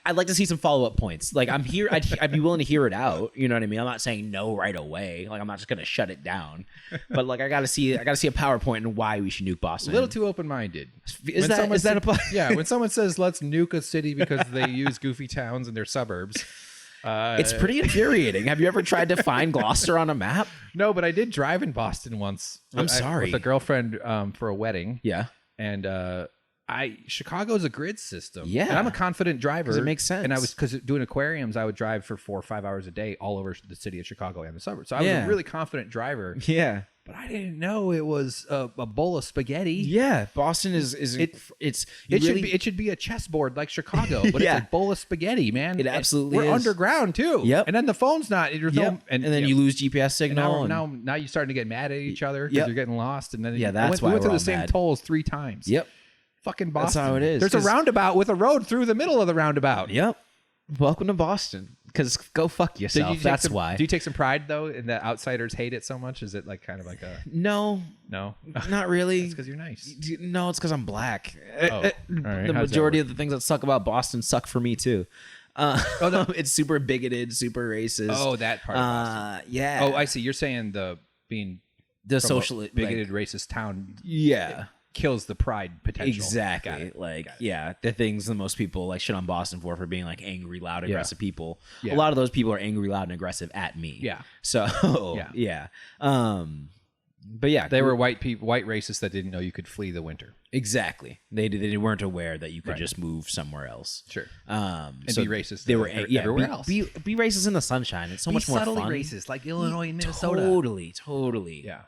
I'd like to see some follow-up points. Like, I'm here. I'd be willing to hear it out. You know what I mean? I'm not saying no right away. Like, I'm not just gonna shut it down. But like, I gotta see a PowerPoint on why we should nuke Boston. A little too open-minded. Is that a yeah? When someone says let's nuke a city because they use goofy towns in their suburbs. It's pretty infuriating. Have you ever tried to find Gloucester on a map? No, but I did drive in Boston once. I'm sorry. With a girlfriend for a wedding. Yeah. And Chicago's a grid system. Yeah. And I'm a confident driver. It makes sense. And because doing aquariums, I would drive for 4 or 5 hours a day all over the city of Chicago and the suburbs. So I was a really confident driver. Yeah. But I didn't know it was a bowl of spaghetti. Yeah, Boston is it should be a chessboard like Chicago, but it's a bowl of spaghetti, man. It absolutely We're is. Underground too. Yep. And then the phone's not. And then you lose GPS signal. Now you're starting to get mad at each other because you're getting lost. And then we went through the same tolls 3 times. Yep. Fucking Boston. That's how it is. There's a roundabout with a road through the middle of the roundabout. Yep. Welcome to Boston. Because go fuck yourself. That's why. Do you take some pride though in that outsiders hate it so much? Is it like kind of like a no, not really? It's because you're nice. No, it's because I'm black. All right. The majority of the things that suck about Boston suck for me too. It's super bigoted, super racist. Oh, that part. Of Boston. Yeah. Oh, I see. You're saying the social bigoted racist town. Yeah. kills the pride potential. Exactly. The things that most people like shit on Boston for being like angry, loud, aggressive people. Yeah. A lot of those people are angry, loud, and aggressive at me. Yeah. So yeah. But yeah, they were white racists that didn't know you could flee the winter. Exactly. They weren't aware that you could just move somewhere else. Sure. And be racist. They were everywhere else. Be racist in the sunshine. It's so much more fun. Subtly racist, like Illinois and Minnesota. Totally. Yeah.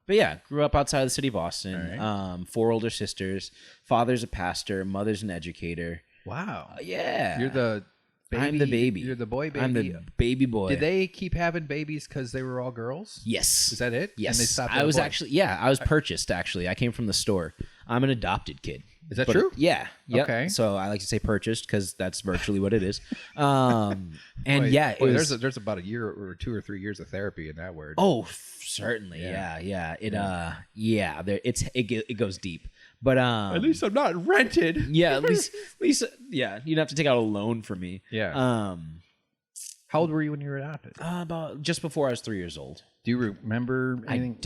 But yeah, grew up outside the city of Boston. Right. 4 older sisters. Father's a pastor. Mother's an educator. Wow. Yeah. You're the baby. I'm the baby. You're the boy baby. I'm the baby boy. Did they keep having babies because they were all girls? Yes. Is that it? Yes. And they stopped. I was purchased. Actually, I came from the store. I'm an adopted kid. Is that true? Yeah. Yep. Okay. So I like to say purchased because that's virtually what it is. And there's about a year or 2 or 3 years of therapy in that word. Oh, certainly. Yeah. It goes deep. But at least I'm not rented. Yeah. At least you'd have to take out a loan for me. Yeah. How old were you when you were adopted? About just before I was 3 years old. Do you remember anything?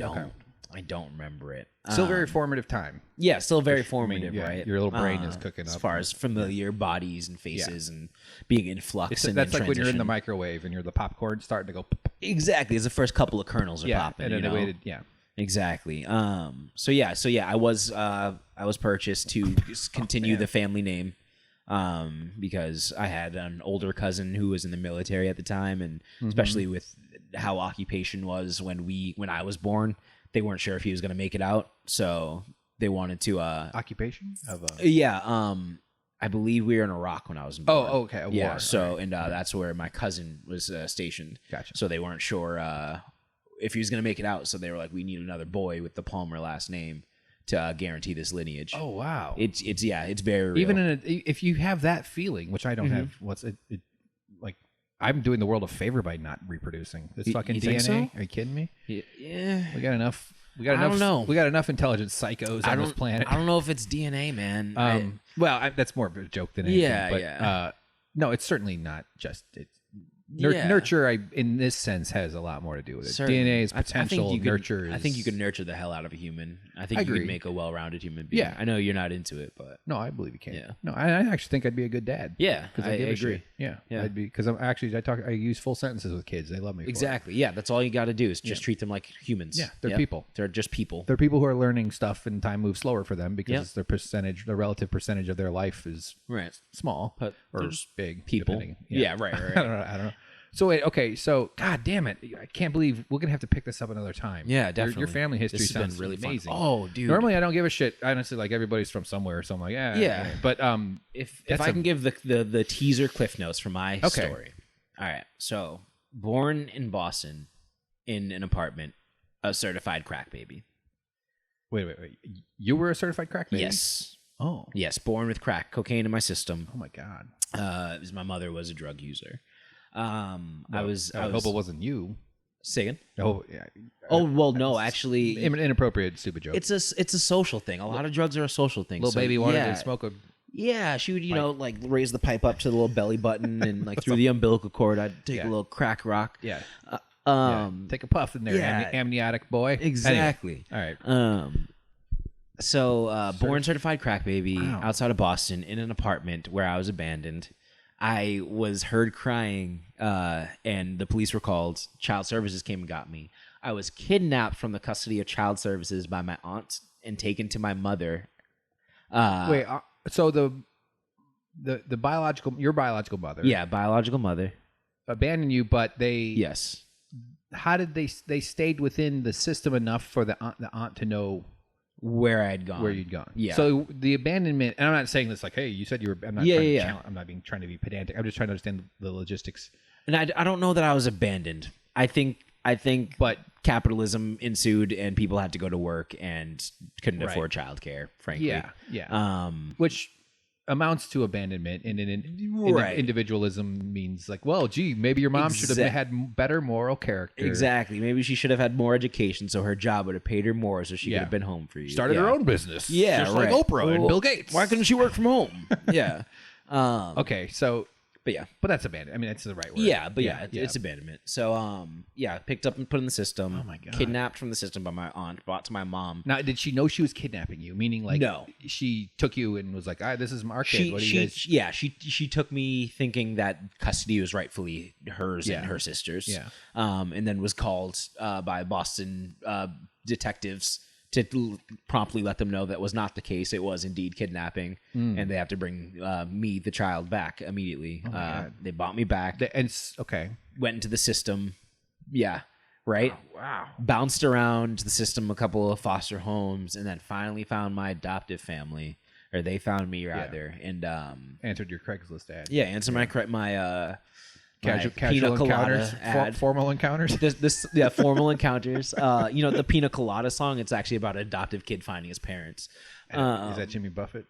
I don't remember it. Still very formative time. Yeah, still very formative, right? Your little brain is cooking up. As far as familiar bodies and faces and being in flux. That's like when you're in the microwave and you're the popcorn starting to go. Exactly. It's the first couple of kernels are popping. And then they waited. Yeah. Exactly. So I was purchased to continue the family name. Because I had an older cousin who was in the military at the time, and especially with how occupation was when I was born, they weren't sure if he was going to make it out, so they wanted to occupation of I believe we were in Iraq when I was born. Oh, okay. Yeah. War. So and that's where my cousin was stationed. Gotcha. So they weren't sure if he was going to make it out, so they were like, we need another boy with the Palmer last name to guarantee this lineage. Oh wow! It's very real. Even if you have that feeling, which I don't have. What's it like? I'm doing the world a favor by not reproducing. It's fucking you DNA. think so? Are you kidding me? Yeah. We got enough. I don't know. We got enough intelligent psychos on this planet. I don't know if it's DNA, man. That's more of a joke than anything. But, no, it's certainly not just it's. Nurture, in this sense, has a lot more to do with it. Certainly. DNA is potential. Nurture is... I think you can nurture the hell out of a human. I think you can make a well-rounded human being. Yeah. I know you're not into it, but... No, I believe you can. Yeah. No, I actually think I'd be a good dad. Yeah, because I agree. Yeah. I'd be... Because I use full sentences with kids. They love me for exactly. Yeah, that's all you got to do is just treat them like humans. Yeah, they're people. They're just people. They're people who are learning stuff and time moves slower for them because the relative percentage of their life is small or just big. People. Depending. Yeah, right. I don't know. So wait, okay, so God damn it, I can't believe we're gonna have to pick this up another time. Yeah, definitely. Your family history this has sounds been really amazing. Fun. Oh, dude. Normally I don't give a shit. Honestly, like everybody's from somewhere, so I'm like, yeah. But if I can give the teaser cliff notes for my story. All right. So born in Boston, in an apartment, a certified crack baby. Wait. You were a certified crack baby? Yes. Oh. Yes. Born with crack cocaine in my system. Oh my God. My mother was a drug user. I hope it wasn't you. Say again? Oh, yeah. Oh, well, no, actually. Inappropriate, stupid joke. It's a social thing. A lot of drugs are a social thing. Little baby wanted to smoke a... Yeah, she would, like raise the pipe up to the little belly button and like through the umbilical cord, I'd take a little crack rock. Yeah. Take a puff in there, amniotic boy. Exactly. Anyway. All right. So, born certified crack baby outside of Boston in an apartment where I was abandoned. I was heard crying, and the police were called. Child Services came and got me. I was kidnapped from the custody of Child Services by my aunt and taken to my mother. Wait, so your biological mother, biological mother, abandoned you, but they yes. How did they stayed within the system enough for the aunt to know where I'd gone, where you'd gone? Yeah. So the abandonment, and I'm not saying this like, hey, you said you were. I'm not. I'm not trying to be pedantic. I'm just trying to understand the logistics. And I don't know that I was abandoned. I think, but capitalism ensued, and people had to go to work and couldn't afford childcare. Frankly, yeah. Which amounts to abandonment, and individualism means like, well, gee, maybe your mom should have had better moral character. Exactly. Maybe she should have had more education, so her job would have paid her more, so she could have been home for you. Started her own business. Yeah, just like Oprah and Bill Gates. Why couldn't she work from home? Yeah. Okay, so But yeah. But that's abandonment. I mean, that's the right word. Yeah, but it's abandonment. So, picked up and put in the system. Oh my God. Kidnapped from the system by my aunt, brought to my mom. Now, did she know she was kidnapping you? Meaning, like, no, she took you and was like, "This is our kid." What do you guys? She took me thinking that custody was rightfully hers and her sister's. Yeah. And then was called by Boston detectives to promptly let them know that was not the case. It was indeed kidnapping, and they have to bring me, the child, back immediately. They bought me back. Okay. Went into the system. Yeah. Right. Oh, wow. Bounced around the system, a couple of foster homes, and then finally found my adoptive family, or they found me rather, and answered your Craigslist ad. Yeah, answered my casual encounters, formal encounters. Formal encounters. The Pina Colada song. It's actually about an adoptive kid finding his parents. Is that Jimmy Buffett?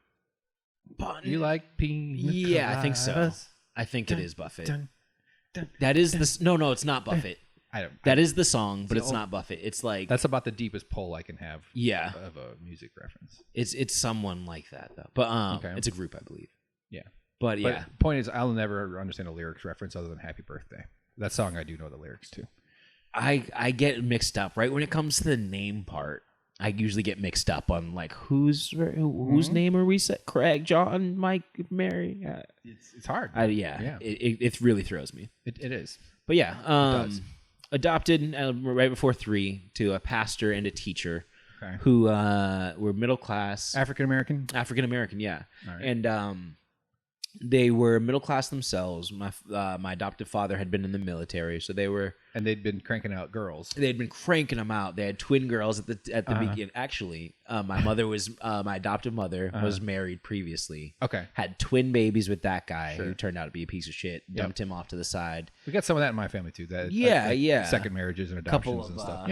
You like pina coladas? Yeah, I think so. I think it is Buffett. That is the no, it's not Buffett. That is the song, but it's not Buffett. It's like that's about the deepest pull I can have. Yeah, of a music reference. It's someone like that though, but it's a group, I believe. Yeah. But yeah, point is, I'll never understand a lyrics reference other than "Happy Birthday." That song, I do know the lyrics to. I get mixed up right when it comes to the name part. I usually get mixed up on like whose name are we set? Craig, John, Mike, Mary. It's hard. It really throws me. It is. But yeah, adopted right before 3 to a pastor and a teacher who were middle class, African American. Yeah, right. And they were middle class themselves. My adoptive father had been in the military, so they'd been cranking out girls. They'd been cranking them out. They had twin girls at the beginning. Actually, my mother was my adoptive mother was married previously. Okay, had twin babies with that guy who turned out to be a piece of shit. Dumped him off to the side. We got some of that in my family too. Second marriages and adoptions and stuff.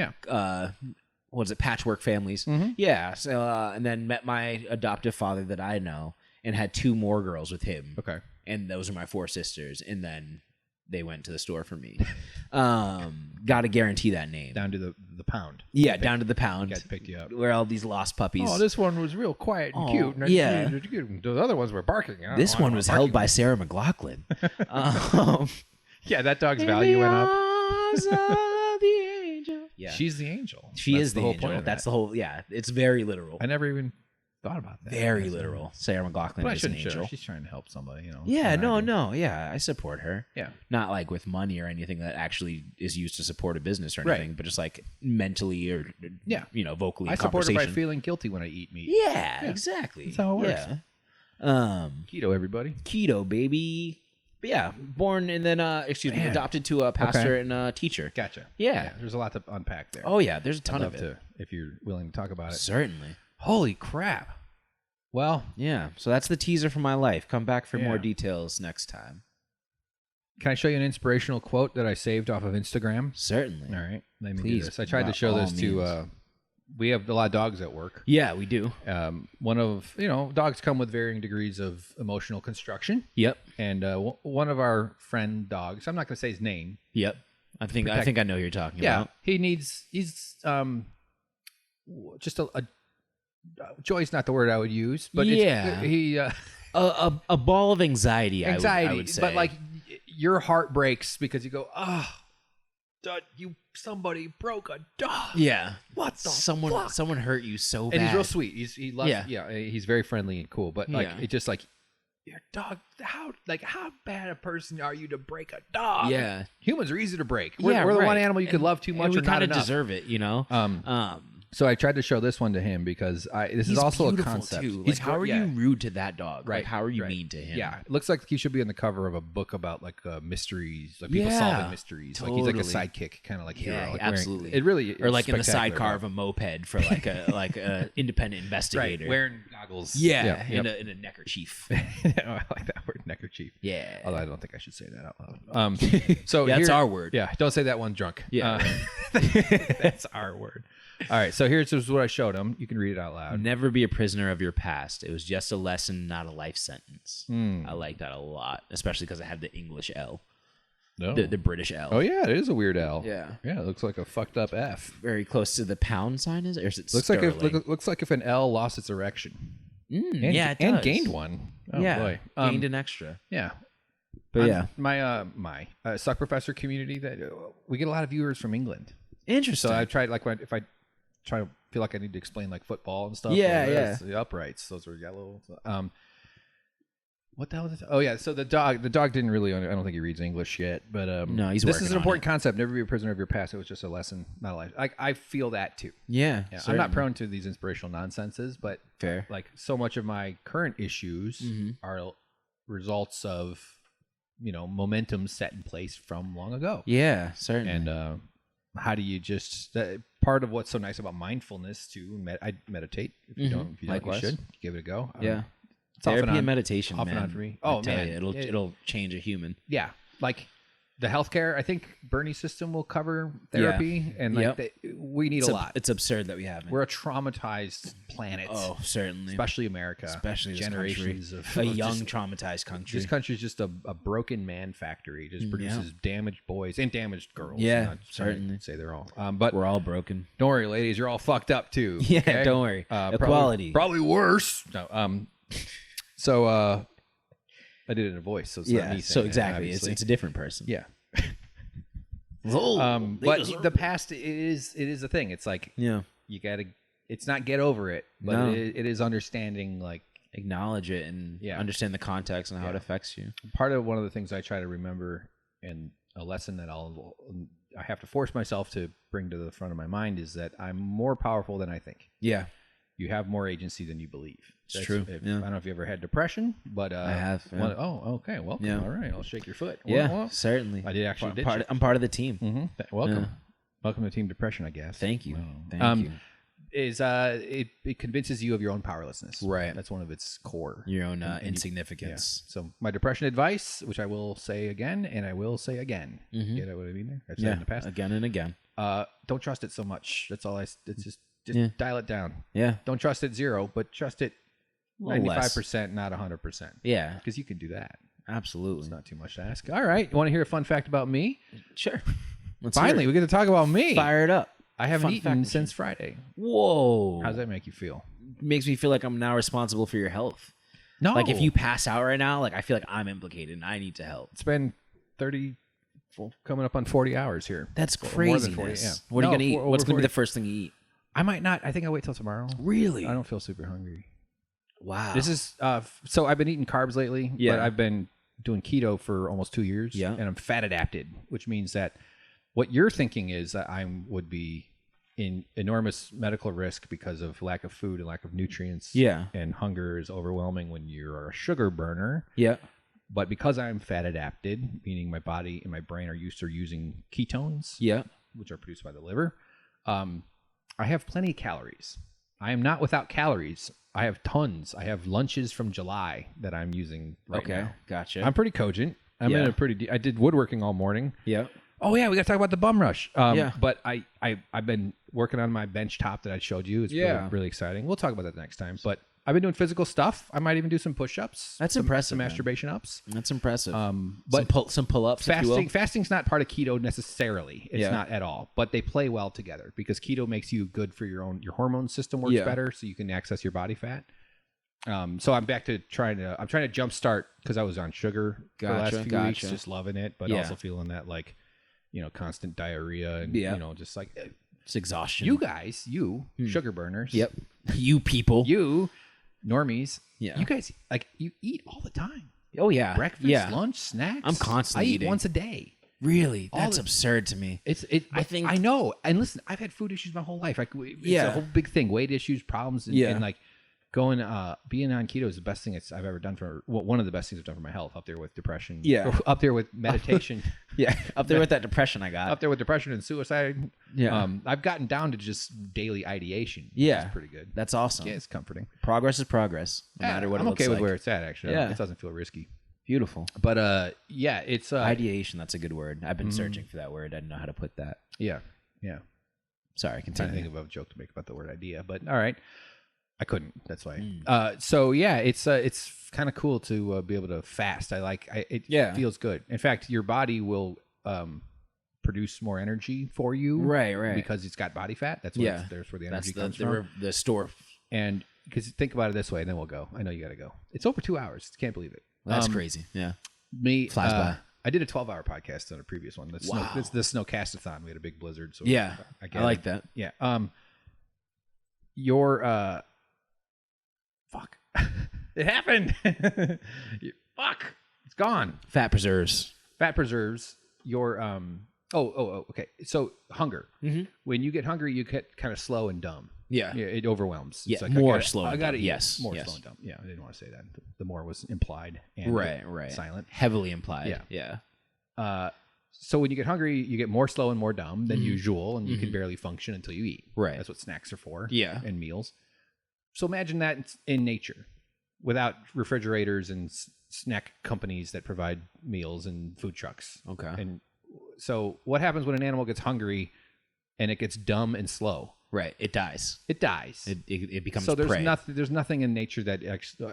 What was it? Patchwork families. Mm-hmm. Yeah. So and then met my adoptive father that I know. And had 2 more girls with him. Okay. And those are my 4 sisters. And then they went to the store for me. Got to guarantee that name. Down to the pound. Yeah, down to the pound. Got picked you up. Where all these lost puppies. Oh, this one was real quiet and cute. Yeah. The other ones were barking. This one was held by Sarah McLachlan. Yeah, that dog's value went up. The angel. Yeah. She's the angel. She is the whole angel. That's the whole, it's very literal. I never even thought about that. Very literal. Sarah McLachlan is an angel. She's trying to help somebody, Yeah, no. Yeah, I support her. Yeah. Not like with money or anything that actually is used to support a business or anything, but just like mentally or, vocally. I support her by feeling guilty when I eat meat. Yeah, exactly. That's how it works. Yeah. Keto, everybody. Keto, baby. But yeah, born and then, adopted to a pastor and a teacher. Gotcha. Yeah. There's a lot to unpack there. Oh, yeah. There's a ton of it. If you're willing to talk about it. Certainly. Holy crap. Well, yeah. So that's the teaser for my life. Come back for more details next time. Can I show you an inspirational quote that I saved off of Instagram? Certainly. All right. Let me do this. I tried to show this to we have a lot of dogs at work. Yeah, we do. One of, dogs come with varying degrees of emotional construction. Yep. And one of our friend dogs, I'm not going to say his name. Yep. I think I know who you're talking about. He's just a joy's not the word I would use, but he a ball of anxiety. I would say, but like your heart breaks because you go, somebody broke a dog. Yeah, what the fuck? Someone hurt you so bad. And he's real sweet. He loves. He's very friendly and cool. But like it just like your dog. How bad a person are you to break a dog? Yeah, humans are easy to break. We're the one animal you could love too much. We kind of deserve it, So I tried to show this one to him because this is also a concept. Too. Like, how are you rude to that dog? Right. Like, how are you mean to him? Yeah. It looks like he should be on the cover of a book about like mysteries, like people solving mysteries. Totally. Like he's like a sidekick, kind of like hero. Like absolutely. It really or like in the sidecar of a moped for like a independent investigator. Right. Wearing goggles. Yeah. In a neckerchief. I like that word, neckerchief. Yeah. Although I don't think I should say that out loud. So that's our word. Yeah. Don't say that one drunk. Yeah. That's our word. All right, so here's what I showed him. You can read it out loud. Never be a prisoner of your past. It was just a lesson, not a life sentence. I like that a lot, especially because I had the English L. No. The British L. Oh, yeah, it is a weird L. Yeah. Yeah, it looks like a fucked up F. Very close to the pound sign, is it? Or is it looks like if an L lost its erection. It does. And gained one. Oh, boy. Gained an extra. Yeah. But my suck professor community, that we get a lot of viewers from England. Interesting. So I tried, like, if I try to feel like I need to explain like football and stuff. The uprights, those were yellow. What the hell is it? Oh yeah, so the dog didn't really. I don't think he reads English yet, but no, he's. This is an important concept. Never be a prisoner of your past. It was just a lesson, not a life. I feel that too. Yeah, I'm not prone to these inspirational nonsenses, but fair. Like, so much of my current issues are results of momentum set in place from long ago. Yeah, certainly. And how do you just part of what's so nice about mindfulness too? I meditate. If you don't, you should give it a go. Yeah. It's Therapy and meditation, off man. and on for me. Oh man, it'll change a human. Yeah, like the healthcare. I think Bernie's system will cover therapy, and like we need a lot. It's absurd that we haven't. We're a traumatized planet. Oh, certainly, especially America, especially generations of a young traumatized country. This country is just a broken man factory. It just produces damaged boys and damaged girls. Yeah, certainly. Say they're all, but we're all broken. Don't worry, ladies, you're all fucked up too. Yeah, okay? Don't worry. Equality, probably worse. No, So I did it in a voice, so it's not me. So exactly, obviously. it's a different person. Yeah. But the past is a thing. It's like you gotta. It's not get over it, but it is understanding, like, acknowledge it and understand the context and how it affects you. Part of one of the things I try to remember, and a lesson that I have to force myself to bring to the front of my mind, is that I'm more powerful than I think. Yeah. You have more agency than you believe. It's true. I don't know if you ever had depression, but I have. Yeah. Okay. Welcome. Yeah. All right. I'll shake your foot. Yeah, certainly. I did actually. I'm part of the team. Mm-hmm. Welcome. Yeah. Welcome to Team Depression, I guess. Thank you. Wow. Thank you. It convinces you of your own powerlessness. Right. That's one of its core. Your own insignificance. Yeah. So my depression advice, which I will say again, and I will say again. You know what I mean there? I've said it in the past. Again and again. Don't trust it so much. That's all it's just dial it down. Yeah. Don't trust it 0, but trust it 95%, not 100%. Yeah. Because you can do that. Absolutely. It's not too much to ask. All right. You want to hear a fun fact about me? Sure. Finally, we get to talk about me. Fire it up. I haven't eaten since Friday. Whoa. How does that make you feel? It makes me feel like I'm now responsible for your health. No. Like, if you pass out right now, like, I feel like I'm implicated and I need to help. It's been 30, coming up on 40 hours here. That's crazy. More than 40, yeah. What are you going to eat? What's going to be the first thing you eat? I might not. I think I'll wait till tomorrow. Really? I don't feel super hungry. Wow. This is so I've been eating carbs lately. Yeah. But I've been doing keto for almost 2 years. Yeah. And I'm fat adapted, which means that what you're thinking is that I would be in enormous medical risk because of lack of food and lack of nutrients. Yeah. And hunger is overwhelming when you're a sugar burner. Yeah. But because I'm fat adapted, meaning my body and my brain are used to using ketones. Yeah. Which are produced by the liver. I have plenty of calories. I am not without calories. I have tons. I have lunches from July that I'm using right now. Gotcha. I'm pretty cogent. I'm in a pretty. I did woodworking all morning. Yeah. Oh yeah, we got to talk about the bum rush. But I've been working on my bench top that I showed you. It's really exciting. We'll talk about that next time. But I've been doing physical stuff. I might even do some push-ups. That's impressive. Some masturbation ups. That's impressive. But some pull-ups. Fasting's not part of keto necessarily. It's not at all. But they play well together because keto makes you good for your hormone system works better, so you can access your body fat. So I'm back to trying to jumpstart because I was on sugar for the last few weeks, just loving it, but also feeling that constant diarrhea and just like it's exhaustion. You guys, sugar burners. Yep. You people. You normies. Yeah. You guys you eat all the time. Oh yeah. Breakfast, lunch, snacks. I'm constantly eating once a day. Really? That's absurd to me. I know. And listen, I've had food issues my whole life. It's a whole big thing. Weight issues, problems, and going being on keto is the best thing I've ever done one of the best things I've done for my health, up there with depression. Yeah. Up there with meditation. Up there with that depression I got. Up there with depression and suicide. Yeah. I've gotten down to just daily ideation. Yeah. It's pretty good. That's awesome. Yeah, it's comforting. Progress is progress, no matter what it looks like. I'm okay with where it's at, actually. Yeah. It doesn't feel risky. Beautiful. But it's ideation. That's a good word. I've been searching for that word. I didn't know how to put that. Yeah. Sorry, continue. I think of a joke to make about the word idea, but all right. I couldn't. That's why. So yeah, it's kind of cool to be able to fast. It feels good. In fact, your body will produce more energy for you. Right. Because it's got body fat. That's where there's where the energy comes from. The store. And because think about it this way, and then we'll go. I know you got to go. It's over 2 hours. Can't believe it. That's crazy. Yeah. Me, Flies by. I did a 12-hour podcast on a previous one. Wow. It's the Snowcastathon. We had a big blizzard. So Yeah, I like that. Yeah. Your fuck. It happened. Fuck. It's gone. Fat preserves. Fat preserves your okay. So hunger. Mm-hmm. When you get hungry, you get kind of slow and dumb. Yeah. It overwhelms. Yeah, It's like, more I slow and gotta dumb. eat. Yes, More yes. slow and dumb. Yeah, I didn't want to say that. The more was implied and Right. silent. Heavily implied. Yeah. Yeah. So when you get hungry, you get more slow and more dumb than usual, and you can barely function until you eat. Right. That's what snacks are for. Yeah. And meals. So imagine that in nature, without refrigerators and snack companies that provide meals and food trucks. Okay. And so what happens when an animal gets hungry and it gets dumb and slow? Right. It dies. It dies. It becomes so there's prey. there's nothing in nature that actually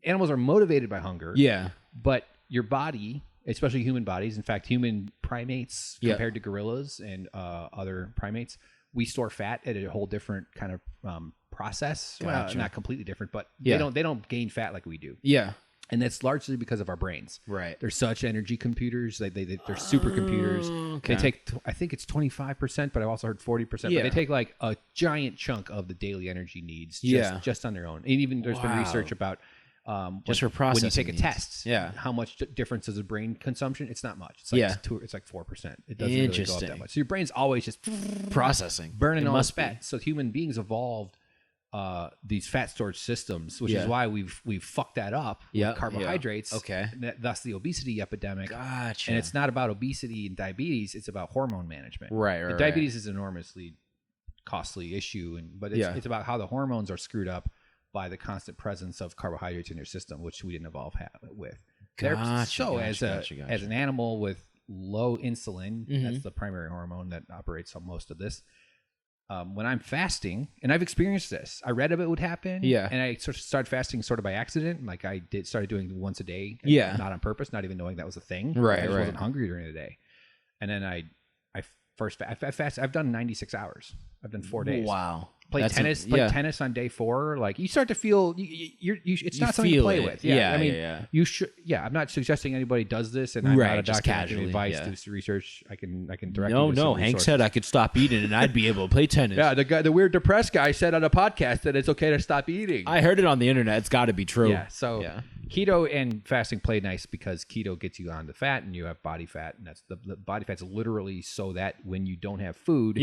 animals are motivated by hunger. Yeah. But your body, especially human bodies, in fact, human primates compared to gorillas and other primates, we store fat at a whole different kind of process. Gotcha. Well, not completely different, but Yeah. they don't gain fat like we do. Yeah. And that's largely because of our brains. Right. They're such energy computers. They're supercomputers. Okay. They take, I think it's 25%, but I've also heard 40%. Yeah. But they take like a giant chunk of the daily energy needs just on their own. And even there's been research about Just for processing when you take a needs. test, Yeah. how much difference is a brain consumption? It's not much. It's like it's like 4%. It doesn't really go up Interesting. that much. So your brain's always just Processing. burning It all this must be. fat. So human beings evolved these fat storage systems, which is why we've fucked that up with carbohydrates. Okay. And thus the obesity epidemic. Gotcha. And it's not about obesity and diabetes; it's about hormone management. Right. And diabetes is an enormously costly issue, but it's about how the hormones are screwed up by the constant presence of carbohydrates in your system, which we didn't evolve with. As an animal with low insulin, that's the primary hormone that operates on most of this. When I'm fasting, and I've experienced this, I read if it would happen. Yeah. And I sort of started fasting sort of by accident. Like I started doing once a day. Yeah. Not on purpose, not even knowing that was a thing. Right, I just right. wasn't hungry during the day. And then I fast. I've done 96 hours. I've done 4 days. Wow. Play tennis on day 4. Like you start to feel it's not something to play with. Yeah. I mean, you should. Yeah, I'm not suggesting anybody does this, and I'm not a just doctor. casually, Advice yeah. to research. I can direct. No, you to some Hank resources. said I could stop eating and I'd be able to play tennis. Yeah, the weird depressed guy said on a podcast that it's okay to stop eating. I heard it on the internet. It's got to be true. Yeah, so keto and fasting play nice because keto gets you on the fat and you have body fat, and that's the body fat's literally so that when you don't have food,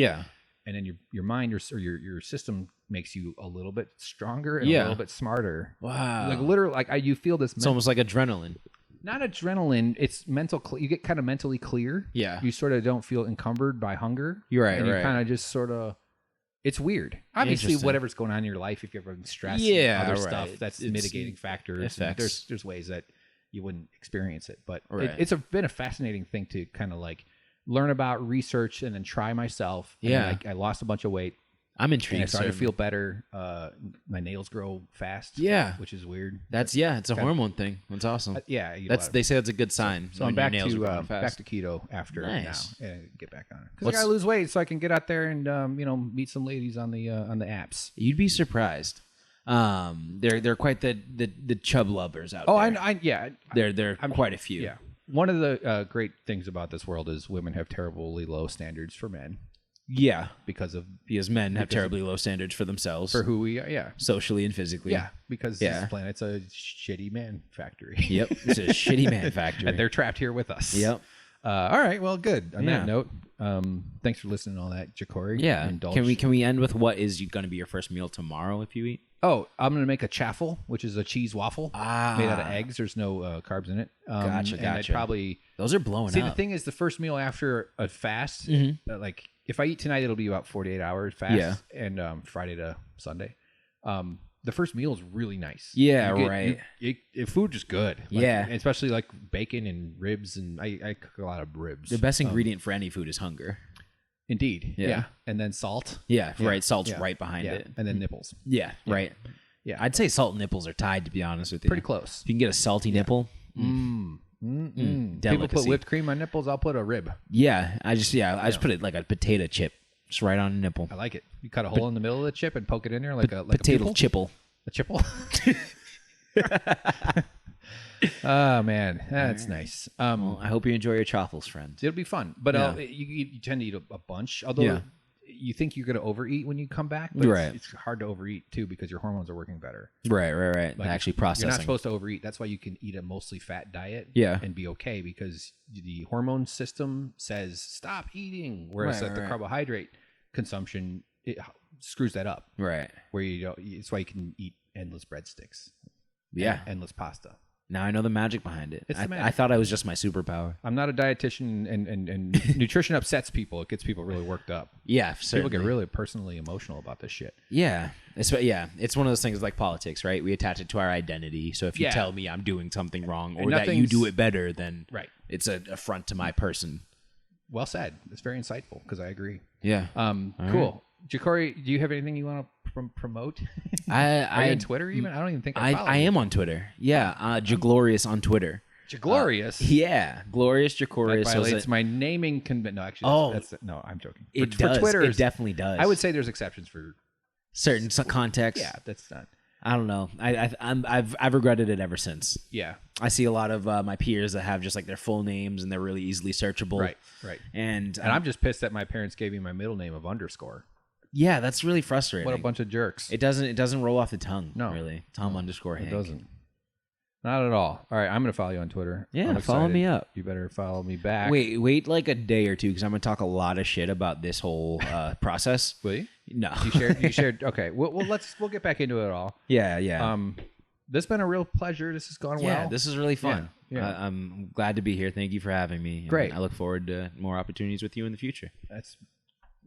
and then your mind or your system makes you a little bit stronger and a little bit smarter. Wow. Like literally, like you feel this. It's almost like adrenaline. Not adrenaline. It's mental. You get kind of mentally clear. Yeah. You sort of don't feel encumbered by hunger. You're right. And you right. kind of just sort of. It's weird. Obviously, Interesting. whatever's going on in your life, if you're having stress, Yeah, and other right. stuff, that's It's mitigating factors. effects. There's ways that you wouldn't experience it, but Right. it's been a fascinating thing to kind of like learn about, research, and then try myself. And then I lost a bunch of weight. I'm And intrigued. I started to feel better. My nails grow fast. Yeah. which is weird. It's a hormone thing. That's awesome. Yeah, I eat a That's lot of- they say that's a good sign. So when I'm back your nails are to growing back fast. to keto after Nice. now and get back on it because I gotta lose weight so I can get out there and meet some ladies on the apps. You'd be surprised. They're quite the chub lovers out Oh, there. They're quite a few. Yeah. One of the great things about this world is women have terribly low standards for men Yeah, because men have terribly low standards for themselves, for who we are. Yeah. socially and physically. Yeah. Because this planet's a shitty man factory. Yep. It's a shitty man factory. And they're trapped here with us. Yep. All right. Well, good. On Yeah. that note, thanks for listening to all that, Jacorey. Yeah. Indulge. Can we end with what is going to be your first meal tomorrow if you eat? Oh, I'm going to make a chaffle, which is a cheese waffle made out of eggs. There's no carbs in it. Gotcha. And I'd probably Those are blowing see up. the thing is the first meal after a fast. Like if I eat tonight, it'll be about 48 hours fast. Yeah. And Friday to Sunday. The first meal is really nice. Yeah, You get- right. Food is good. Like, Yeah. especially like bacon and ribs, and I cook a lot of ribs. The best ingredient for any food is hunger. Indeed. Yeah. And then salt. Yeah, right. Salt's Yeah. right behind Yeah. it. And then nipples. Yeah, right. Yeah. I'd say salt and nipples are tied, to be honest with you. Pretty close. If you can get a salty nipple, People delicacy. put whipped cream on nipples. I'll put a rib. I just put it like a potato chip, just right on a nipple. I like it. You cut a hole in the middle of the chip and poke it in there like a Potato pupil? chipple. A chipple. Oh man, that's nice. Well, I hope you enjoy your chaffles, friend. It'll be fun, but you tend to eat a bunch. Although you think you're going to overeat when you come back, but it's hard to overeat too because your hormones are working better. Right. Like actually processing. You're not supposed to overeat. That's why you can eat a mostly fat diet and be okay because the hormone system says stop eating. Whereas the carbohydrate consumption, it screws that up. Right. Where it's why you can eat endless breadsticks. Yeah. Endless pasta. Now I know the magic behind it. It's the magic. I thought I was just my superpower. I'm not a dietitian, and nutrition upsets people. It gets people really worked up. Yeah, certainly. People get really personally emotional about this shit. Yeah. It's one of those things like politics, right? We attach it to our identity. So if you tell me I'm doing something wrong or that you do it better, then it's an affront to my person. Well said. It's very insightful because I agree. Yeah. Cool. Jacorey, do you have anything you want to promote? Are you on Twitter even? I don't even think I am on Twitter. Yeah. Jaglorious on Twitter. Jaglorious? Yeah. Glorious Jacorey. That violates my naming convention. No, actually, no, I'm joking. For Twitter, it definitely does. I would say there's exceptions for certain contexts. Yeah, that's not. I don't know. I've regretted it ever since. Yeah. I see a lot of my peers that have just like their full names and they're really easily searchable. Right. And I'm just pissed that my parents gave me my middle name of underscore. Yeah, that's really frustrating. What a bunch of jerks. It doesn't roll off the tongue. No. Really. Tom underscore Hank. It doesn't. Not at all. All right, I'm going to follow you on Twitter. Yeah, follow me up. You better follow me back. Wait like a day or two because I'm going to talk a lot of shit about this whole process. Will you? No. You shared. Okay. We'll get back into it all. Yeah. This has been a real pleasure. This has gone well. Yeah, this is really fun. Yeah. I'm glad to be here. Thank you for having me. Great. I look forward to more opportunities with you in the future.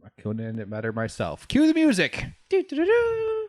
I couldn't end it better myself. Cue the music. Do-do-do-do.